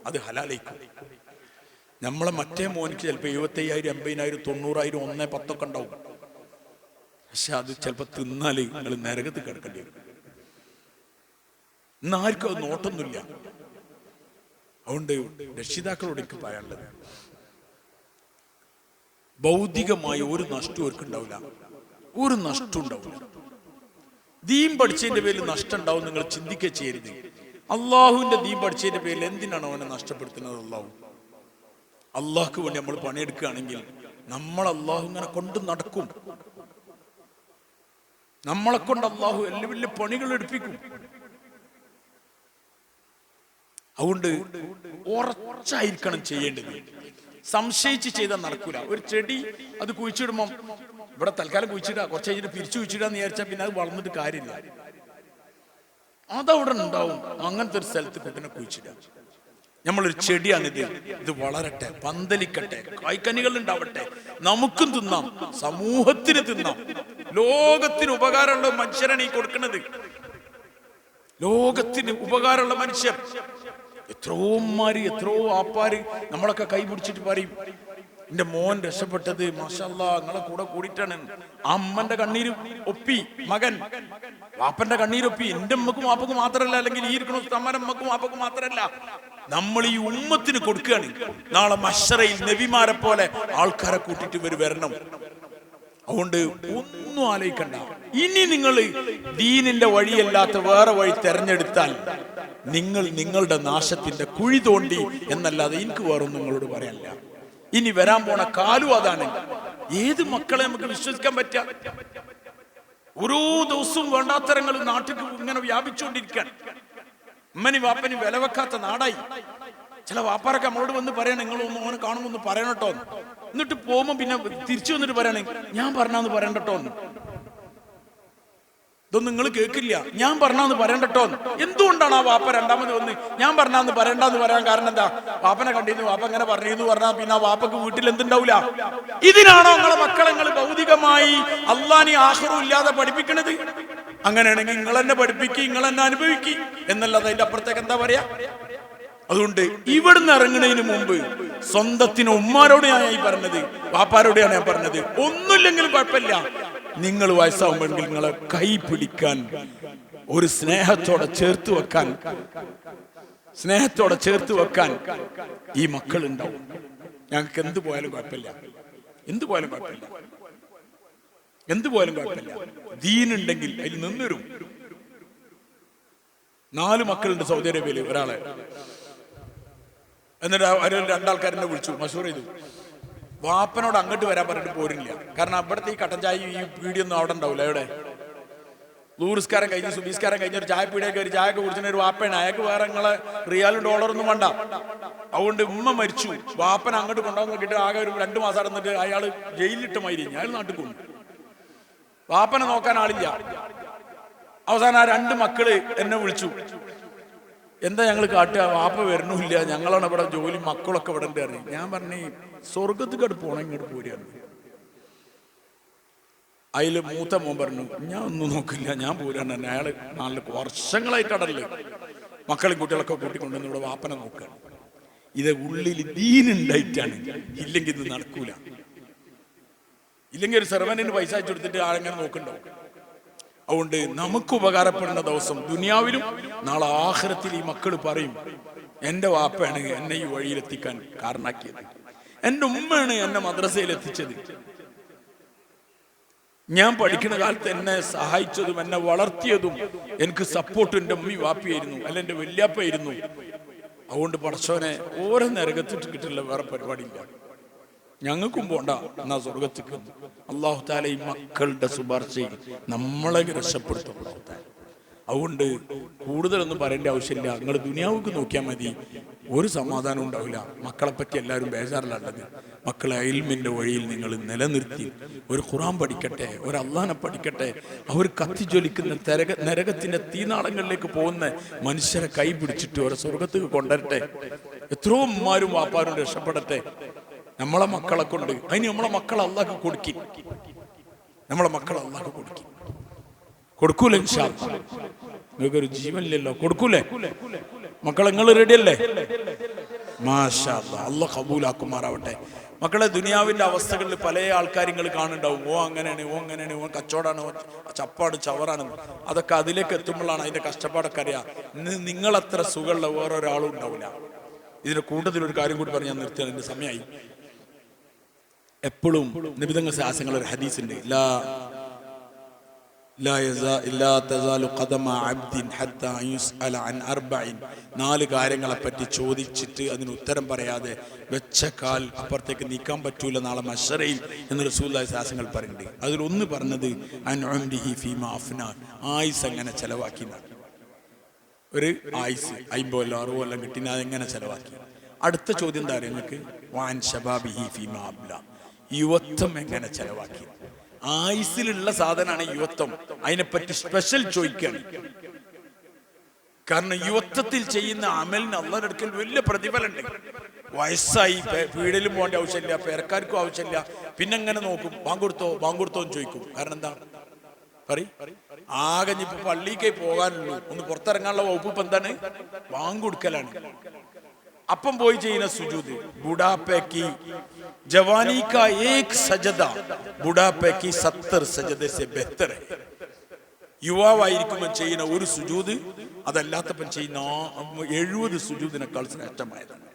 അത് ഹലാലേക്കും. നമ്മളെ മറ്റേ മോനിക്ക് ചിലപ്പോൾ 75,000, 80,000, 90,000, 1-10 ഒക്കെ ഉണ്ടാവും. പക്ഷെ അത് ചിലപ്പോൾ തിന്നാല് നിങ്ങൾ നരകത്ത് കിടക്കേണ്ടി വരും. ഇന്നാർക്കും അത് നോട്ടൊന്നുമില്ല. അതുകൊണ്ട് രക്ഷിതാക്കളോട് എനിക്ക് പറയാനുള്ളത്, ഭൗതികമായി ഒരു നഷ്ടവും അവർക്ക് ഉണ്ടാവില്ല, ഒരു നഷ്ടം ഉണ്ടാവില്ല. ദീൻ പഠിച്ചതിന്റെ പേരിൽ നഷ്ടം ഉണ്ടാവും നിങ്ങൾ ചിന്തിക്കുക ചെയ്യരുത്. അള്ളാഹുവിന്റെ ദീൻ പഠിച്ചതിന്റെ പേരിൽ എന്തിനാണ് അവനെ നഷ്ടപ്പെടുത്തുന്നത്? അള്ളാഹ്ക്ക് വേണ്ടി നമ്മൾ പണിയെടുക്കുകയാണെങ്കിൽ നമ്മൾ അള്ളാഹു ഇങ്ങനെ കൊണ്ട് നടക്കും. നമ്മളെ കൊണ്ട് അള്ളാഹു വലിയ വലിയ പണികൾ എടുപ്പിക്കും. അതുകൊണ്ട് ഉറച്ചായിരിക്കണം ചെയ്യേണ്ടത്. സംശയിച്ച് ചെയ്താൽ നടക്കൂല. ഒരു ചെടി അത് കുഴിച്ചിടുമ്പോ ഇവിടെ തൽക്കാലം കുഴിച്ചിടാ, കുറച്ച് കഴിഞ്ഞിട്ട് പിരിച്ചു കുഴിച്ചിടാന്ന് വിചാരിച്ചാൽ പിന്നെ അത് വളർന്നിട്ട് കാര്യമില്ല. അതവിടെ ഉണ്ടാവും. അങ്ങനത്തെ ഒരു സ്ഥലത്ത് കുട്ടിനെ കുഴിച്ചിടുക. നമ്മളൊരു ചെടിയാണിത്, ഇത് വളരട്ടെ, പന്തലിക്കട്ടെ, കായ്ക്കനികൾ ഉണ്ടാവട്ടെ, നമുക്കും തിന്നാം, സമൂഹത്തിന് തിന്നാം. ലോകത്തിന് ഉപകാരമുള്ള മനുഷ്യരാണ് ഈ കൊടുക്കുന്നത്. ലോകത്തിന് ഉപകാരമുള്ള മനുഷ്യർ എത്രയോമാര്, എത്രയോ ആപ്പാര് നമ്മളൊക്കെ കൈ പിടിച്ചിട്ട് പറയും, എന്റെ മോൻ രക്ഷപ്പെട്ടത് മാഷാ അല്ലാഹ് നിങ്ങളെ കൂടെ കൂടിയിട്ടാണ്. ആ അമ്മന്റെ കണ്ണീര് ഒപ്പി മകൻ, വാപ്പന്റെ കണ്ണീരൊപ്പി. എന്റെ അമ്മക്കും വാപ്പക്കും മാത്രമല്ല, അല്ലെങ്കിൽ ഈ ഇരിക്കണ ഉസ്താമാരുടെ അമ്മക്കും വാപ്പക്കും മാത്രമല്ല, നമ്മൾ ഈ ഉമ്മത്തിന് കൊടുക്കുകയാണ്. നാളെ മശ്റയിൽ നബിമാരെ പോലെ ആൾക്കാരെ കൂട്ടിട്ട് വരണം. അതുകൊണ്ട് ഒന്നും ആലോചിക്കണ്ട. ഇനി നിങ്ങൾ ദീനിന്റെ വഴിയല്ലാത്ത വേറെ വഴി തെരഞ്ഞെടുത്താൽ നിങ്ങൾ നിങ്ങളുടെ നാശത്തിന്റെ കുഴി തോണ്ടി എന്നല്ലാതെ എനിക്ക് വേറൊന്നും നിങ്ങളോട് പറയാനില്ല. ഇനി വരാൻ പോണ കാലം അതാണ്. ഏത് മക്കളെ നമുക്ക് വിശ്വസിക്കാൻ പറ്റുക? ഓരോ ദിവസവും വേണ്ടാത്തരങ്ങൾ നാട്ടിൽ ഇങ്ങനെ വ്യാപിച്ചുകൊണ്ടിരിക്കാൻ. ഉമ്മനി വാപ്പനി വില വെക്കാത്ത നാടായി. ചില വാപ്പാരൊക്കെ നമ്മളോട് വന്ന് പറയണം, നിങ്ങളൊന്ന് ഓനെ കാണുമ്പോ ഒന്ന് പറയണട്ടോ. എന്നിട്ട് പോകുമ്പോ പിന്നെ തിരിച്ചു വന്നിട്ട് പറയണേ, ഞാൻ പറഞ്ഞാന്ന് പറയണ്ടട്ടോ. ഇതൊന്നും നിങ്ങൾ കേൾക്കില്ല. ഞാൻ പറഞ്ഞാന്ന് പറയണ്ടട്ടോ. എന്തുകൊണ്ടാണ് ആ വാപ്പ രണ്ടാമത് വന്ന് ഞാൻ പറഞ്ഞാന്ന് പറയണ്ടെന്ന് പറയാൻ കാരണം എന്താ? വാപ്പനെ കണ്ടിരുന്നു, വാപ്പ എങ്ങനെ പറഞ്ഞു പറഞ്ഞാൽ പിന്നെ ആ വാപ്പക്ക് വീട്ടിൽ എന്തുണ്ടാവില്ല? ഇതിനാണോ നിങ്ങളെ മക്കളെ നിങ്ങൾ ഭൗതികമായി അള്ളാഹി ആഖിറും ഇല്ലാതെ പഠിപ്പിക്കണത്? അങ്ങനെയാണെങ്കിൽ നിങ്ങൾ തന്നെ പഠിപ്പിക്കുക, നിങ്ങൾ തന്നെ അനുഭവിക്കുക എന്നല്ലാതെ അതിന്റെ അപ്പുറത്തേക്ക് എന്താ പറയാ? അതുകൊണ്ട് ഇവിടുന്ന് ഇറങ്ങുന്നതിന് മുമ്പ് സ്വന്തത്തിന് ഉമ്മാരോട് ഞാൻ പറഞ്ഞത്, വാപ്പാരോടെയാണ് ഞാൻ പറഞ്ഞത്, ഒന്നുമില്ലെങ്കിലും കുഴപ്പമില്ല, നിങ്ങൾ വയസ്സാവുമ്പോഴെങ്കിൽ നിങ്ങളെ കൈ പിടിക്കാൻ, ഒരു സ്നേഹത്തോടെ ചേർത്ത് വെക്കാൻ ഈ മക്കൾ ഉണ്ടാവും. ഞങ്ങൾക്ക് എന്ത് പോയാലും കുഴപ്പമില്ല. ദീനുണ്ടെങ്കിൽ അതിൽ നിന്നൊരും. 4 മക്കളുണ്ട് സൗദി അറേബ്യയിൽ. ഒരാളെ എന്നിട്ട് അവരിൽ 2 ആൾക്കാരെന്നെ വിളിച്ചു, മഷൂർ ചെയ്തു. വാപ്പനോട് അങ്ങോട്ട് വരാൻ പറഞ്ഞിട്ട് പോരില്ല. കാരണം അവിടുത്തെ ഈ കട്ടൻ ചായ, ഈ പീടിയൊന്നും അവിടെ ഉണ്ടാവില്ല. എവിടെ ലൂറിസ്കാരം കഴിഞ്ഞ് സുബീസ്കാരം കഴിഞ്ഞ ഒരു ചായപ്പീടിയൊക്കെ ഒരു ചായയൊക്കെ കുടിച്ചിട്ട് ഒരു വാപ്പയാണ്. അയാൾക്ക് വേറെ നിങ്ങളെ റിയാലും ഡോളറൊന്നും വേണ്ട. അതുകൊണ്ട് ഉമ്മ മരിച്ചു, വാപ്പന അങ്ങോട്ട് കൊണ്ടുവന്ന് നോക്കിയിട്ട് ആകെ ഒരു 2 മാസം നടന്നിട്ട് അയാൾ ജയിലിലിട്ട് മരിഞ്ഞു. അയാൾ നാട്ടിൽ കൊണ്ടു. വാപ്പനെ നോക്കാൻ ആളില്ല. അവസാനം ആ 2 മക്കള് എന്നെ വിളിച്ചു, എന്താ ഞങ്ങൾ കാട്ടുക, വാപ്പ വരണമില്ല, ഞങ്ങളാണ് ഇവിടെ ജോലി, മക്കളൊക്കെ ഇവിടെ ഉണ്ട് അറിയും. ഞാൻ പറഞ്ഞു സ്വർഗത്തേക്ക് പോണം, ഇങ്ങോട്ട് പോരുകയാണ്. അതിൽ മൂത്ത മോൻ പറഞ്ഞു ഞാൻ ഒന്നും നോക്കില്ല, ഞാൻ പോരാണ്. അയാൾ 4 വർഷങ്ങളായിട്ടടല്ലേ മക്കളും കുട്ടികളൊക്കെ കൂട്ടിക്കൊണ്ടുവന്ന് ഇവിടെ വാപ്പനെ നോക്കുകയാണ്. ഇത് ഉള്ളിൽ ദീനുണ്ടായിട്ടാണ്, ഇല്ലെങ്കിൽ ഇത് നടക്കൂല. ഇല്ലെങ്കിൽ ഒരു സെർവന്റിന് പൈസ അയച്ചു കൊടുത്തിട്ട് ആരെങ്ങനെ നോക്കണ്ടോ? അതുകൊണ്ട് നമുക്ക് ഉപകാരപ്പെടുന്ന ദിവസം ദുനിയാവിലും നാളെ ആഖിറത്തിൽ ഈ മക്കൾ പറയും, എൻ്റെ വാപ്പയാണ് എന്നെ ഈ വഴിയിലെത്തിക്കാൻ കാരണാക്കിയത്, എൻ്റെ ഉമ്മയാണ് എന്നെ മദ്രസയിൽ എത്തിച്ചത്, ഞാൻ പഠിക്കുന്ന കാലത്ത് എന്നെ സഹായിച്ചതും എന്നെ വളർത്തിയതും എനിക്ക് സപ്പോർട്ട് എൻ്റെ ഉമ്മി വാപ്പിയായിരുന്നു, അല്ല എൻ്റെ വല്യാപ്പയായിരുന്നു. അതുകൊണ്ട് പടച്ചോനെ ഓരോ നരകത്തിട്ട് കിട്ടില്ല, വേറെ പരിപാടിയില്ല, ഞങ്ങൾക്കും പോണ്ട എന്നാ സ്വർഗത്തിക്ക്. അല്ലാഹു തആല ഈ മക്കളുടെ ശുപാർശയിൽ നമ്മളെ രക്ഷപ്പെടുത്തും. അതുകൊണ്ട് കൂടുതലൊന്നും പറയേണ്ട ആവശ്യമില്ല. നിങ്ങൾ ദുനിയാവുക്ക് നോക്കിയാൽ മതി, ഒരു സമാധാനം ഉണ്ടാവില്ല. മക്കളെ പറ്റി എല്ലാവരും ബേജാറിലുള്ളത്. മക്കളെ ഇൽമിന്റെ വഴിയിൽ നിങ്ങൾ നിലനിർത്തി ഒരു ഖുർആൻ പഠിക്കട്ടെ, ഒരു അള്ളാനെ പഠിക്കട്ടെ. അവർ കത്തിജ്വലിക്കുന്ന നരകത്തിന്റെ തീനാളങ്ങളിലേക്ക് പോകുന്ന മനുഷ്യരെ കൈ പിടിച്ചിട്ട് ഒരു സ്വർഗത്തേക്ക് കൊണ്ടുവരട്ടെ. എത്രയോ ഉമ്മാരും വാപ്പാരും രക്ഷപ്പെടട്ടെ നമ്മളെ മക്കളെ കൊണ്ട്. അതിന് നമ്മളെ മക്കളെ അള്ളാഹ് കൊടുക്കി, നമ്മളെ മക്കളെ അള്ളാഹ് കൊടുക്കി. കൊടുക്കൂലേ? ഇൻഷാ അല്ലാഹ്. നിങ്ങൾക്കൊരു ജീവനില്ലല്ലോ, കൊടുക്കൂലേ? മക്കളെ നിങ്ങൾ റെഡിയല്ലേ? മാഷാ അല്ലാഹ്, അള്ളാഹ് കബൂലാക്കുമാറാവട്ടെ. മക്കളെ, ദുനിയാവിന്റെ അവസ്ഥകളിൽ പല ആൾക്കാരും നിങ്ങൾ കാണുന്നുണ്ടാവും. ഓ അങ്ങനെയാണ്, ഓ അങ്ങനെയാണ്, ഓ കച്ചവടമാണ്, ഓ ചപ്പാട് ചവറാണ്. അതൊക്കെ അതിലേക്ക് എത്തുമ്പോഴാണ് അതിന്റെ കഷ്ടപ്പാടൊക്കെ അറിയാം. നിങ്ങളത്ര സുഖമുള്ള വേറൊരാളും ഉണ്ടാവില്ല. ഇതിന്റെ കൂട്ടത്തിൽ ഒരു കാര്യം കൂടി പറഞ്ഞ് ഞാൻ നിർത്തിയാണ്, എന്റെ സമയമായി. എപ്പോഴും നബി തങ്ങൾ ശാസനങ്ങൾ ഒരു ഹദീസ് ഉണ്ട്, നാല് കാര്യങ്ങളെ പറ്റി ചോദിച്ചിട്ട് അതിന് ഉത്തരം പറയാതെ വെച്ച കാൽ അപ്പുറത്തേക്ക് നീക്കാൻ പറ്റൂല നാളെ മശ്ശറയിൽ എന്ന് റസൂലുള്ളാഹി ശാസനങ്ങൾ പറയുന്നുണ്ട്. അതിലൊന്ന് പറഞ്ഞത് ആയുസ് എങ്ങനെ ചെലവാക്കി. ഒരു ആയുസ് 50 കൊല്ലം 60 കൊല്ലം കിട്ടിന അതെങ്ങനെ ചെലവാക്കി. അടുത്ത ചോദ്യം എന്താ പറയുക നിങ്ങൾക്ക്? വാൻ ശബാബിഹി ഫീമാ അബ്ല, യുവത്വം എങ്ങനെ ചെലവാക്കി. ആയുസിലുള്ള സാധനമാണ് യുവത്വം. അതിനെപ്പറ്റി സ്പെഷ്യൽ ചോദിക്കുകയാണ്. കാരണം യുവത്വത്തിൽ ചെയ്യുന്ന അമലിന് അള്ളാഹുവിന്റെ അടുക്കൽ വലിയ പ്രതിഫലമുണ്ട്. വയസ്സായി വീടിലും പോകേണ്ട ആവശ്യമില്ല, പേരക്കാർക്കും ആവശ്യമില്ല. പിന്നെ എങ്ങനെ നോക്കും? ബാങ്കൊടുത്തോ ബാങ്കൊടുത്തോ എന്ന് ചോദിക്കും. കാരണം എന്താ ആകെ ഇപ്പൊ പള്ളിക്ക് പോകാനുള്ളൂ, ഒന്ന് പുറത്തിറങ്ങാനുള്ള വകുപ്പ് ഇപ്പൊ എന്താണ്? ബാങ്കൊടുക്കലാണ്. അപ്പം പോയി ചെയ്യുന്ന സുജൂദ്, ബുഢാപ്പെ की जवानी का एक सजदा बुढ़ापे की 70 सजदे से बेहतर है. യുവാവായിരിക്കുമ്പോൾ ചെയ്യുന്ന ഒരു സുജൂദ് അതല്ലാത്തപ്പം ചെയ്യുന്ന 70 സുജൂദിനേക്കാൾ ശ്രേഷ്ഠമായതാണ്.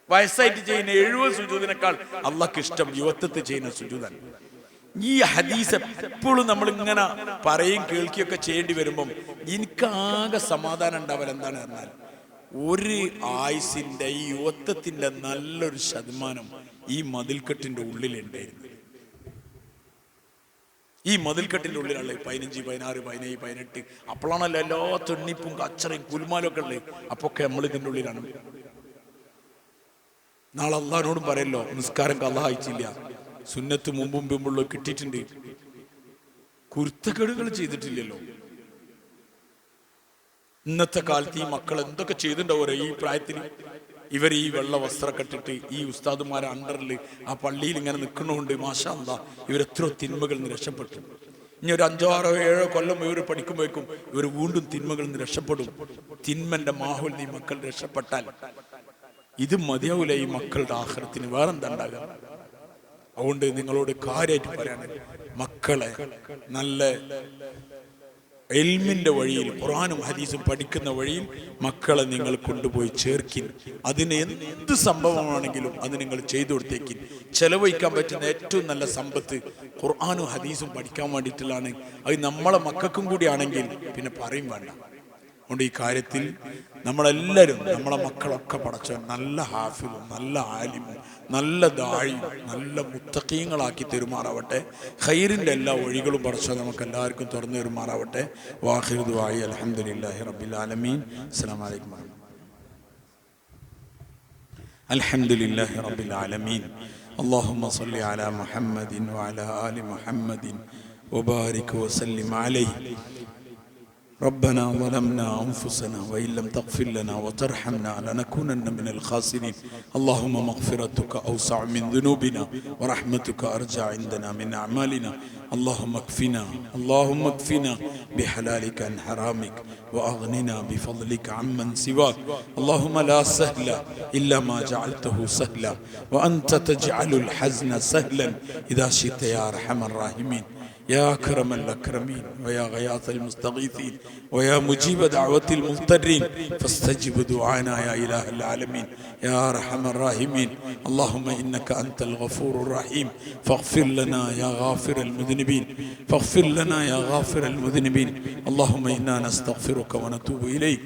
വയസ്സായിട്ട് ചെയ്യുന്ന 70 സുജൂദിനേക്കാൾ അള്ളാഹ്ക്ക് ഇഷ്ടം യുവത്വത്തിൽ ചെയ്യുന്ന സുജൂദാണ്. ഈ ഹദീസ് എപ്പോഴും നമ്മൾ ഇങ്ങനെ പറയും കേൾക്കുകയൊക്കെ ചെയ്യേണ്ടി വരുമ്പം എനിക്ക് ആകെ സമാധാനം ഉണ്ടാവൽ എന്താണ് പറഞ്ഞാൽ, ഒരു ആയുസിന്റെ ഈ യുവത്വത്തിന്റെ നല്ലൊരു ശതമാനം ഈ മതിൽക്കെട്ടിന്റെ ഉള്ളിലുണ്ടായിരുന്നു. ഈ മതിൽക്കെട്ടിന്റെ ഉള്ളിലുള്ള 15, 16, 17, 18 അപ്പോഴാണല്ലോ എല്ലാ തെണ്ണിപ്പും കച്ചറയും കുലുമാലും ഒക്കെ ഉള്ളത്. അപ്പൊക്കെ നമ്മൾ ഇതിന്റെ ഉള്ളിലാണ്. നാളെ അള്ളാഹിനോടും പറയല്ലോ, നിസ്കാരം അല്ലാഹ് അയച്ചില്ല, സുന്നത്ത് മുമ്പുള്ള കിട്ടിയിട്ടുണ്ട്, കുരുത്തക്കേടുകൾ ചെയ്തിട്ടില്ലല്ലോ. ഇന്നത്തെ കാലത്ത് ഈ മക്കൾ എന്തൊക്കെ ചെയ്തിട്ടുണ്ടാവോ ഈ പ്രായത്തിൽ. ഇവർ ഈ വെള്ള വസ്ത്രം കെട്ടിട്ട് ഈ ഉസ്താദുമാരെ അണ്ടറിൽ ആ പള്ളിയിൽ ഇങ്ങനെ നിൽക്കണോണ്ട് മാഷാ അല്ലാഹ് ഇവരെത്രയോ തിന്മകളിൽ നിന്ന് രക്ഷപ്പെട്ടു. ഇനി ഒരു 5, 6, 7 കൊല്ലം ഇവർ പഠിക്കുമ്പോഴേക്കും ഇവർ വീണ്ടും തിന്മകളിൽ നിന്ന് രക്ഷപ്പെടും. തിന്മന്റെ മാഹോൽ ഈ മക്കൾ രക്ഷപ്പെട്ടാൽ ഇത് മതിയാവൂല ഈ മക്കളുടെ ആഖിറത്തിന്. വേറെന്താ ഉണ്ടാകുക? അതുകൊണ്ട് നിങ്ങളോട് കാര്യമായിട്ട് പറയാണ്, മക്കളെ നല്ല ഇൽമിന്റെ വഴിയിൽ ഖുർആനും ഹദീസും പഠിക്കുന്ന വഴിയിൽ മക്കളെ നിങ്ങൾ കൊണ്ടുപോയി ചേർക്കിൻ. അതിന് എന്ത് സംഭവമാണെങ്കിലും അത് നിങ്ങൾ ചെയ്തു കൊടുത്തേക്കിൻ. ചെലവഴിക്കാൻ പറ്റുന്ന ഏറ്റവും നല്ല സമ്പത്ത് ഖുർആനും ഹദീസും പഠിക്കാൻ വേണ്ടിയിട്ടുള്ളതാണ്. അത് നമ്മളെ മക്കൾക്കും കൂടി ആണെങ്കിൽ പിന്നെ പറയും വേണ്ട. അതുകൊണ്ട് ഈ കാര്യത്തിൽ നമ്മളെല്ലാവരും നമ്മളെ മക്കളൊക്കെ പടച്ച നല്ല ഹാഫിളും നല്ല ആലിമും നല്ല ദാഴിയും നല്ല മുത്തഖീങ്ങളാക്കി തെരുമാറാവട്ടെ. ഖൈറിൻ്റെ എല്ലാ വഴികളും പടച്ച നമുക്ക് എല്ലാവർക്കും തുറന്നു തെരുമാറാവട്ടെ. വാഖിറു ദുആഇ അൽഹംദുലില്ലാഹി റബ്ബിൽ ആലമീൻ. അസ്സലാമു അലൈക്കും. അൽഹംദുലില്ലാഹി റബ്ബിൽ ആലമീൻ. അല്ലാഹുമ്മ സ്വല്ലി അലാ മുഹമ്മദിൻ വഅലാ ആലി മുഹമ്മദിൻ വബാരിക് വസല്ലിം അലൈഹി. ربنا ظلمنا أنفسنا وإن لم تغفر لنا وترحمنا لنكونن من الخاسرين اللهم مغفرتك أوسع من ذنوبنا ورحمتك أرجى عندنا من أعمالنا اللهم اكفنا بحلالك عن حرامك وأغننا بفضلك عمن سواك اللهم لا سهل إلا ما جعلته سهلا وأنت تجعل الحزن سهلا إذا شئت يا أرحم الراحمين يا أكرم الأكرمين ويا غياث المستغيثين ويا مجيب دعوة المضطرين فاستجب دعانا يا إله العالمين يا أرحم الراحمين اللهم إنك أنت الغفور الرحيم فاغفر لنا يا غافر المذنبين اللهم إنا نستغفرك ونتوب إليك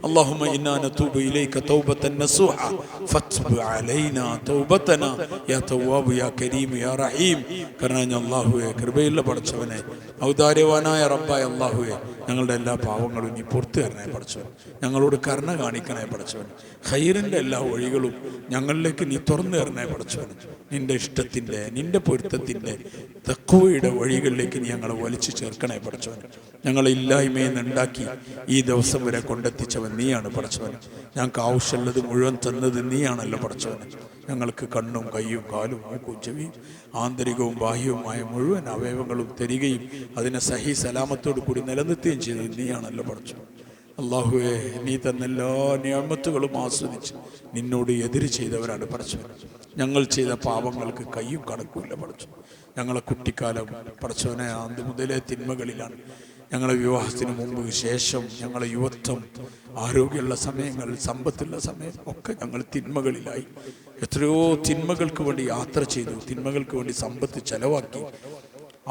اللهم إنا نتوب إليك توبة نصوحة فتب علينا توبتنا يا تواب يا كريم يا رحيم കരുണ അല്ലാഹുവേ കൃപയുള്ള പടച്ചവനെ ഔദാര്യവാനായ റബ്ബായ അല്ലാഹുവേ ഞങ്ങളുടെ എല്ലാ പാവങ്ങളും നീ പുറത്തു തരണേ പടച്ചവൻ ഞങ്ങളോട് കരുണ കാണിക്കണേ പടച്ചവൻ ഖൈറിൻ്റെ എല്ലാ വഴികളും ഞങ്ങളിലേക്ക് നീ തുറന്നു തരണേ പടച്ചവൻ നിന്റെ ഇഷ്ടത്തിൻ്റെ നിന്റെ പൊരുത്തത്തിൻ്റെ തഖ്വയുടെ വഴികളിലേക്ക് നീ ഞങ്ങളെ വലിച്ചു ചേർക്കണേ പടച്ചവൻ ഞങ്ങളെ ഇല്ലായ്മയിൽ നിന്നുണ്ടാക്കി ഈ ദിവസം വരെ കൊണ്ടെത്തിച്ചവൻ നീയാണ് പടച്ചവൻ ഞങ്ങൾക്ക് ആവശ്യമുള്ളത് മുഴുവൻ തന്നത് നീയാണല്ലോ പടച്ചവൻ ഞങ്ങൾക്ക് കണ്ണും കയ്യും കാലും മൂക്കും ചെവിയും ആന്തരികവും ബാഹ്യവുമായ മുഴുവൻ അവയവങ്ങളും തരികയും അതിനെ സഹി സലാമത്തോടു കൂടി നിലനിർത്തുകയും ചെയ്തത് നീയാണല്ലോ പടച്ചവൻ അല്ലാഹുവേ നീ തന്ന എല്ലാ നിയമത്തുകളും ആസ്വദിച്ച് നിന്നോട് എതിര് ചെയ്തവരാണ് പടച്ചവൻ ഞങ്ങൾ ചെയ്ത പാപങ്ങൾക്ക് കയ്യും കണക്കുമില്ല പടച്ചവൻ ഞങ്ങളെ കുട്ടിക്കാലം പടച്ചവനെ അന്ന് മുതലേ തിന്മകളിലാണ് ഞങ്ങളെ വിവാഹത്തിന് മുമ്പ് ശേഷം ഞങ്ങളെ യുവത്വം ആരോഗ്യമുള്ള സമയങ്ങൾ സമ്പത്തുള്ള സമയം ഒക്കെ ഞങ്ങൾ തിന്മകളിലായി എത്രയോ തിന്മകൾക്ക് വേണ്ടി യാത്ര ചെയ്തു തിന്മകൾക്ക് വേണ്ടി സമ്പത്ത് ചെലവാക്കി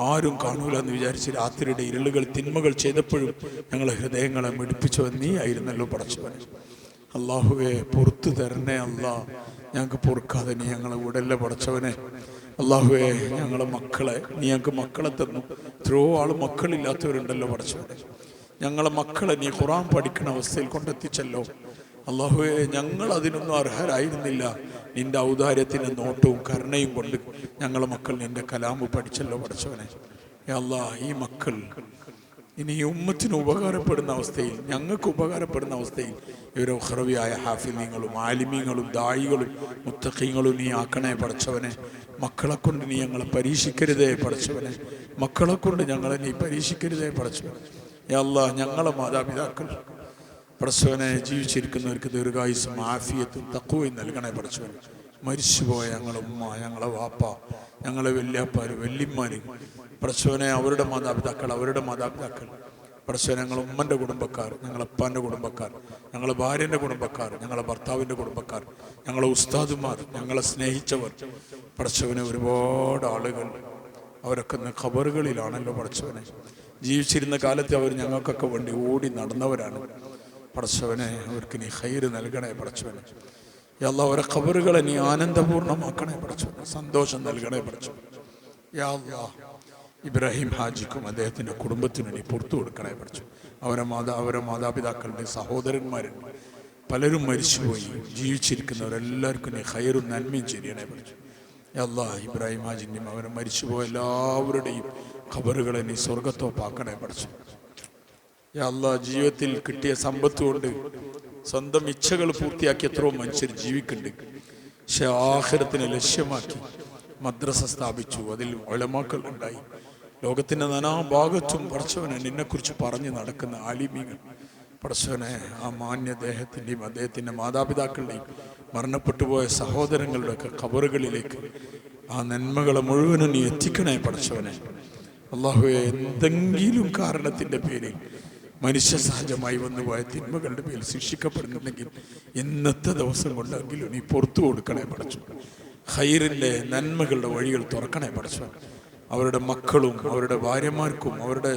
ആരും കാണൂല എന്ന് വിചാരിച്ച് രാത്രിയുടെ ഇരുളുകൾ തിന്മകൾ ചെയ്തപ്പോഴും ഞങ്ങളെ ഹൃദയങ്ങളെ മിടിപ്പിച്ചവൻ നീ ആയിരുന്നല്ലോ പടച്ചവനെ അല്ലാഹുവേ പുറത്തു തരണേ അല്ലാ ഞങ്ങൾക്ക് പൊറുക്കാതെ നീ ഞങ്ങളെ വിടല്ലേ പടച്ചവനെ അല്ലാഹുവേ ഞങ്ങളെ മക്കളെ നീ ഞങ്ങൾക്ക് മക്കളെ തന്നു എത്രയോ ആൾ മക്കളില്ലാത്തവരുണ്ടല്ലോ പടച്ചവനെ ഞങ്ങളെ മക്കളെ നീ ഖുർആൻ പഠിക്കുന്ന അവസ്ഥയിൽ കൊണ്ടെത്തിച്ചല്ലോ അല്ലാഹുവേ ഞങ്ങൾ അതിനൊന്നും അർഹരായിരുന്നില്ല നിന്റെ ഔദാര്യത്തിൻ്റെ നോട്ടവും കരുണയും കൊണ്ട് ഞങ്ങളെ മക്കൾ നിന്റെ കലാമ് പഠിച്ചല്ലോ പടച്ചവനെ യാ അല്ലാഹ് ഈ മക്കൾ ഇനി ഈ ഉമ്മത്തിന് ഉപകാരപ്പെടുന്ന അവസ്ഥയിൽ ഞങ്ങൾക്ക് ഉപകാരപ്പെടുന്ന അവസ്ഥയിൽ ഇവരെ ഉഖ്റവിയായ ഹാഫിളീങ്ങളും ആലിമീങ്ങളും ദായികളും മുത്തഖീങ്ങളും നീ ആക്കണേ പടച്ചവനെ മക്കളെ കൊണ്ട് നീ ഞങ്ങളെ പരീക്ഷിക്കരുതേ പടച്ചവനെ മക്കളെ കൊണ്ട് ഞങ്ങളെ നീ പരീക്ഷിക്കരുതേ പടച്ചവനെ യാ അല്ലാഹ് ഞങ്ങളെ മാതാപിതാക്കൾ പടച്ചവനെ ജീവിച്ചിരിക്കുന്നവർക്ക് ദീർഘായുസ്സും ആഫിയത്തും തഖ്വയും നൽകണേ പടച്ചവനെ മരിച്ചുപോയ ഞങ്ങളെ ഉമ്മ ഞങ്ങളെ വാപ്പ ഞങ്ങളെ വല്യാപ്പാർ വല്യമ്മമാർ പടച്ചവനെ അവരുടെ മാതാപിതാക്കൾ പടച്ചവനെ ഞങ്ങളെ ഉമ്മൻ്റെ കുടുംബക്കാർ ഞങ്ങളെ അപ്പാൻ്റെ കുടുംബക്കാർ ഞങ്ങളെ ഭാര്യൻ്റെ കുടുംബക്കാർ ഞങ്ങളെ ഭർത്താവിൻ്റെ കുടുംബക്കാർ ഞങ്ങളെ ഉസ്താദുമാർ ഞങ്ങളെ സ്നേഹിച്ചവർ പടച്ചവനെ ഒരുപാട് ആളുകൾ അവരൊക്കെ ഇന്ന് ഖബറുകളിലാണല്ലോ പടച്ചവനെ ജീവിച്ചിരുന്ന കാലത്ത് അവർ ഞങ്ങൾക്കൊക്കെ വേണ്ടി ഓടി നടന്നവരാണ് പടച്ചവനെ അവർക്ക് നീ ഖൈറ് നൽകണേ പടച്ചവനെ യാ അല്ലാഹ് അവരെ ഖബറുകളെ നീ ആനന്ദപൂർണ്ണമാക്കണേ പടച്ചവനെ സന്തോഷം നൽകണേ പടച്ചവനെ യാ അല്ലാഹ് ഇബ്രാഹിം ഹാജിക്കും അദ്ദേഹത്തിൻ്റെ കുടുംബത്തിനും നീ പുറത്തു കൊടുക്കണേ പഠിച്ചു അവരെ മാതാപിതാക്കളുടെ സഹോദരന്മാരുണ്ട് പലരും മരിച്ചുപോയി ജീവിച്ചിരിക്കുന്നവരെല്ലാവർക്കും നീ ഖൈറും നന്മയും ചെയ്യണേ പഠിച്ചു യാ അല്ലാഹ് ഇബ്രാഹിം ഹാജിൻ്റെയും അവരെ മരിച്ചുപോയ എല്ലാവരുടെയും ഖബറുകളെ നീ സ്വർഗത്തോപ്പാക്കണേ പഠിച്ചു യാ അല്ലാഹ് ജീവിതത്തിൽ കിട്ടിയ സമ്പത്ത് കൊണ്ട് സ്വന്തം ഇച്ഛകൾ പൂർത്തിയാക്കി എത്രയോ മനുഷ്യർ ജീവിക്കുന്നുണ്ട് പക്ഷെ ആഖിറത്തിനെ ലക്ഷ്യമാക്കി മദ്രസ സ്ഥാപിച്ചു അതിൽ ഉലമാക്കൾ ഉണ്ടായി ലോകത്തിൻ്റെ നാനാഭാഗത്തും പടച്ചവനെ നിന്നെക്കുറിച്ച് പറഞ്ഞു നടക്കുന്ന ആലിമീങ്ങൾ പടച്ചവനെ ആ മാന്യദേഹത്തിൻ്റെയും അദ്ദേഹത്തിൻ്റെ മാതാപിതാക്കളുടെയും മരണപ്പെട്ടുപോയ സഹോദരങ്ങളുടെയൊക്കെ ഖബറുകളിലേക്ക് ആ നന്മകളെ മുഴുവനും നീ എത്തിക്കണേ പടച്ചവനെ അല്ലാഹുവേ എന്തെങ്കിലും കാരണത്തിൻ്റെ പേരിൽ മനുഷ്യ സഹജമായി വന്നുപോയ തിന്മകളുടെ പേരിൽ ശിക്ഷിക്കപ്പെടുന്നുണ്ടെങ്കിൽ ഇന്നത്തെ ദിവസം കൊണ്ടെങ്കിലും നീ പുറത്തു കൊടുക്കണേ പടച്ചു ഖൈറിൻ്റെ നന്മകളുടെ വഴികൾ തുറക്കണേ പടച്ചു അവരുടെ മക്കളും അവരുടെ ഭാര്യമാർക്കും അവരുടെ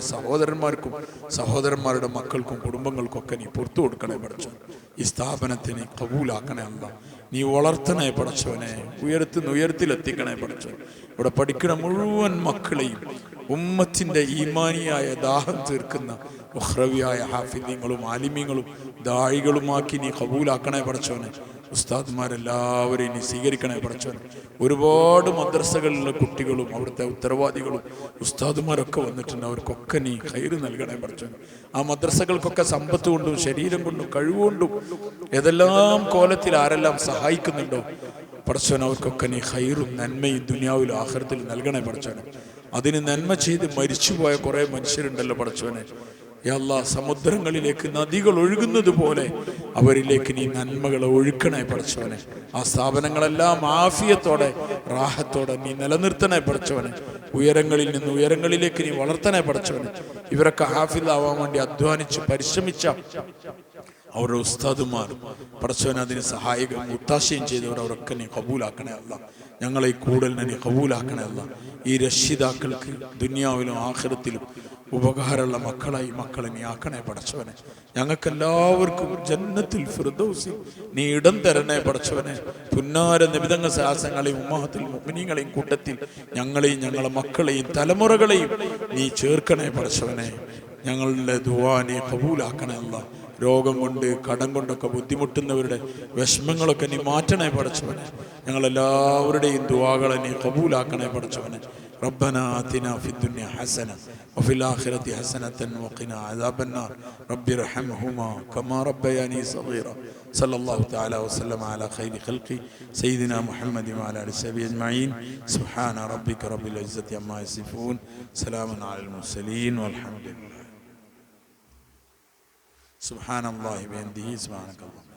സഹോദരന്മാരുടെ മക്കൾക്കും കുടുംബങ്ങൾക്കൊക്കെ നീ പുറത്തു കൊടുക്കണേ പടച്ചു ഈ സ്ഥാപനത്തെ നീ കബൂലാക്കണേ അല്ല നീ വളർത്തണേ പടച്ചവനെ ഉയരത്തിലെത്തിക്കണേ പടച്ചു ഇവിടെ പഠിക്കുന്ന മുഴുവൻ മക്കളെയും ഉമ്മത്തിൻ്റെ ഈമാനിയായ ദാഹം തീർക്കുന്ന ഉഖ്റവിയായ ഹാഫിദീങ്ങളും ആലിമീങ്ങളും ദാഴികളുമാക്കി നീ കബൂലാക്കണേ പടച്ചോനെ. ഉസ്താദ്മാരെല്ലാവരെയും നീ സ്വീകരിക്കണേ പടച്ചോനെ. ഒരുപാട് മദ്രസകളിലെ കുട്ടികളും അവിടുത്തെ ഉത്തരവാദികളും ഉസ്താദുമാരൊക്കെ വന്നിട്ടുണ്ട്. അവർക്കൊക്കെ നീ ഖൈറ് നൽകണേ പടച്ചോനെ. ആ മദ്രസകൾക്കൊക്കെ സമ്പത്ത് കൊണ്ടും ശരീരം കൊണ്ടും കഴിവുകൊണ്ടും ഏതെല്ലാം കോലത്തിൽ ആരെല്ലാം സഹായിക്കുന്നുണ്ടോ പടച്ചോൻ, അവർക്കൊക്കെ നീ ഖൈറും നന്മയും ദുനിയാവിലും ആഖിറത്തിലും നൽകണേ പടച്ചോനെ. അതിന് നന്മ ചെയ്ത് മരിച്ചുപോയ കുറേ മനുഷ്യരുണ്ടല്ലോ പടച്ചോനെ. യാ അല്ലാഹ്, സമുദ്രങ്ങളിലേക്ക് നദികൾ ഒഴുകുന്നത് പോലെ അവരിലേക്ക് നീ നന്മകളെ ഒഴുക്കണേ പടച്ചോനെ. ആ സ്ഥാപനങ്ങളെല്ലാം ആഫിയത്തോടെ റാഹത്തോടെ നീ നിലനിർത്തണേ പടച്ചോനെ. ഉയരങ്ങളിൽ നിന്ന് ഉയരങ്ങളിലേക്ക് നീ വളർത്തണേ പടച്ചോനെ. ഇവരൊക്കെ ഹാഫിളാവാൻ വേണ്ടി അധ്വാനിച്ച് പരിശ്രമിച്ച അവരുടെ ഉസ്താദുമാർ പടച്ചോനെ, അതിന് സഹായികൾ മുത്താശയും ചെയ്തവർ അവരൊക്കെ നീ കബൂലാക്കണേ അല്ല. ഞങ്ങളെ ഈ കൂടലിനെ നീ കബൂലാക്കണേ അല്ല. ഈ രക്ഷിതാക്കൾക്ക് ദുനിയാവിലും ആഖിറത്തിലും ഉപകാരമുള്ള മക്കളെ നീ ആക്കണേ പടച്ചവനെ. ഞങ്ങൾക്കെല്ലാവർക്കും ജന്നത്തുൽ ഫിർദൗസിൽ നീ ഇടം തരണേ പടച്ചവനെ. പുന്നാര നിബിതങ്ങ സാഹസങ്ങളെയും ഉമ്മഹത്തുൽ മുഅ്മിനീങ്ങളെയും കൂട്ടത്തിൽ ഞങ്ങളെയും ഞങ്ങളെ മക്കളെയും തലമുറകളെയും നീ ചേർക്കണേ പടച്ചവനെ. ഞങ്ങളുടെ ദുആ നീ കബൂലാക്കണേ അല്ല. രോഗം കൊണ്ട് കടം കൊണ്ടൊക്കെ ബുദ്ധിമുട്ടുന്നവരുടെ വിഷമങ്ങളൊക്കെ നീ മാറ്റണേ പടച്ചവനെ. ഞങ്ങളെല്ലാവരുടെയും ദുആകളെ നീ കബൂലാക്കണേ പടച്ചവനെ. ربنا آتنا في الدنيا حسنة وفي الآخرة حسنة وقنا عذاب النار رب ارحمهما كما ربياني صغيرا صلى الله تعالى وسلم على خير خلقه سيدنا محمد وعلى آله وصحبه أجمعين سبحان ربك رب العزة عما يصفون سلام على المرسلين والحمد لله سبحان الله بحمده سبحانك اللهم